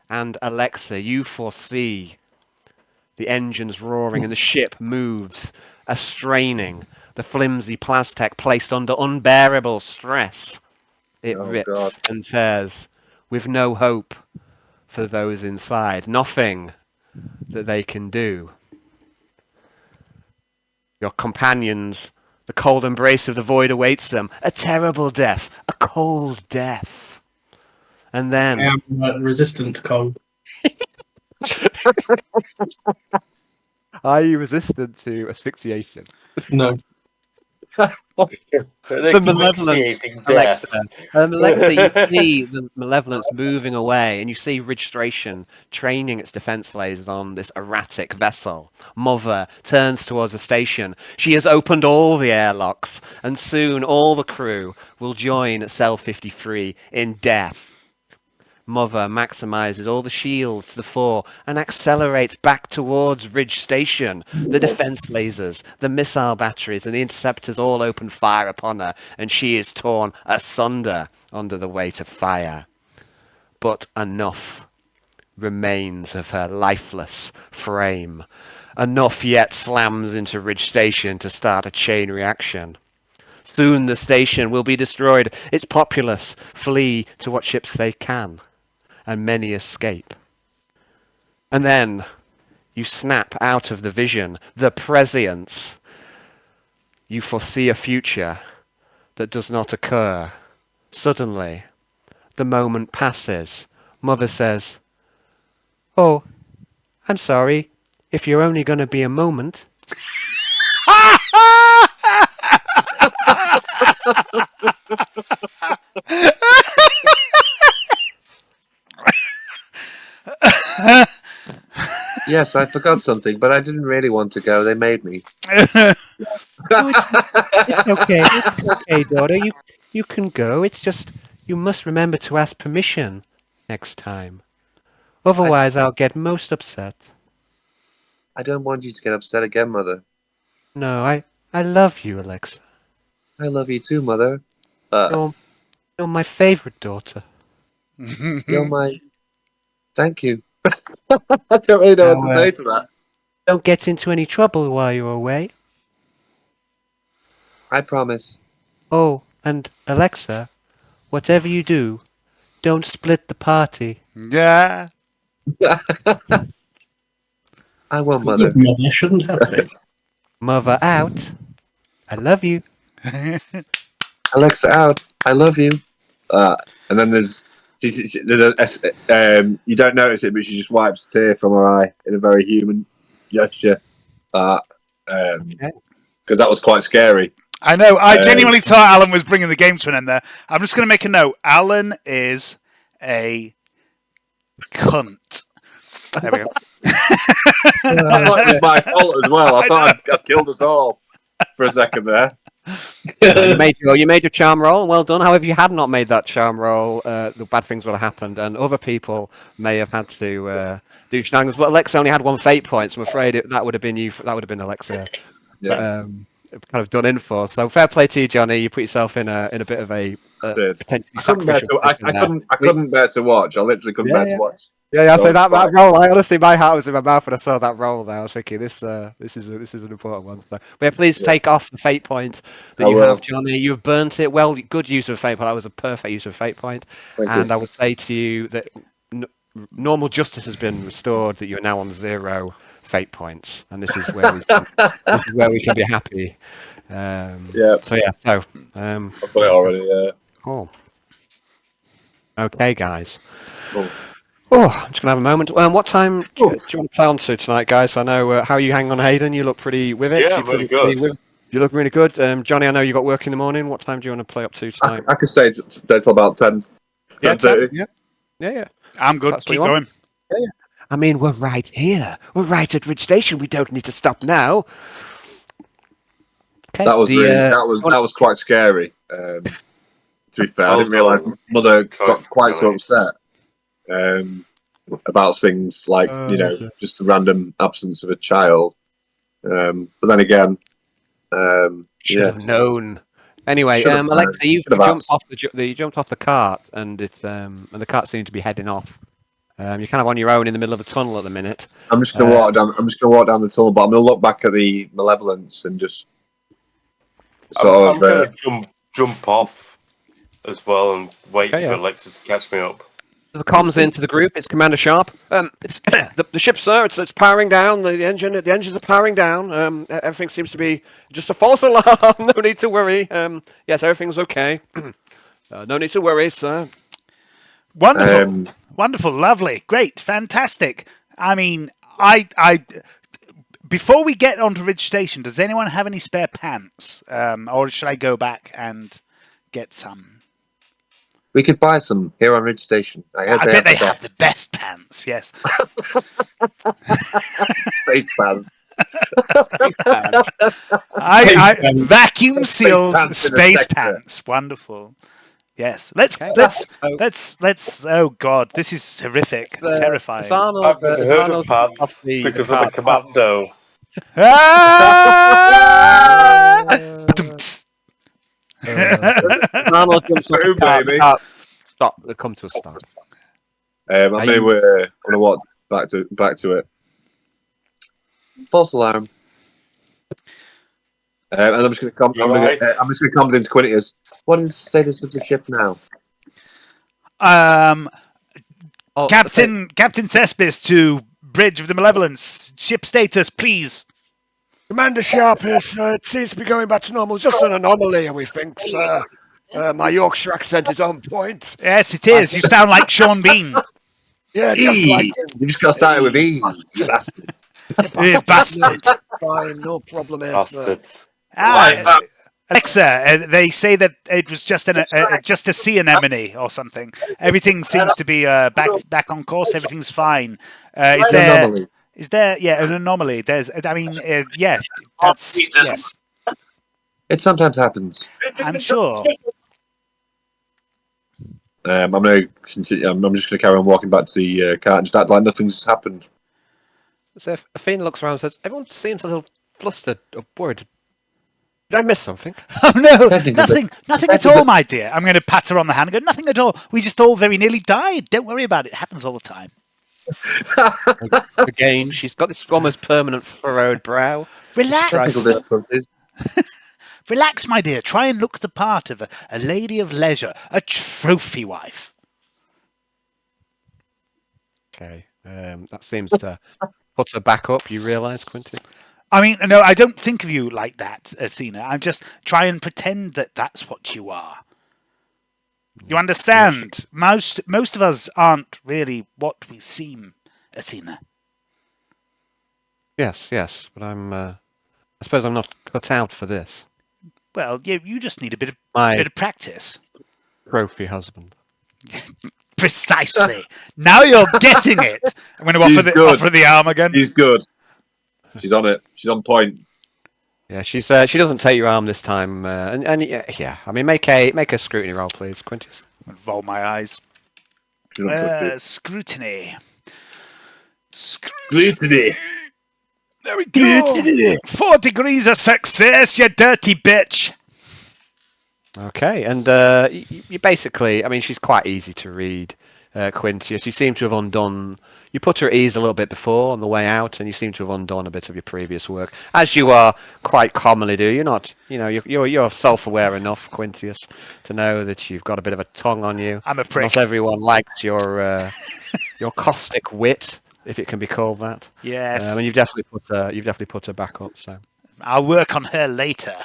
And Alexa, you foresee the engines roaring and the ship moves, a straining, the flimsy Plastech placed under unbearable stress. It rips and tears with no hope for those inside. Nothing that they can do. Your companions, the cold embrace of the void awaits them. A terrible death, a cold death. And then... I am resistant to cold. Are you resistant to asphyxiation? No. The Malevolence, Alexa, you see the Malevolence moving away, and you see Ridge Station training its defense lasers on this erratic vessel. Mother turns towards the station. She has opened all the airlocks, and soon all the crew will join Cell 53 in death. Mother maximizes all the shields to the fore and accelerates back towards Ridge Station. The defense lasers, the missile batteries, and the interceptors all open fire upon her, and she is torn asunder under the weight of fire. But enough remains of her lifeless frame. Enough yet slams into Ridge Station to start a chain reaction. Soon the station will be destroyed. Its populace flee to what ships they can. And many escape. And then you snap out of the vision, the prescience. You foresee a future that does not occur. Suddenly, the moment passes. Mother says, "Oh, I'm sorry, if you're only going to be a moment." Yes, I forgot something, but I didn't really want to go. They made me. It's okay. It's okay, daughter. You can go. It's just you must remember to ask permission next time. Otherwise, I'll get most upset. I don't want you to get upset again, Mother. No, I love you, Alexa. I love you too, Mother. You're my favorite daughter. You're my... Thank you. I don't really know what to say to that. Don't get into any trouble while you're away. I promise. Oh, and Alexa, whatever you do, don't split the party. Yeah. I won't, Mother. Mother shouldn't have it. Mother out. I love you. Alexa out. I love you. And then there's you don't notice it, but she just wipes a tear from her eye in a very human gesture. Because that was quite scary. I know. I genuinely thought Alan was bringing the game to an end there. I'm just going to make a note. Alan is a cunt. There we go. I thought it was my fault as well. I thought I'd killed us all for a second there. You made your charm roll. Well done. However, if you had not made that charm roll, the bad things would have happened, and other people may have had to do shenanigans. But Alexa only had 1 fate point, so I'm afraid that would have been you. That would have been Alexa. Yeah. Kind of done in for. So fair play to you, Johnny. You put yourself in a bit of a potentially sacrificial. I couldn't bear to watch. I literally couldn't bear to watch. Yeah. So that roll, I honestly, my heart was in my mouth when I saw that roll. There, I was thinking, this is an important one. So, but yeah, please take off the fate point that you have, Johnny. You've burnt it. Well, good use of a fate point. That was a perfect use of a fate point. Thank you. I would say to you that normal justice has been restored. That you are now on 0 fate points, and this is where we can be happy Yeah. So yeah. So I've done it already. Yeah. cool. Okay, guys. Cool. Oh, I'm just gonna have a moment. What time do you want to play on to tonight, guys? I know how are you hanging on, Hayden? You look pretty with it. Yeah, you really good. You look really good. Johnny, I know you got work in the morning. What time do you want to play up to tonight? I could stay till about 10. Yeah, 10. Yeah. I'm good. That's what Keep you want? going. Yeah. I mean, we're right here. We're right at Ridge Station. We don't need to stop now. Okay. That was that was quite scary. To be fair, I didn't realise Mother got quite so upset about things like just the random absence of a child. But then again, should have known. Anyway, Alexa, you jumped off the cart, and the cart seemed to be heading off. You're kind of on your own in the middle of a tunnel at the minute. I'm just gonna walk down. I'm just gonna walk down the tunnel, but I'm gonna look back at the malevolence and just I'm gonna jump off as well and wait for Alexa to catch me up. The comms into the group. It's Commander Sharp. It's the ship, sir. It's powering down. The engines are powering down. Everything seems to be just a false alarm. No need to worry. Yes, everything's okay. No need to worry, sir. Wonderful, wonderful, lovely, great, fantastic. I mean, I before we get onto Ridge Station, does anyone have any spare pants, or should I go back and get some? We could buy some here on Ridge Station. I bet they have the best pants. Yes. Space pants. I vacuum sealed space pants. Wonderful. Yes. Let's. Oh God, this is horrific, terrifying. I've never heard of pants because I'm a commando. Arnold jumps off the car. Stop. Come to a stop. I'm gonna walk back to it. False alarm. And I'm just gonna come. I'm just gonna come into Quintius. What is the status of the ship now? Captain Thespis to Bridge of the Malevolence. Ship status, please. Commander Sharp it seems to be going back to normal. Just an anomaly, we think, sir. My Yorkshire accent is on point. Yes, it is. You sound like Sean Bean. Yeah, just like him. You just got started with E. Bastard. Fine, no problem here, sir. Alexa, they say that it was just a sea anemone or something. Everything seems to be back on course. Everything's fine. Is there an anomaly? That's yes. It sometimes happens. I'm sure. I'm just going to carry on walking back to the cart and just act like nothing's happened. So Athena looks around and says, "Everyone seems a little flustered or worried. Did I miss something?" Oh no, nothing at all, my dear. I'm going to pat her on the hand and go, "Nothing at all. We just all very nearly died. Don't worry about it. It happens all the time." Again, she's got this almost permanent furrowed brow. Relax. Relax, my dear. Try and look the part of a lady of leisure, a trophy wife. Okay, that seems to put her back up. You realise, Quentin? I mean, no, I don't think of you like that, Athena. I'm just try and pretend that that's what you are. You understand? Most of us aren't really what we seem, Athena. Yes, but I suppose I'm not cut out for this. Well, you just need a bit of practice. Trophy husband. Precisely. Now you're getting it. I'm going to offer the arm again. She's good. She's on it. She's on point. Yeah, she doesn't take your arm this time. And yeah, I mean, make a scrutiny roll, please, Quintus. I'm going to roll my eyes. Scrutiny. There we go. 4 degrees of success, you dirty bitch. Okay, and you basically, I mean, she's quite easy to read, Quintius. You seem to have undone. You put her at ease a little bit before on the way out, and you seem to have undone a bit of your previous work, as you are quite commonly do. You're not, you're self-aware enough, Quintius, to know that you've got a bit of a tongue on you. I'm a prick. Not everyone likes your caustic wit, if it can be called that. Yes. And you've definitely put her back up. So. I'll work on her later.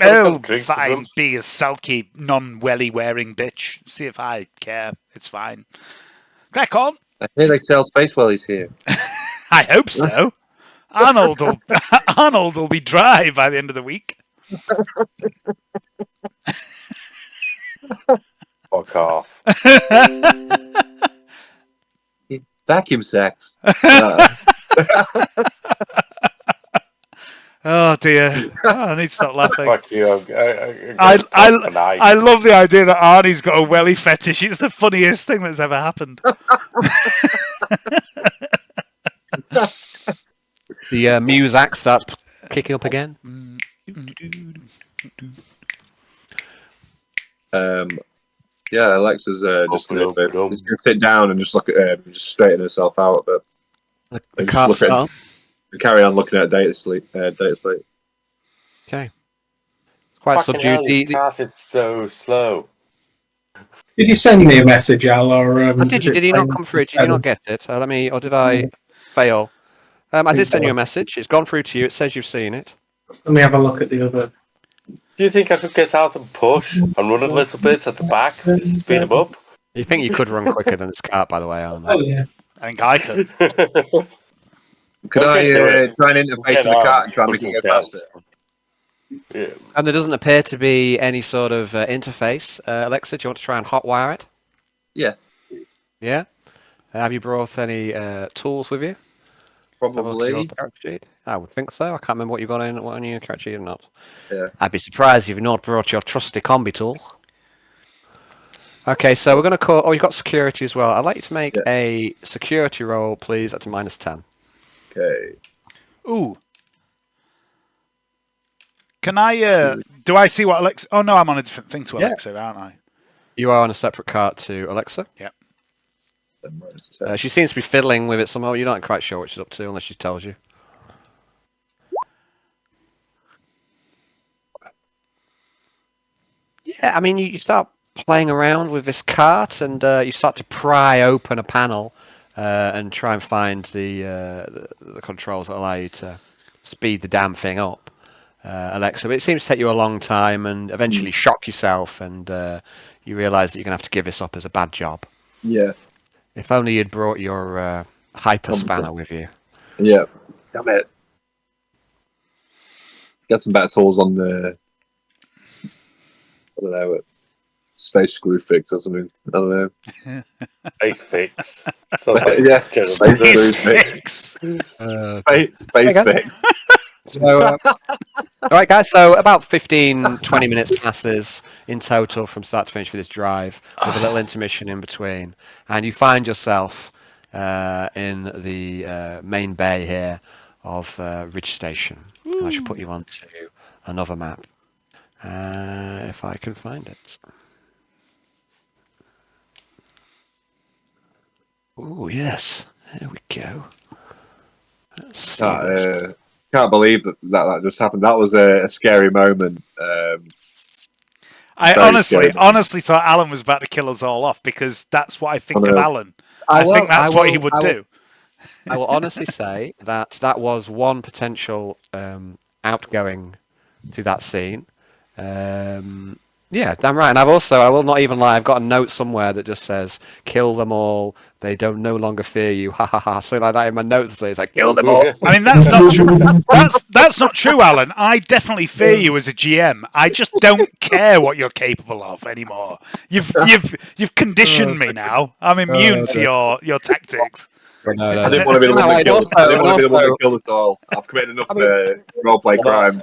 Oh, fine. Be a sulky, non-welly wearing bitch. See if I care. It's fine. Crack on. I hear they sell space wellies here. I hope so. Arnold will be dry by the end of the week. Fuck off. Vacuum sex. Oh dear! I need to stop laughing. Fuck you! I love the idea that Arnie's got a welly fetish. It's the funniest thing that's ever happened. The Muse act starts kicking up again. Yeah, Alexa's just going to sit down and just look at just straighten herself out a bit. The cart start. Carry on looking at data slate. Okay. It's quite subdued. The cart is so slow. Did you send me a message, Al? Or did you? Did he not come through? Did you not get it? Or did I fail? I did send you a message. It's gone through to you. It says you've seen it. Let me have a look at the other. Do you think I should get out and push and run a little bit at the back to speed him up? You think you could run quicker than this cart, by the way, Alan? Oh yeah. I think I could. Could I try and interface with the cart and try and make it go faster? Yeah. And there doesn't appear to be any sort of interface. Alexa, do you want to try and hotwire it? Yeah. Yeah? Have you brought any tools with you? Probably. I would think so. I can't remember what you got on your character sheet or not. Yeah. I'd be surprised if you've not brought your trusty combi tool. Okay, so we're going to call... Oh, you've got security as well. I'd like you to make a security roll, please. That's a -10. Okay. Ooh. Can I... do I see what Alexa... Oh, no, I'm on a different thing to Alexa, aren't I? You are on a separate cart to Alexa. Yep. She seems to be fiddling with it somehow. You're not quite sure what she's up to unless she tells you. Yeah, I mean, you start playing around with this cart and you start to pry open a panel and try and find the controls that allow you to speed the damn thing up, Alexa. But it seems to take you a long time and eventually shock yourself and you realise that you're going to have to give this up as a bad job. Yeah. If only you'd brought your hyper spanner with you. Yeah. Damn it. Get some better tools on the... I don't know, space screw fix or something. I don't know. Space fix. Yeah, space fix. Space fix. So, all right, guys. So about 15-20 minutes passes in total from start to finish for this drive, with a little intermission in between, and you find yourself in the main bay here of Ridge Station. And I should put you onto another map if I can find it. Oh yes, there we go. Can't believe that just happened. That was a scary moment. I honestly thought Alan was about to kill us all off because that's what I think of Alan. I think that's what he would do. I will honestly say that was one potential outgoing to that scene. Yeah, damn right. And I will not even lie, I've got a note somewhere that just says, kill them all, they don't no longer fear you, ha ha ha. So like that in my notes, it's like, kill them all. I mean, that's not true. That's not true, Alan. I definitely fear you as a GM. I just don't care what you're capable of anymore. You've conditioned me now. I'm immune to your tactics. No. I didn't want to be the one that killed. I didn't want to be the one that killed us all. I've committed enough roleplay crime.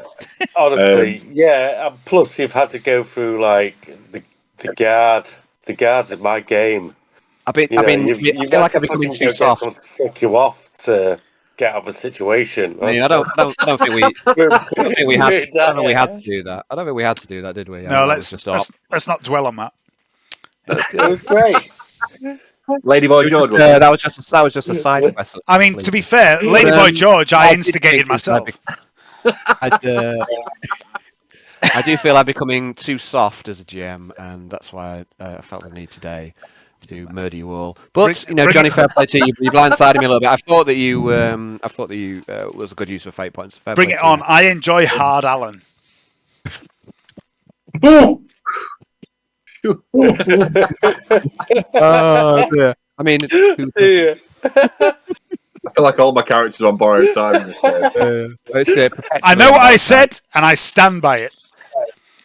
Honestly, yeah. Plus, you've had to go through like the guards in my game. I feel like I'm becoming too soft. Someone to suck you off to get out of a situation. I mean, I don't think we had to do that. I don't think we had to do that, did we? No, let's not dwell on that. It was great. Ladyboy George. That was just a side quest. I mean, to be fair, Ladyboy George, I instigated myself. I do feel I'm becoming too soft as a GM, and that's why I felt the need today to murder you all. But Johnny, fair play to you. You blindsided me a little bit. I thought that you was a good use of fate points. Fair Bring play it to on! you. I enjoy Hard Alan. Oh, Dear. I mean, Dear. I feel like all my characters are on borrowed time in this game. I know what I said, and I stand by it.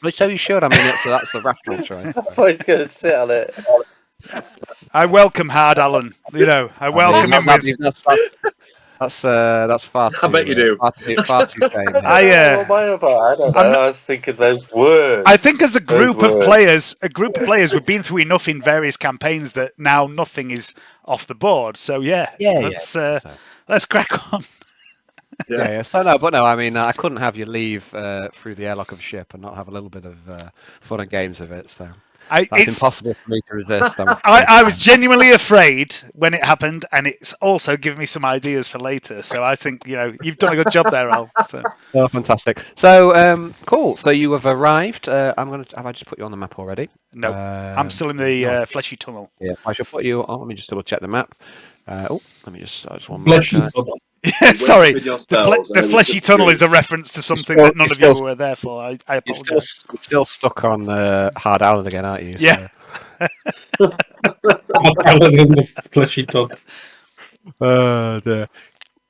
Well, so you should. I mean, that's the rational choice. I thought he was going to sit on it. I welcome Hard Alan. I welcome him with. That's far too. I bet you do. Far too tame. What am I about? I don't know. I was thinking those words. I think as a group of players, we've been through enough in various campaigns that now nothing is off the board. So let's crack on. Yeah. So no. I mean, I couldn't have you leave through the airlock of a ship and not have a little bit of fun and games of it. So it's impossible for me to resist. I was genuinely afraid when it happened, and it's also given me some ideas for later. So I think you've done a good job there, Al. So. Oh, fantastic. So cool. So you have arrived. Have I just put you on the map already? No, I'm still in the fleshy tunnel. Yeah, I shall put you on. Let me just double check the map. Let me just one Fleshy more. tunnel. Sorry, the fleshy tunnel is a reference to something that none of you were there for. I apologize. You're still stuck on Hard Island again, aren't you? Yeah. Alan in the fleshy tunnel. Dear.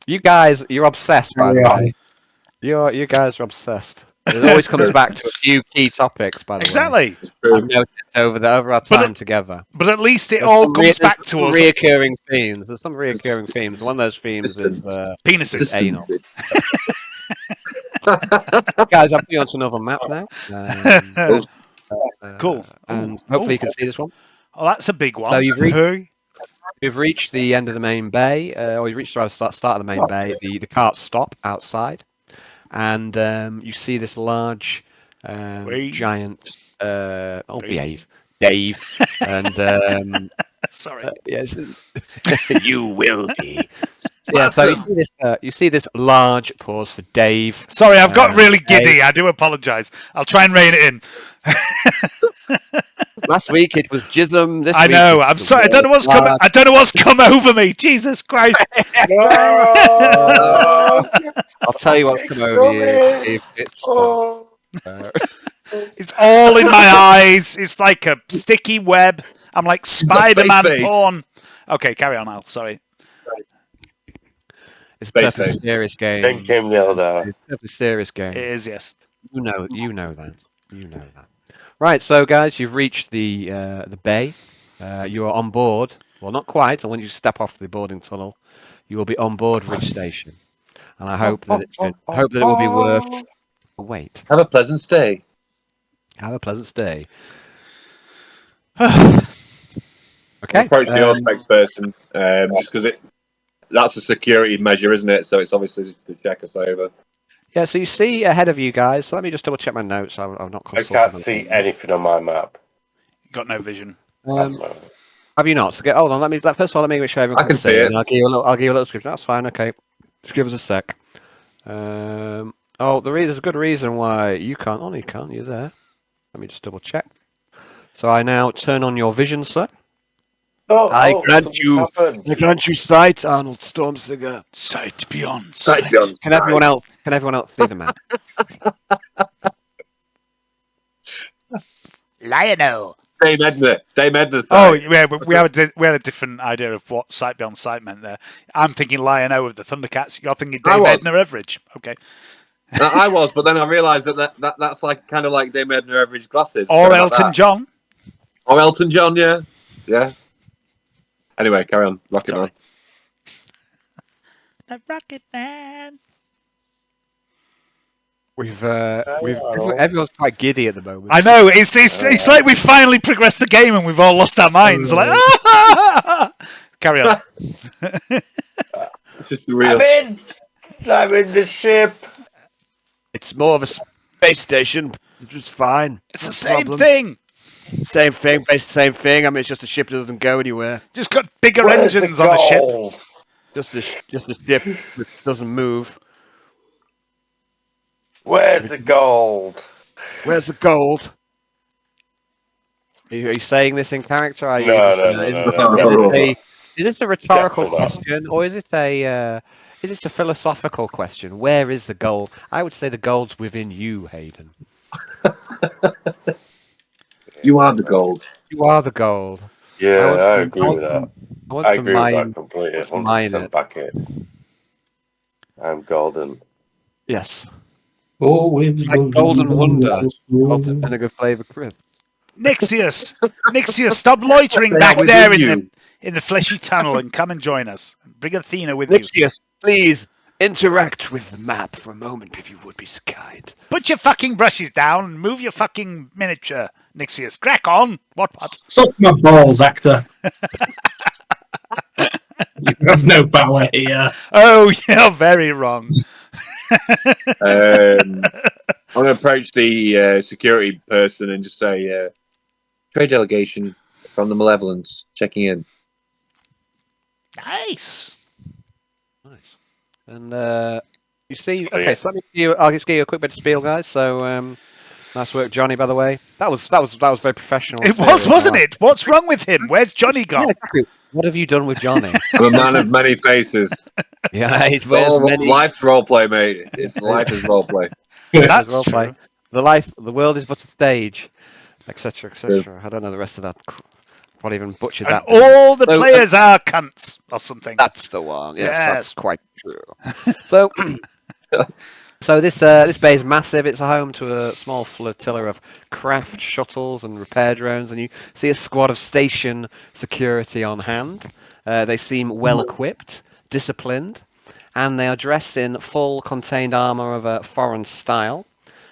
You guys, you're obsessed, by the way. You guys are obsessed. It always comes back to a few key topics, by the way. Exactly. I've noticed over our time together. But at least it all comes back to us. Reoccurring themes. There's some reoccurring themes. One of those themes is penises. Anal. Guys, I'll put you onto another map now. Cool. And hopefully you can see this one. Oh, that's a big one. So you've reached the end of the main bay, or you've reached the start of the main bay. The carts stop outside, and you see this large, giant. Behave, Dave, and sorry. Yes, you will be. Yeah, so you see this large pause for Dave. Sorry, I've got really giddy. Dave. I do apologise. I'll try and rein it in. Last week it was Jism. This I week know. I'm sorry. I don't know what's come over me. Jesus Christ! I'll tell you what's come over you. It's all in my eyes. It's like a sticky web. I'm like Spider-Man porn. Okay, carry on, Al. Sorry. It's a perfectly serious game. It's a perfectly serious game. It is, yes. You know that. Right, so guys, you've reached the bay. You are on board. Well, not quite. When you step off the boarding tunnel, you will be on board Ridge Station. And I hope that it will be worth the wait. Have a pleasant stay. Have a pleasant stay. Okay. Approach the Auspex person, just because that's a security measure, isn't it? So it's obviously just to check us over. Yeah, so you see ahead of you guys. So let me just double check my notes. I'm not. I can't see anything on my map. Got no vision. Have you not? So hold on. First of all, let me make sure everyone can see it. I'll give you a little description. That's fine. Okay, just give us a sec. There's a good reason why you can't. Oh, you can't. You're there. Let me just double check. So I now turn on your vision, sir. I grant you sight, Arnold Stormsinger. Sight beyond sight. Can everyone else see the map? Lionel. Dame Edna. Oh, yeah, we had a different idea of what sight beyond sight meant there. I'm thinking Lionel of the Thundercats. You're thinking Dame Edna Everidge. Okay. I was, but then I realised that's like kind of like Dame Edna Everidge glasses. Or Elton John. Or Elton John, yeah. Yeah. Anyway, carry on. Rocket Man. The Rocket Man. Everyone's quite giddy at the moment. I know. It's like we finally progressed the game and we've all lost our minds. Like, carry on. It's just real. I'm in the ship. It's more of a space station. It's just fine. It's the same thing. Same thing, basically same thing. I mean, it's just a ship that doesn't go anywhere. Just got bigger engines on the ship. Just a ship that doesn't move. Where's the gold? Where's the gold? Are you saying this in character? Are you, No. Is this a rhetorical Definitely not. question, or is it a philosophical question? Where is the gold? I would say the gold's within you, Hayden. You are the gold. You are the gold. Yeah, I agree with that. I agree with that completely. 100% back it. I'm golden. Yes. Always Like Golden Wonder, salted vinegar flavour crisp. Nixios, stop loitering back there in the fleshy tunnel and come and join us. Bring Athena with you. Nixios, please interact with the map for a moment, if you would be so kind. Put your fucking brushes down and move your fucking miniature, Nixios. Crack on. What? Suck my balls, actor. There's no power here. Oh, you're very wrong. I'm going to approach the security person and just say, trade delegation from the Malevolence checking in. Nice. And you see, okay, so I'll just give you a quick bit of spiel, guys. So nice work, Johnny, by the way. That was very professional. It was, wasn't it? What's wrong with him? Where's Johnny gone? Yeah, exactly. What have you done with Johnny? I'm a man of many faces. Yeah, it wears many. Life's roleplay, mate. Life is roleplay. That's true. The world is but a stage, etc., etc. I don't know the rest of that. Probably even butchered that. All the players are cunts or something. That's the one. Yes, that's quite true. So this bay is massive. It's a home to a small flotilla of craft shuttles and repair drones, and you see a squad of station security on hand. They seem well equipped, disciplined, and they are dressed in full contained armor of a foreign style.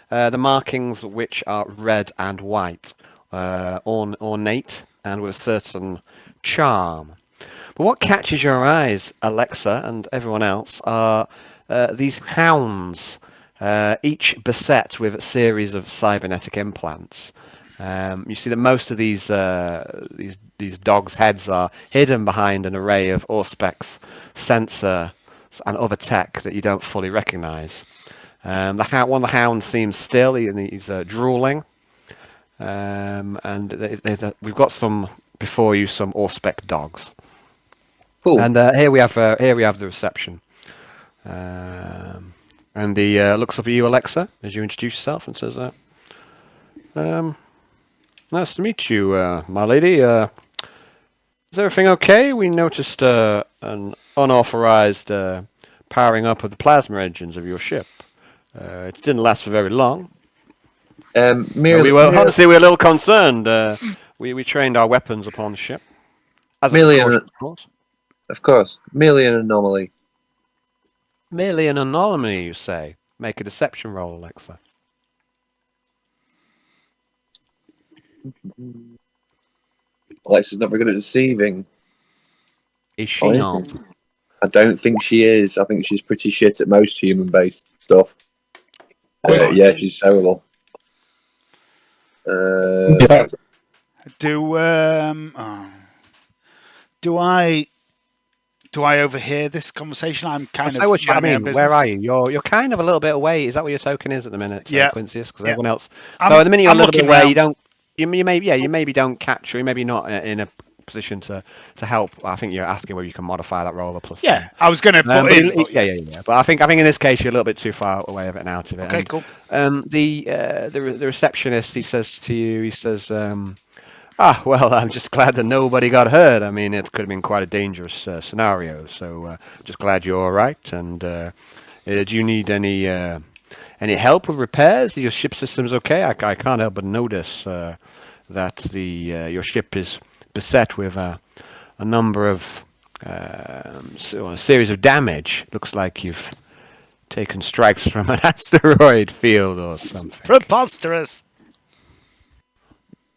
The markings, which are red and white, ornate and with a certain charm. But what catches your eyes, Alexa and everyone else, are these hounds, each beset with a series of cybernetic implants. You see that most of these dogs' heads are hidden behind an array of Auspex sensor and other tech that you don't fully recognise. One of the hounds seems still, he's drooling. And we've got some before you, some Auspex dogs. Cool. And here we have the reception. And he looks up at you, Alexa, as you introduce yourself, and says, "Nice to meet you, my lady. Is everything okay? We noticed an unauthorized powering up of the plasma engines of your ship. It didn't last for very long. We were a little concerned. We trained our weapons upon the ship. As of course. Of course. Merely an anomaly. Merely an anomaly, you say? Make a deception roll, Alexa. Alexa's not very good at deceiving. Is she not? I don't think she is. I think she's pretty shit at most human-based stuff. Yeah, she's terrible. Do I overhear this conversation? I'm kind of. Where are you? You're kind of a little bit away. Is that what your token is at the minute? Yeah. Quincy, because everyone else. So at the minute you're a little bit away. You maybe don't catch, or you maybe not in a position to help. I think you're asking whether you can modify that roll or plus. Yeah, I was going to put in. Yeah. But I think in this case you're a little bit too far away of it now to it. Okay, cool. The receptionist, he says to you, well, I'm just glad that nobody got hurt. I mean, it could have been quite a dangerous scenario. So just glad you're all right. And do you need any help with repairs? Your ship system's okay? I can't help but notice that your ship is beset with a number of a series of damage. Looks like you've taken strikes from an asteroid field or something. Preposterous.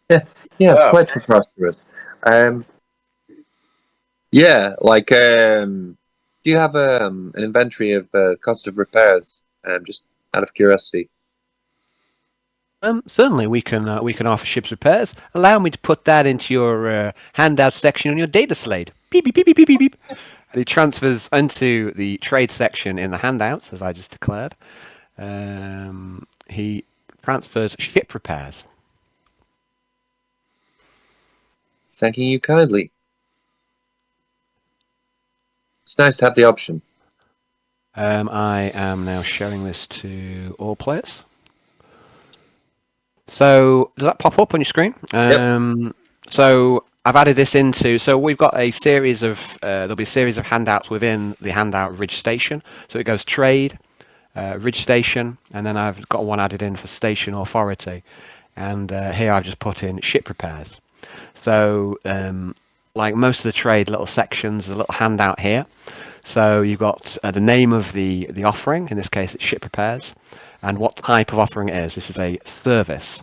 Yeah, it's quite preposterous. Do you have an inventory of cost of repairs? Just out of curiosity. Certainly, we can offer ships repairs. Allow me to put that into your handout section on your data slate. Beep beep beep beep beep beep. And he transfers into the trade section in the handouts, as I just declared. He transfers ship repairs. Thanking you kindly. It's nice to have the option. I am now showing this to all players. So does that pop up on your screen? Yep. So I've added this into. So we've got a series of. There'll be a series of handouts within the handout Ridge Station. So it goes trade, Ridge Station, and then I've got one added in for Station Authority. And here I've just put in ship repairs. So like most of the trade little sections, a little handout here. So you've got the name of the offering. In this case, it's ship repairs, and what type of offering it is. This is a service.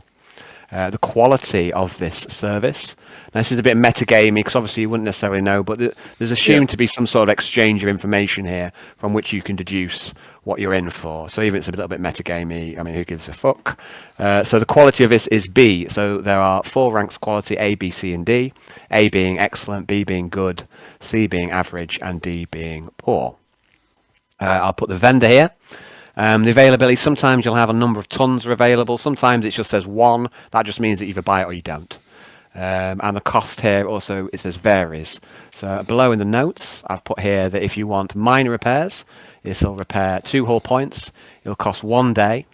The quality of this service. Now, this is a bit metagamey because obviously you wouldn't necessarily know, but there's assumed to be some sort of exchange of information here from which you can deduce what you're in for. So even if it's a little bit metagamey, I mean, who gives a fuck? So the quality of this is B. So there are 4 ranks of quality: A, B, C, and D. A being excellent, B being good, C being average, and D being poor. I'll put the vendor here. The availability, sometimes you'll have a number of tons are available. Sometimes it just says 1. That just means that you either buy it or you don't. And the cost here also, it says varies. So below in the notes, I've put here that if you want minor repairs, this will repair 2 hull points. It'll cost 1 day,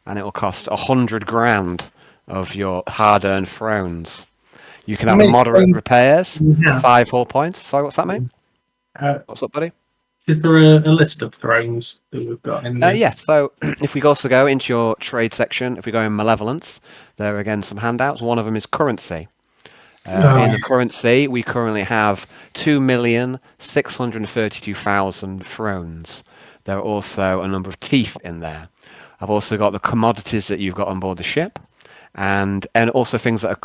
and it will cost 100 grand of your hard-earned thrones. You can have moderate repairs, 5 hull points. Sorry, what's that mean? What's up, buddy? Is there a list of thrones that we've got in there? Yes, so if we also go into your trade section, if we go in malevolence, there are again some handouts. One of them is currency. In the currency, we currently have 2,632,000 thrones. There are also a number of teeth in there. I've also got the commodities that you've got on board the ship, and also things that are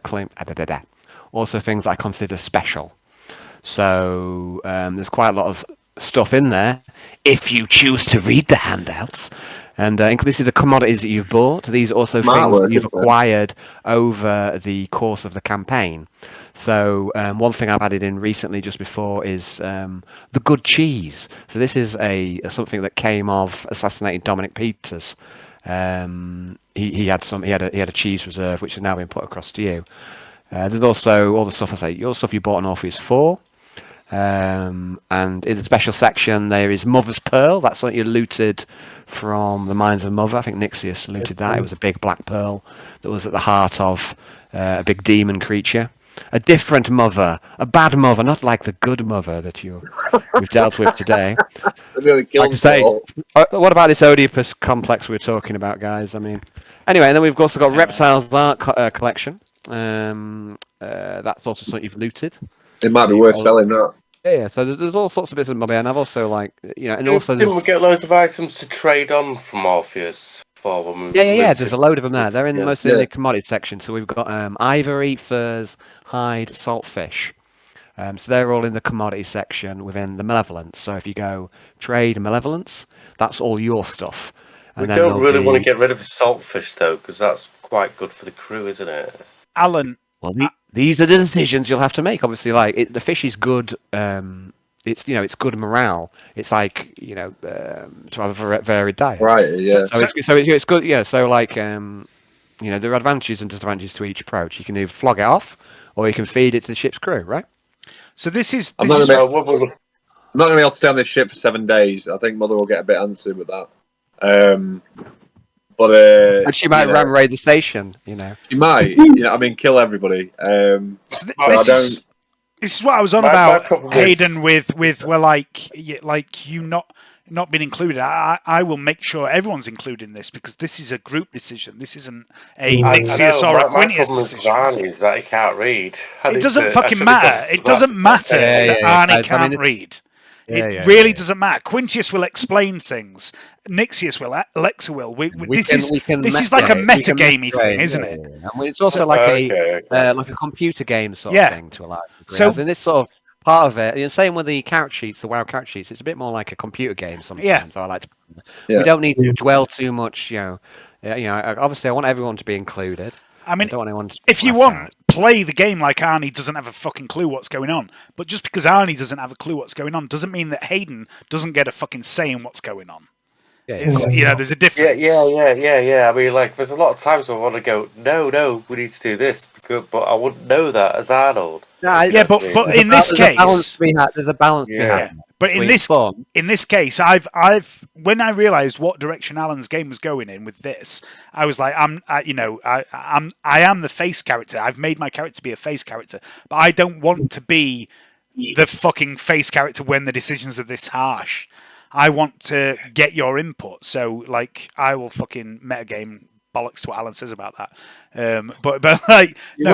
claimed. Also things that I consider special. So there's quite a lot of stuff in there if you choose to read the handouts. And this is the commodities that you've bought. These are also things that you've acquired over the course of the campaign. So one thing I've added in recently just before is the good cheese. So this is something that came of assassinating Dominic Peters. He had a cheese reserve which has now been put across to you. There's also all the stuff all the stuff you bought on Orpheus 4. And in the special section there is Mother's Pearl. That's what you looted from the Mines of Mother. I think Nixios looted that. It was a big black pearl that was at the heart of a big demon creature. A different mother, a bad mother, not like the good mother that we've dealt with today. Like I say, what about this Oedipus complex we were talking about, guys? I mean, anyway, and then we've also got Reptiles Art collection. That's also something you've looted. It might be worth selling that. Yeah, so there's all sorts of bits of money, and I've also and also didn't we get loads of items to trade on from Orpheus for them? Yeah. There's a load of them there. They're in mostly in the commodity section. So we've got ivory, furs, hide, saltfish. So they're all in the commodity section within the malevolence. So if you go trade malevolence, that's all your stuff. And we don't really want to get rid of the saltfish though, because that's quite good for the crew, isn't it? Alan. Well, these are the decisions you'll have to make. Obviously, the fish is good. It's good morale. It's like to have a varied diet. Right. Yeah. So it's good. Yeah. So there are advantages and disadvantages to each approach. You can either flog it off, or you can feed it to the ship's crew. Right. So this is. I'm not going to be able to stay on this ship for 7 days. I think Mother will get a bit antsy with that. And she might ram raid the station, She might, kill everybody. This is what I was on about, Hayden. With you not being included. I will make sure everyone's included in this because this is a group decision. This isn't a Nixios or a Quintius decision. Arnie is that he can't read. It doesn't fucking matter. It doesn't matter that Arnie can't read. It really doesn't matter. Quintius will explain things. Nixios will. Alexa will. This is like a metagamey thing, isn't it? And it's also like a computer game sort of thing to a large degree. So in this sort of part of it, same with the character sheets, the WoW character sheets. It's a bit more like a computer game sometimes. Yeah. I like to. We don't need to dwell too much. Obviously, I want everyone to be included. I mean, if you want, play the game like Arnie doesn't have a fucking clue what's going on. But just because Arnie doesn't have a clue what's going on doesn't mean that Hayden doesn't get a fucking say in what's going on. It's, you know, there's a difference. Yeah. I mean, like, there's a lot of times where I want to go, no, we need to do this, but I wouldn't know that as Arnold. But in this case, there's a balance to be had. But in this case, I've when I realised what direction Alan's game was going in with this, I was like, I am the face character. I've made my character be a face character, but I don't want to be the fucking face character when the decisions are this harsh. I want to get your input, so like I will fucking metagame bollocks to what Alan says about that. But like you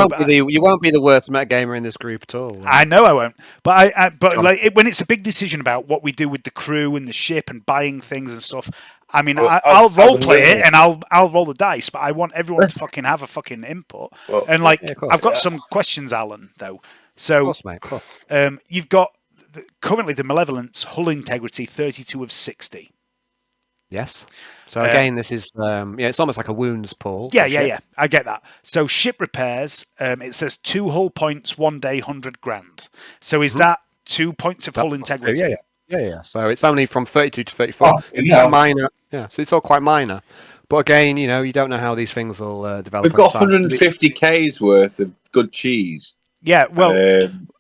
won't be the worst metagamer in this group at all. I know I won't. But when it's a big decision about what we do with the crew and the ship and buying things and stuff, I mean, I'll role play it and I'll roll the dice, but I want everyone to fucking have a fucking input. And like I've got some questions, Alan, though. So of course, mate, you've got currently the Malevolence hull integrity 32 of 60. Yes. So again, this is it's almost like a wounds pool. Yeah. I get that. So ship repairs, it says 2 hull points, 1 day, 100 grand. So is that 2 points of hull integrity? Yeah. So it's only from 32 to 34. Minor. Yeah. So it's all quite minor. But again, you don't know how these things will develop. We've got 150k's worth of good cheese. Yeah, well,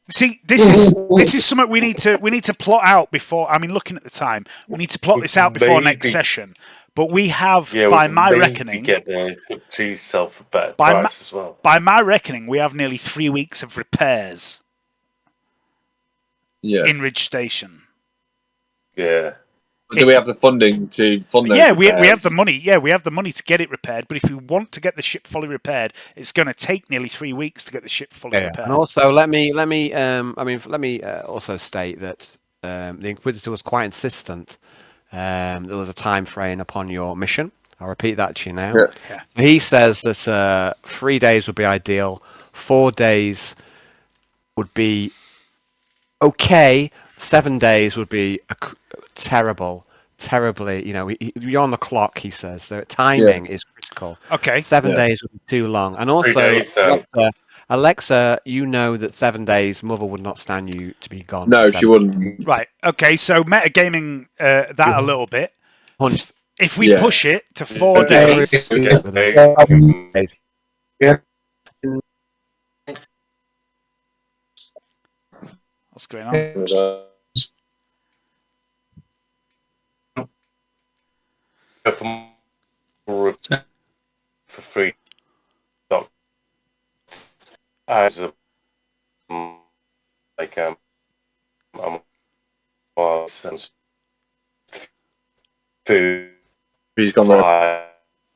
see, this is something we need to plot out before. I mean, looking at the time, we need to plot this out before next session. But we have, by my reckoning, get the cheese sell for better price as well. By my reckoning, we have nearly 3 weeks of repairs. In Ridge Station. Yeah. Do we have the funding to fund those? Yeah, we have the money. Yeah, we have the money to get it repaired. But if you want to get the ship fully repaired, it's going to take nearly 3 weeks to get the ship fully repaired. And also, let me also state that the Inquisitor was quite insistent. There was a time frame upon your mission. I'll repeat that to you now. Yeah. He says that 3 days would be ideal. 4 days would be okay. 7 days would be terribly, you're on the clock, he says. The timing is critical. Okay. 7 days would be too long. And also, Alexa, you know that 7 days, Mother would not stand you to be gone. No, she wouldn't. Right. Okay, so metagaming that a little bit. If we push it to 4 days... What's going on? For free. As a like food. He's gone there.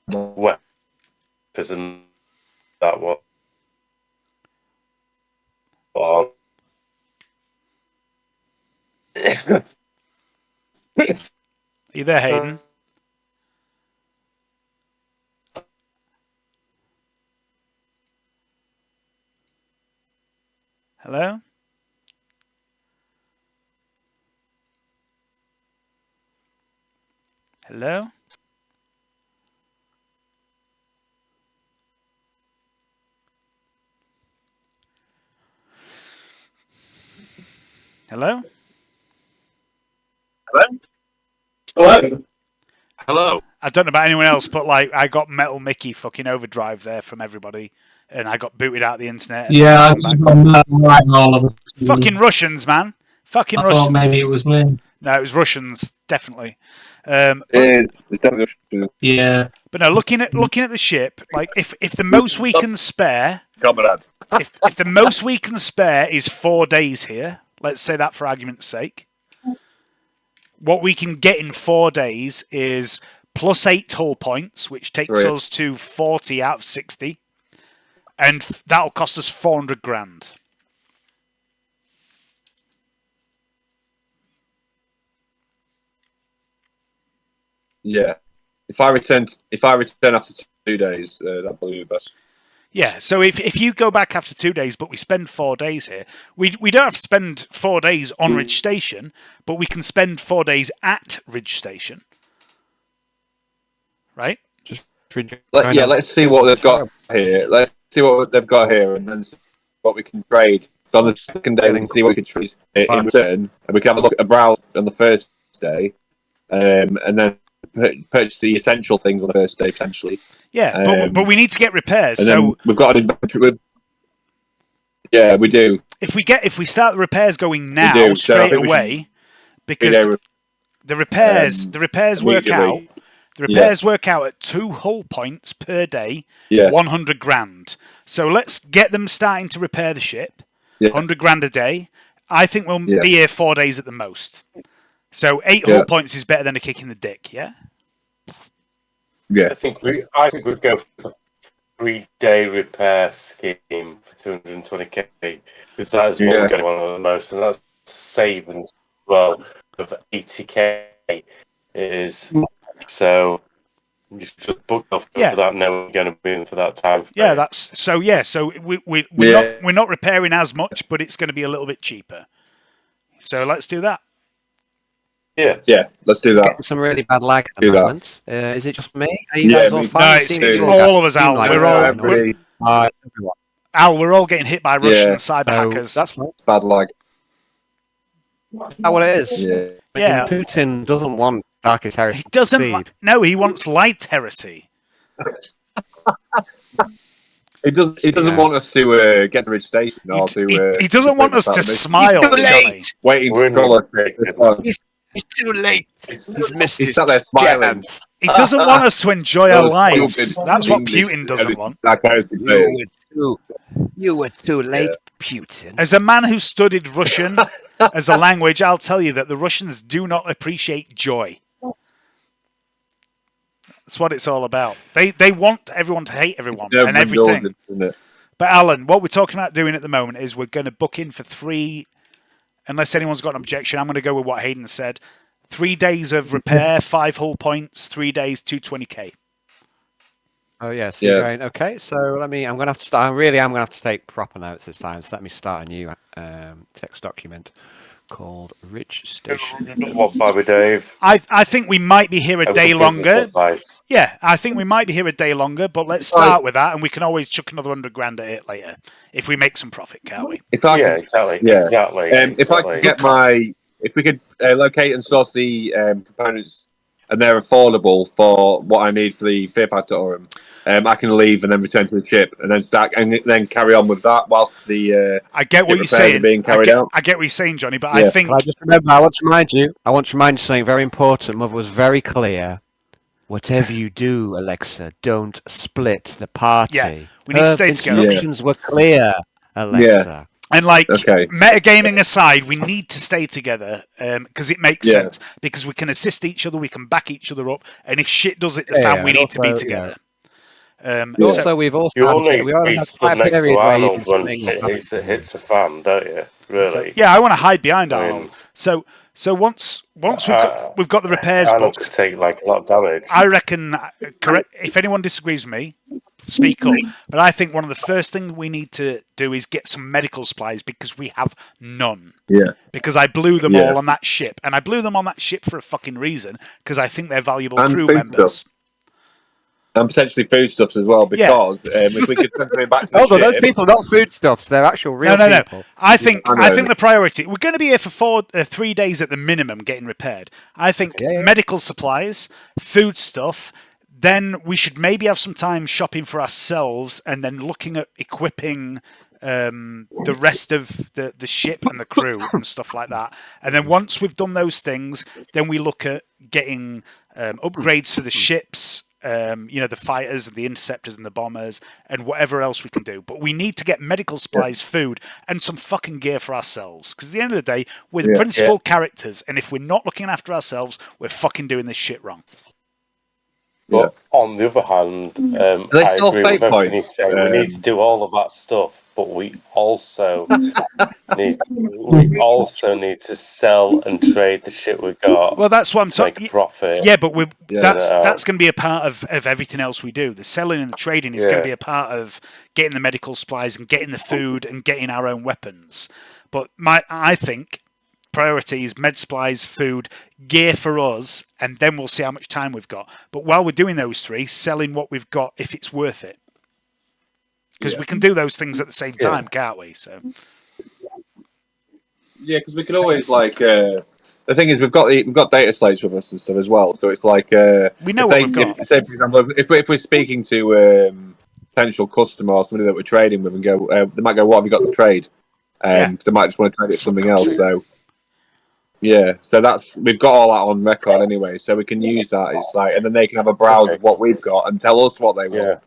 Weapons and that one. Are you there, Hayden? Hello? Hello? Hello? Hello? I don't know about anyone else, but like I got Metal Mickey fucking overdrive there from everybody, and I got booted out of the internet. Yeah, all of us. Fucking Russians, man. Fucking I Russians. thought maybe it was me. No, it was Russians, definitely. It's definitely Yeah. But no, looking at the ship, like if the most we can spare, if the most we can spare is 4 days here, let's say that for argument's sake. What we can get in 4 days is plus 8 hull points, which takes us to 40 out of 60. And that'll cost us 400 grand. Yeah. If I return after 2 days, that'll probably be the best. Yeah, so if you go back after 2 days, but we spend 4 days here, we don't have to spend 4 days on Ridge Station, but we can spend 4 days at Ridge Station. Right? Let's see what they've got here. Let's see what they've got here, and then see what we can trade. So on the second day, we can see what we can trade in return, and we can have a look at a browse on the first day, and then purchase the essential things on the first day potentially. Yeah, but we need to get repairs. And so then we've got an inventory. Yeah, we do. If we start the repairs going now straight away, because the repairs work out. The repairs work out at 2 hull points per day, 100 grand. So let's get them starting to repair the ship, 100 grand a day. I think we'll be here 4 days at the most. So 8 hull points is better than a kick in the dick, yeah? Yeah. I think we'd go for 3-day repair scheme for 220k, because that is what we're going on at the most, and that's savings as well of 80k. It is. So you just book off for that. Now we're going to be in for that time. Yeah, that's so. Yeah, so we're not repairing as much, but it's going to be a little bit cheaper. So let's do that. Yeah, let's do that. Getting some really bad lag at the moment. Is it just me? Are you guys all fine? No, it's all of us, Al. We're all getting hit by Russian cyber hackers. That's fine. Bad lag. Is that what it is? Yeah. Putin doesn't want Darkest Heresy. He doesn't. No, he wants Light Heresy. He doesn't want us to get to Ridge Station or to. He doesn't want us to smile. He's too late. Waiting for He's too late. He's missed his chance. He doesn't want us to enjoy our lives. That's what Putin doesn't want. You were too late, Putin. As a man who studied Russian as a language, I'll tell you that the Russians do not appreciate joy. That's what it's all about. They want everyone to hate everyone and everything. But Alan, what we're talking about doing at the moment is we're going to book in for 3, unless anyone's got an objection, I'm going to go with what Hayden said. 3 days of repair, 5 hull points, 3 days, 220k. Oh yes, great. Okay, so I'm going to have to start. I'm going to have to take proper notes this time. So let me start a new text document called Ridge Station. What by with Dave? I think we might be here a day longer. Yeah, I think we might be here a day longer, but let's start with that, and we can always chuck another 100 grand at it later if we make some profit, can't we? Exactly. If we could locate and source the components, and they're affordable for what I need for the Fear Factorum, I can leave and then return to the ship and then start and then carry on with that whilst the I get what you're saying. Being carried out. I get what you're saying, Johnny, but I think I just remember. I want to remind you something very important. Mother was very clear. Whatever you do, Alexa, don't split the party. Yeah, we need to stay together. Instructions were clear, Alexa. Yeah. And metagaming aside, we need to stay together because it makes sense. Because we can assist each other, we can back each other up, and if shit does hit the fan, we need to be together. Also, we've also you only be stood next to Arnold when shit hits the fan, don't you? Really? I want to hide behind Arnold. So once we've got the repairs Arnold booked, could take like a lot of damage. I reckon. Correct. If anyone disagrees with me, speak up. But I think one of the first things we need to do is get some medical supplies because we have none. Yeah. Because I blew them all on that ship, and I blew them on that ship for a fucking reason because I think they're valuable crew members. And potentially foodstuffs as well, because if we could send them back to the ship... those people, not foodstuffs, they're actual real people. No. I think the priority... We're going to be here for 3 days at the minimum getting repaired. I think medical supplies, food stuff, then we should maybe have some time shopping for ourselves and then looking at equipping the rest of the ship and the crew and stuff like that. And then once we've done those things, then we look at getting upgrades for the ships... the fighters and the interceptors and the bombers and whatever else we can do. But we need to get medical supplies, food, and some fucking gear for ourselves. Because at the end of the day, we're the principal characters, and if we're not looking after ourselves, we're fucking doing this shit wrong. But on the other hand, I agree with everything you say. We need to do all of that stuff, but we also need to sell and trade the shit we got. Well, that's what I'm talking. Profit. Yeah, but that's going to be a part of everything else we do. The selling and the trading is going to be a part of getting the medical supplies and getting the food and getting our own weapons. But I think priority is med supplies, food, gear for us, and then we'll see how much time we've got. But while we're doing those 3, selling what we've got if it's worth it. Because we can do those things at the same time, can't we? So. Yeah, because we can always the thing is, we've got data slates with us and stuff as well. So it's like we know what we've got. Say, for example, if we're speaking to potential customer or somebody that we're trading with, and go, they might go, "What have you got to trade?" They might just want to trade it for something else. So yeah, so we've got all that on record anyway, so we can use that. It's like, and then they can have a browse of what we've got and tell us what they want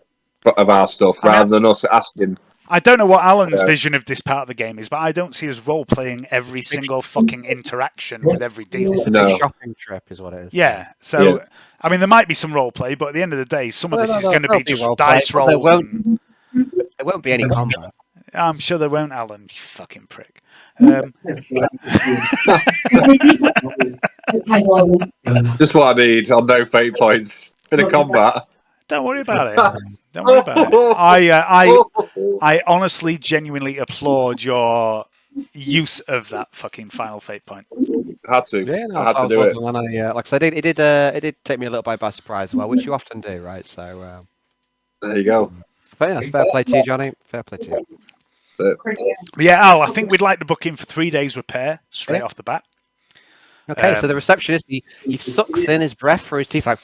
of our stuff, rather than us asking. I don't know what Alan's vision of this part of the game is, but I don't see us role-playing every single fucking interaction with every deal. It's a big shopping trip is what it is. Yeah, so, I mean, there might be some role-play, but at the end of the day, some of this is going to be just dice rolls. There won't be any combat. I'm sure there won't, Alan, you fucking prick. Just what I need on no fate points. Bit of combat. Don't worry about it. Don't worry about it. I honestly, genuinely applaud your use of that fucking final fate point. Had to. Yeah, no, I had to do it. When like I said, it did take me a little bit by surprise as well, which you often do, right? So there you go. Fair play to you, Johnny. Fair play to you. Yeah, Al, I think we'd like to book in for 3 days repair straight off the bat. Okay, so the receptionist he sucks in his breath through his teeth like.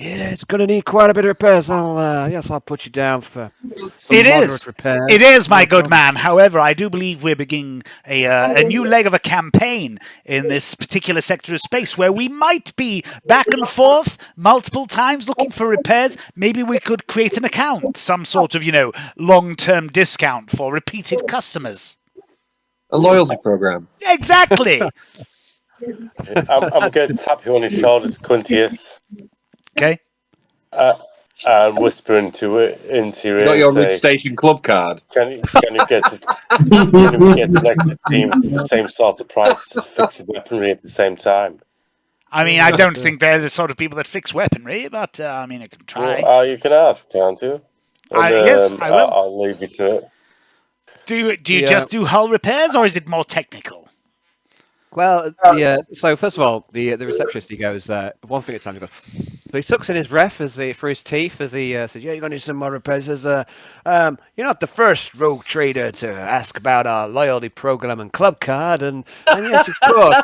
Yeah, it's going to need quite a bit of repairs. I'll put you down for some moderate repairs. It is, my good man. However, I do believe we're beginning a new leg of a campaign in this particular sector of space where we might be back and forth multiple times looking for repairs. Maybe we could create an account, some sort of, long-term discount for repeated customers. A loyalty program. Exactly. I'm going to tap you on his shoulders, Quintius. Okay. And whisper into your ear. Got your Ridge Station Club card. Can you get the team for the same sort of price to fix weaponry at the same time? I mean, I don't think they're the sort of people that fix weaponry, but I mean, I can try. Well, you can ask, can't you? And, yes, I will. I'll leave you to it. Do you just do hull repairs, or is it more technical? Well, so first of all, the receptionist, he goes, one thing at a time, he goes, so he sucks in his breath through his teeth as he says, yeah, you're going to need some more repairs. He says, you're not the first rogue trader to ask about our loyalty program and club card, and yes, of course,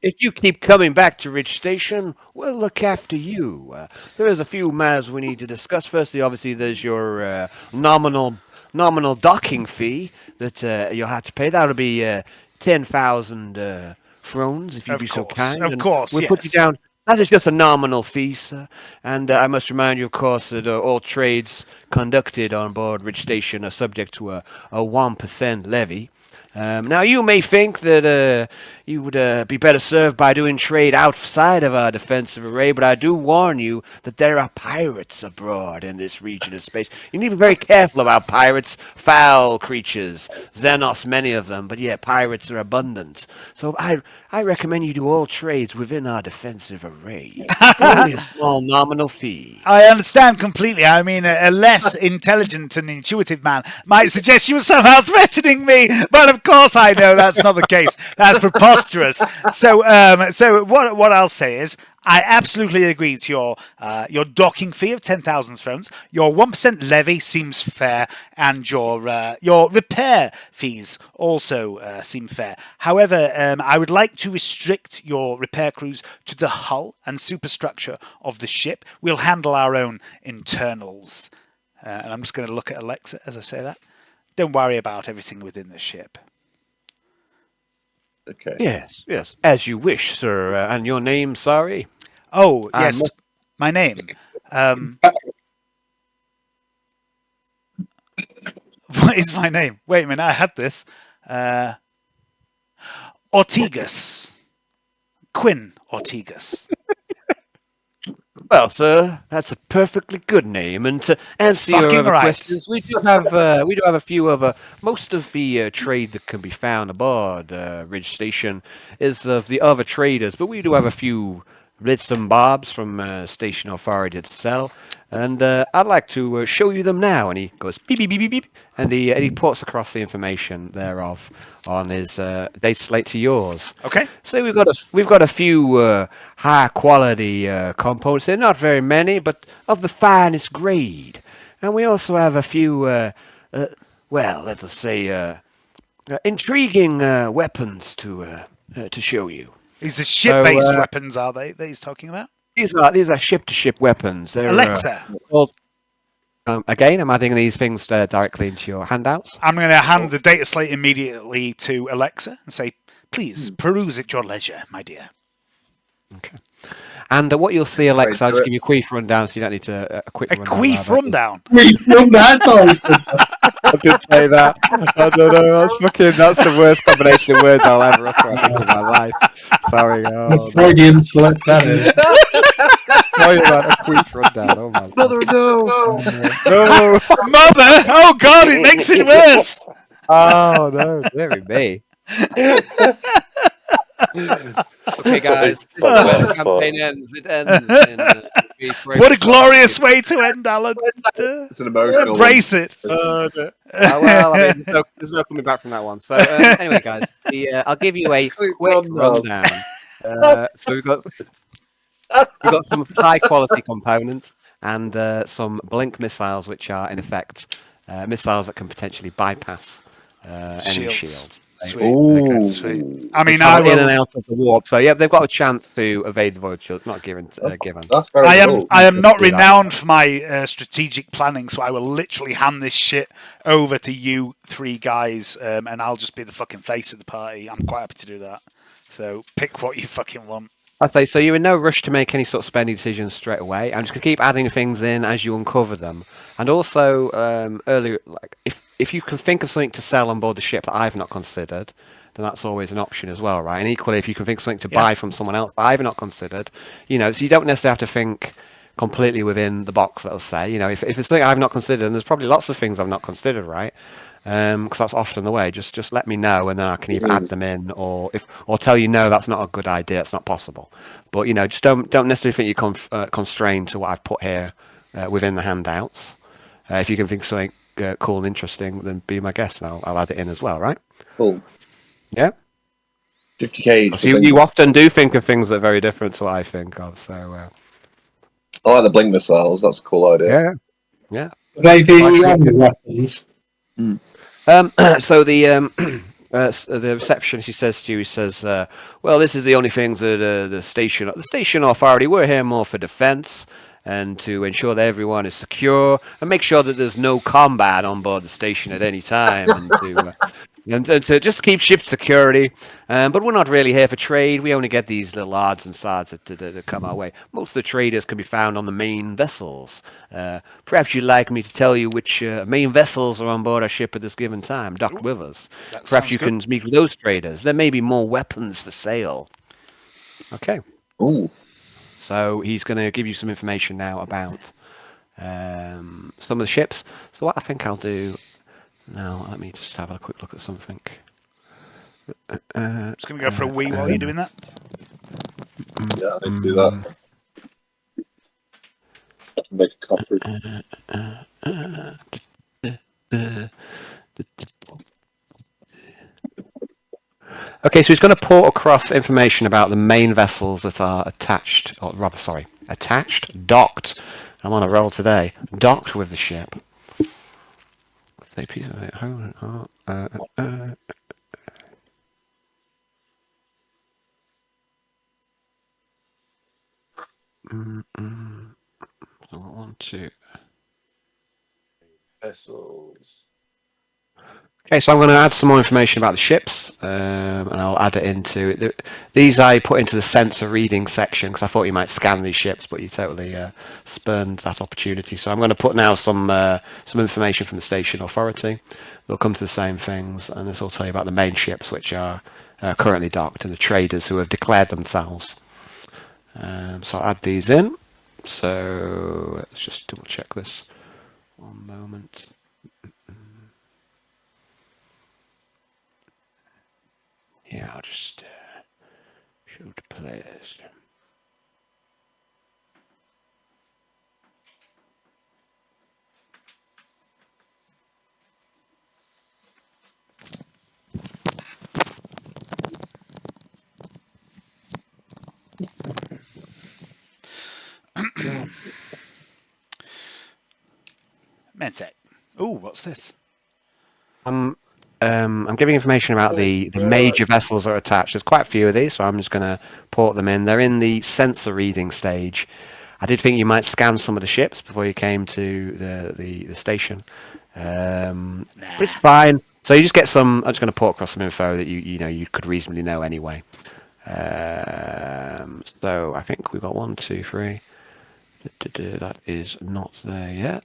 if you keep coming back to Ridge Station, we'll look after you. There is a few matters we need to discuss. Firstly, obviously, there's your nominal docking fee that you'll have to pay. That'll be 10,000 thrones, if you'd be so kind. Of course, we'll put you down. That is just a nominal fee, sir. And I must remind you, of course, that all trades conducted on board Ridge Station are subject to a 1% levy. Now, you may think that you would be better served by doing trade outside of our defensive array, but I do warn you that there are pirates abroad in this region of space. You need to be very careful about pirates, foul creatures, Xenos, many of them, but yeah, pirates are abundant. So I recommend you do all trades within our defensive array. Only a small nominal fee. I understand completely. I mean, a less intelligent and intuitive man might suggest you were somehow threatening me, but of course I know that's not the case. That's preposterous. So what I'll say is, I absolutely agree to your docking fee of 10,000 thrones. Your 1% levy seems fair, and your repair fees also seem fair. However, I would like to restrict your repair crews to the hull and superstructure of the ship. We'll handle our own internals. And I'm just going to look at Alexa as I say that. Don't worry about everything within the ship. Okay. Yes, as you wish, sir. And your name, sorry? Oh, yes, my name. What is my name? Wait a minute, I had this. Ortigas. Quinn Ortigas. Well, sir, that's a perfectly good name. And to answer your other questions, we do have a few other. Most of the trade that can be found aboard Ridge Station is of the other traders, but we do have a few bits and bobs from Station Authority itself. And I'd like to show you them now. And he goes beep beep beep beep beep, and he puts across the information thereof on his data slate to yours. Okay. So we've got a few high quality components. They're not very many, but of the finest grade. And we also have a few, let's say, intriguing weapons to show you. These are ship-based weapons, are they? That he's talking about? These are ship-to-ship weapons. They're, Alexa. Again, I'm adding these things directly into your handouts. I'm going to hand the data slate immediately to Alexa and say, please peruse at your leisure, my dear. Okay. And what you'll see, Alexa, I'll just give you a quick rundown so you don't need to a quick rundown. Queef rundown? I did say that. I don't know. That's the worst combination of words I'll ever utter, I think, in my life. Sorry. The Freudian slip, that is. Sorry about a quick rundown. Oh, my Mother, no! No! Mother! Oh, God, it makes it worse! Oh, no. Dear me. Okay, guys. This is where the campaign ends. It ends in... What a glorious way to end, Alan. It's an emotional embrace it. Well, I mean, there's no coming back from that one. So, anyway, guys, I'll give you a quick rundown. So we've got some high-quality components and some blink missiles, which are, in effect, missiles that can potentially bypass enemy shields. Sweet. Sweet. I mean, I will in and out of the warp, so yeah, they've got a chance to evade the void shield. Not given. That's very cool. I am not renowned for my strategic planning, so I will literally hand this shit over to you three guys, and I'll just be the fucking face of the party. I'm quite happy to do that. So pick what you fucking want. I'd say so. You're in no rush to make any sort of spending decisions straight away. I'm just gonna keep adding things in as you uncover them, and also earlier, like if you can think of something to sell on board the ship that I've not considered, then that's always an option as well, right? And equally, if you can think of something to buy from someone else that I've not considered, so you don't necessarily have to think completely within the box. That'll say, if it's something I've not considered, and there's probably lots of things I've not considered, right? Because that's often the way. Just let me know, and then I can either add them in, or tell you no, that's not a good idea. That's not possible. But just don't necessarily think you're constrained to what I've put here within the handouts. If you can think of something cool and interesting, then be my guest, and I'll add it in as well. Right? Cool. Yeah. 50k. So you often do think of things that are very different to what I think of. So. I like the blink missiles. That's a cool idea. Yeah. They the weapons. So the reception, she says to you, well, this is the only things that the station authority, we're here more for defense and to ensure that everyone is secure and make sure that there's no combat on board the station at any time and to just keep ship security. But we're not really here for trade. We only get these little odds and sods that come our way. Most of the traders can be found on the main vessels. Perhaps you'd like me to tell you which main vessels are on board our ship at this given time, docked with us. Perhaps you can meet with those traders. There may be more weapons for sale. Okay. Ooh. So he's going to give you some information now about some of the ships. So what I think I'll do now, let me just have a quick look at something. Just going to go for a wee while you're doing that. Yeah, I need to do that. Make a copy. Okay, so he's going to port across information about the main vessels that are docked. I'm on a roll today. Docked with the ship. Say piece of it. One, two. Vessels. Okay, so I'm going to add some more information about the ships, and I'll add it into these. I put into the sensor reading section because I thought you might scan these ships, but you totally spurned that opportunity. So I'm going to put now some information from the station authority. They'll come to the same things, and this will tell you about the main ships which are currently docked and the traders who have declared themselves. So I'll add these in. So let's just double check this. One moment. Yeah, I'll just show the players. Mensec. Ooh, what's this? I'm giving information about the major vessels that are attached. There's quite a few of these, so I'm just going to port them in. They're in the sensor reading stage. I did think you might scan some of the ships before you came to the station, but it's fine. So you just get some. I'm just going to port across some info that you could reasonably know anyway. So I think we've got 1, 2, 3. That is not there yet.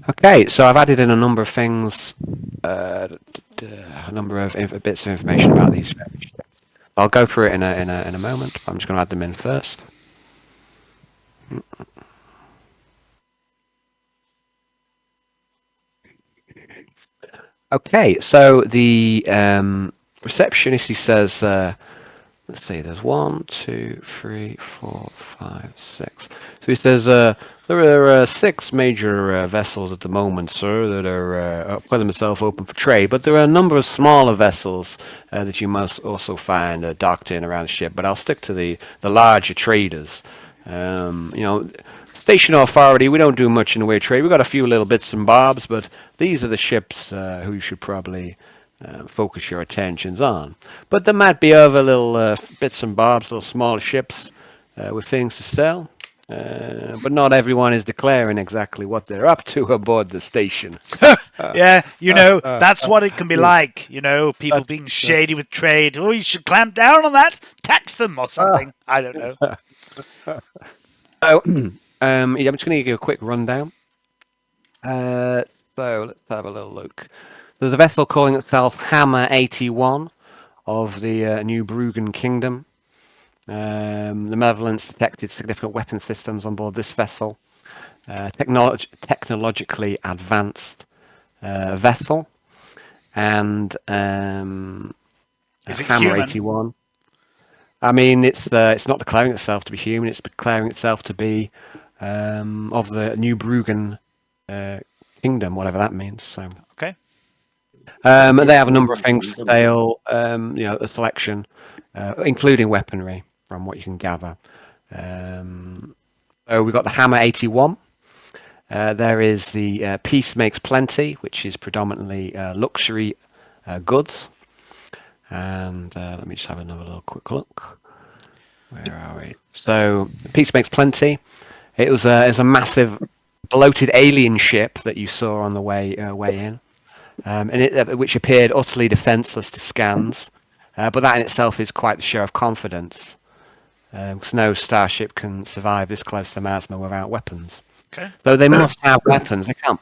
Okay, so I've added in a number of things, a number of bits of information about these. I'll go through it in a moment. I'm just going to add them in first. Okay, so the receptionist, he says, let's see, there's 1, 2, 3, 4, 5, 6. So he says, there are 6 major vessels at the moment, sir, that are putting themselves open for trade, but there are a number of smaller vessels that you must also find docked in around the ship, but I'll stick to the larger traders. Station authority, we don't do much in the way of trade. We've got a few little bits and bobs, but these are the ships who you should probably focus your attentions on. But there might be other little bits and bobs, little small ships with things to sell. But not everyone is declaring exactly what they're up to aboard the station. Yeah, that's what it can be like. People being shady with trade. Oh, you should clamp down on that. Tax them or something. I don't know. So, I'm just going to give you a quick rundown. So let's have a little look. There's a vessel calling itself Hammer 81 of the New Brugen Kingdom. The Malevolence detected significant weapon systems on board this vessel. Technologically advanced vessel. And is it Hammer human? 81. I mean, it's not declaring itself to be human. It's declaring itself to be of the New Brugen Kingdom, whatever that means. So okay. They have a number of things for sale. A selection, including weaponry, from what you can gather. So we've got the Hammer 81. There is the Peace Makes Plenty, which is predominantly luxury goods. And let me just have another little quick look. Where are we? So, Peace Makes Plenty. It was a massive, bloated alien ship that you saw on the way in, and which appeared utterly defenseless to scans. But that in itself is quite the show of confidence, because no starship can survive this close to Masma without weapons. Okay. Though they must have weapons, they can't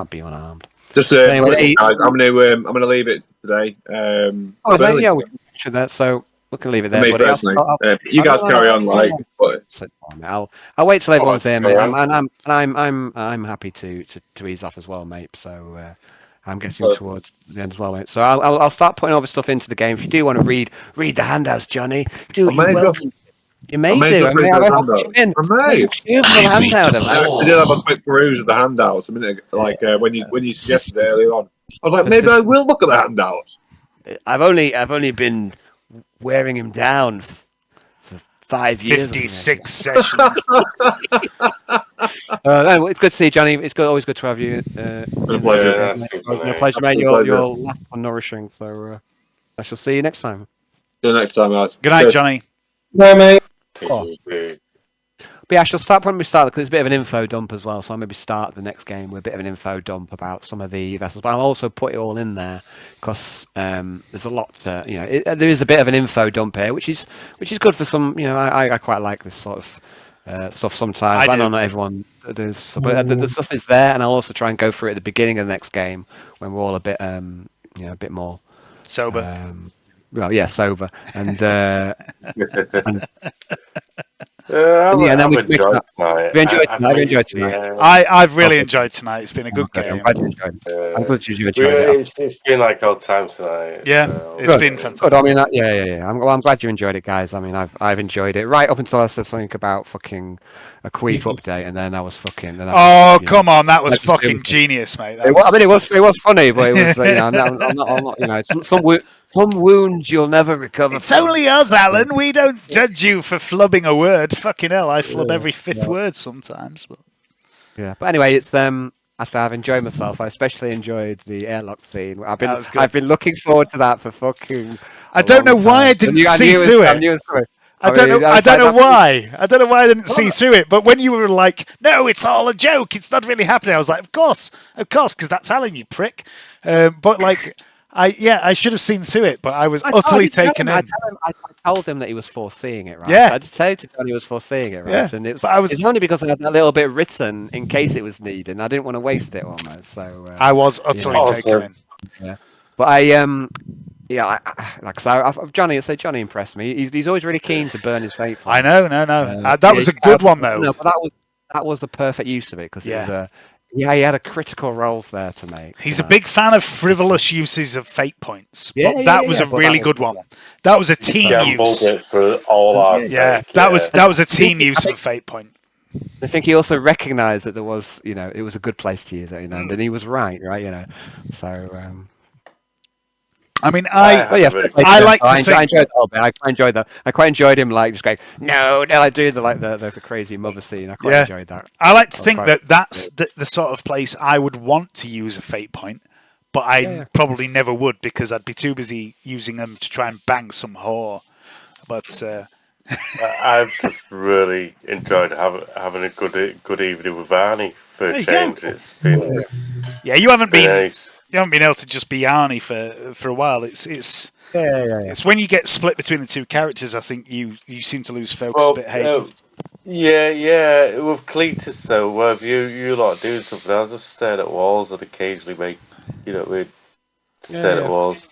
be unarmed. Just anyway, guys, I'm gonna leave it today. We can mention that. So we can leave it there. Me personally, you guys carry on. I'll wait till everyone's there, mate. I'm happy to ease off as well, mate. So I'm getting towards the end as well, mate. So I'll start putting all this stuff into the game. If you do want to read the handouts, Johnny, you may do. I did have a quick peruse of the handouts a minute ago, when you suggested it earlier on. I was like, maybe I will look at the handouts. I've only been wearing him down for 5 years. 56 sessions. It's good to see you, Johnny. It's always good to have you. It's been a pleasure. It's been a pleasure, mate. You're laugh and nourishing. So I shall see you next time. See you next time, guys. Good night, Johnny. Bye, mate. But yeah, I shall start when we start, because it's a bit of an info dump as well. So I'll maybe start the next game with a bit of an info dump about some of the vessels. But I'll also put it all in there because there's a lot. There is a bit of an info dump here, which is good for some. I quite like this sort of stuff sometimes. I know not everyone does, but the stuff is there, and I'll also try and go through it at the beginning of the next game when we're all a bit, a bit more sober. Sober and. I've enjoyed tonight. I've really enjoyed tonight. It's been a good game. I'm glad you enjoyed it. It's been like old times tonight. Yeah, it's been fantastic. Good. I mean, I'm glad you enjoyed it, guys. I mean, I've enjoyed it right up until I said something about fucking a Queef update, and then I was fucking. Come on, that was fucking genius, mate. It was funny, but it was. I'm not. Some wounds you'll never recover. It's only us, Alan. We don't judge you for flubbing a word. Fucking hell, I flub every fifth word sometimes. But... Yeah, but anyway, it's I say I've enjoyed myself. I especially enjoyed the airlock scene. I've been looking forward to that for fucking. I don't know why I didn't see through it. I don't know why. I don't know why I didn't see through it. But when you were like, "No, it's all a joke. It's not really happening," I was like, "Of course, because that's Alan, you prick." But like, I should have seen through it, but I was utterly taken in. I told him that he was foreseeing it, right? Yeah. I did say to John he was foreseeing it, right? Yeah. And But it's only because I had that little bit written in case it was needed, and I didn't want to waste it almost. So I was utterly taken in. Yeah. But I Johnny impressed me. He's always really keen to burn his fate. I know, that was a good one though. No, but that was a perfect use of it because it was he had a critical roles there to make. He's a big fan of frivolous uses of fate points, but that was a really good one. That was a team use. It for all our sake, that was a team use of a fate point. I think he also recognised that there was, it was a good place to use it, and he was right, So. I mean, I enjoyed that. I quite enjoyed him just going, no, I do the crazy mother scene. I quite enjoyed that. I like to think that's the sort of place I would want to use a fate point, but I probably never would because I'd be too busy using them to try and bang some whore. But I've just really enjoyed having a good evening with Arnie for a change. It's been you haven't been nice. You haven't been able to just be Arnie for a while. It's when you get split between the two characters. I think you seem to lose focus a bit. Hey, yeah. With Cletus, so if you lot doing something, I'll just stare at walls and occasionally make we'd stare at walls.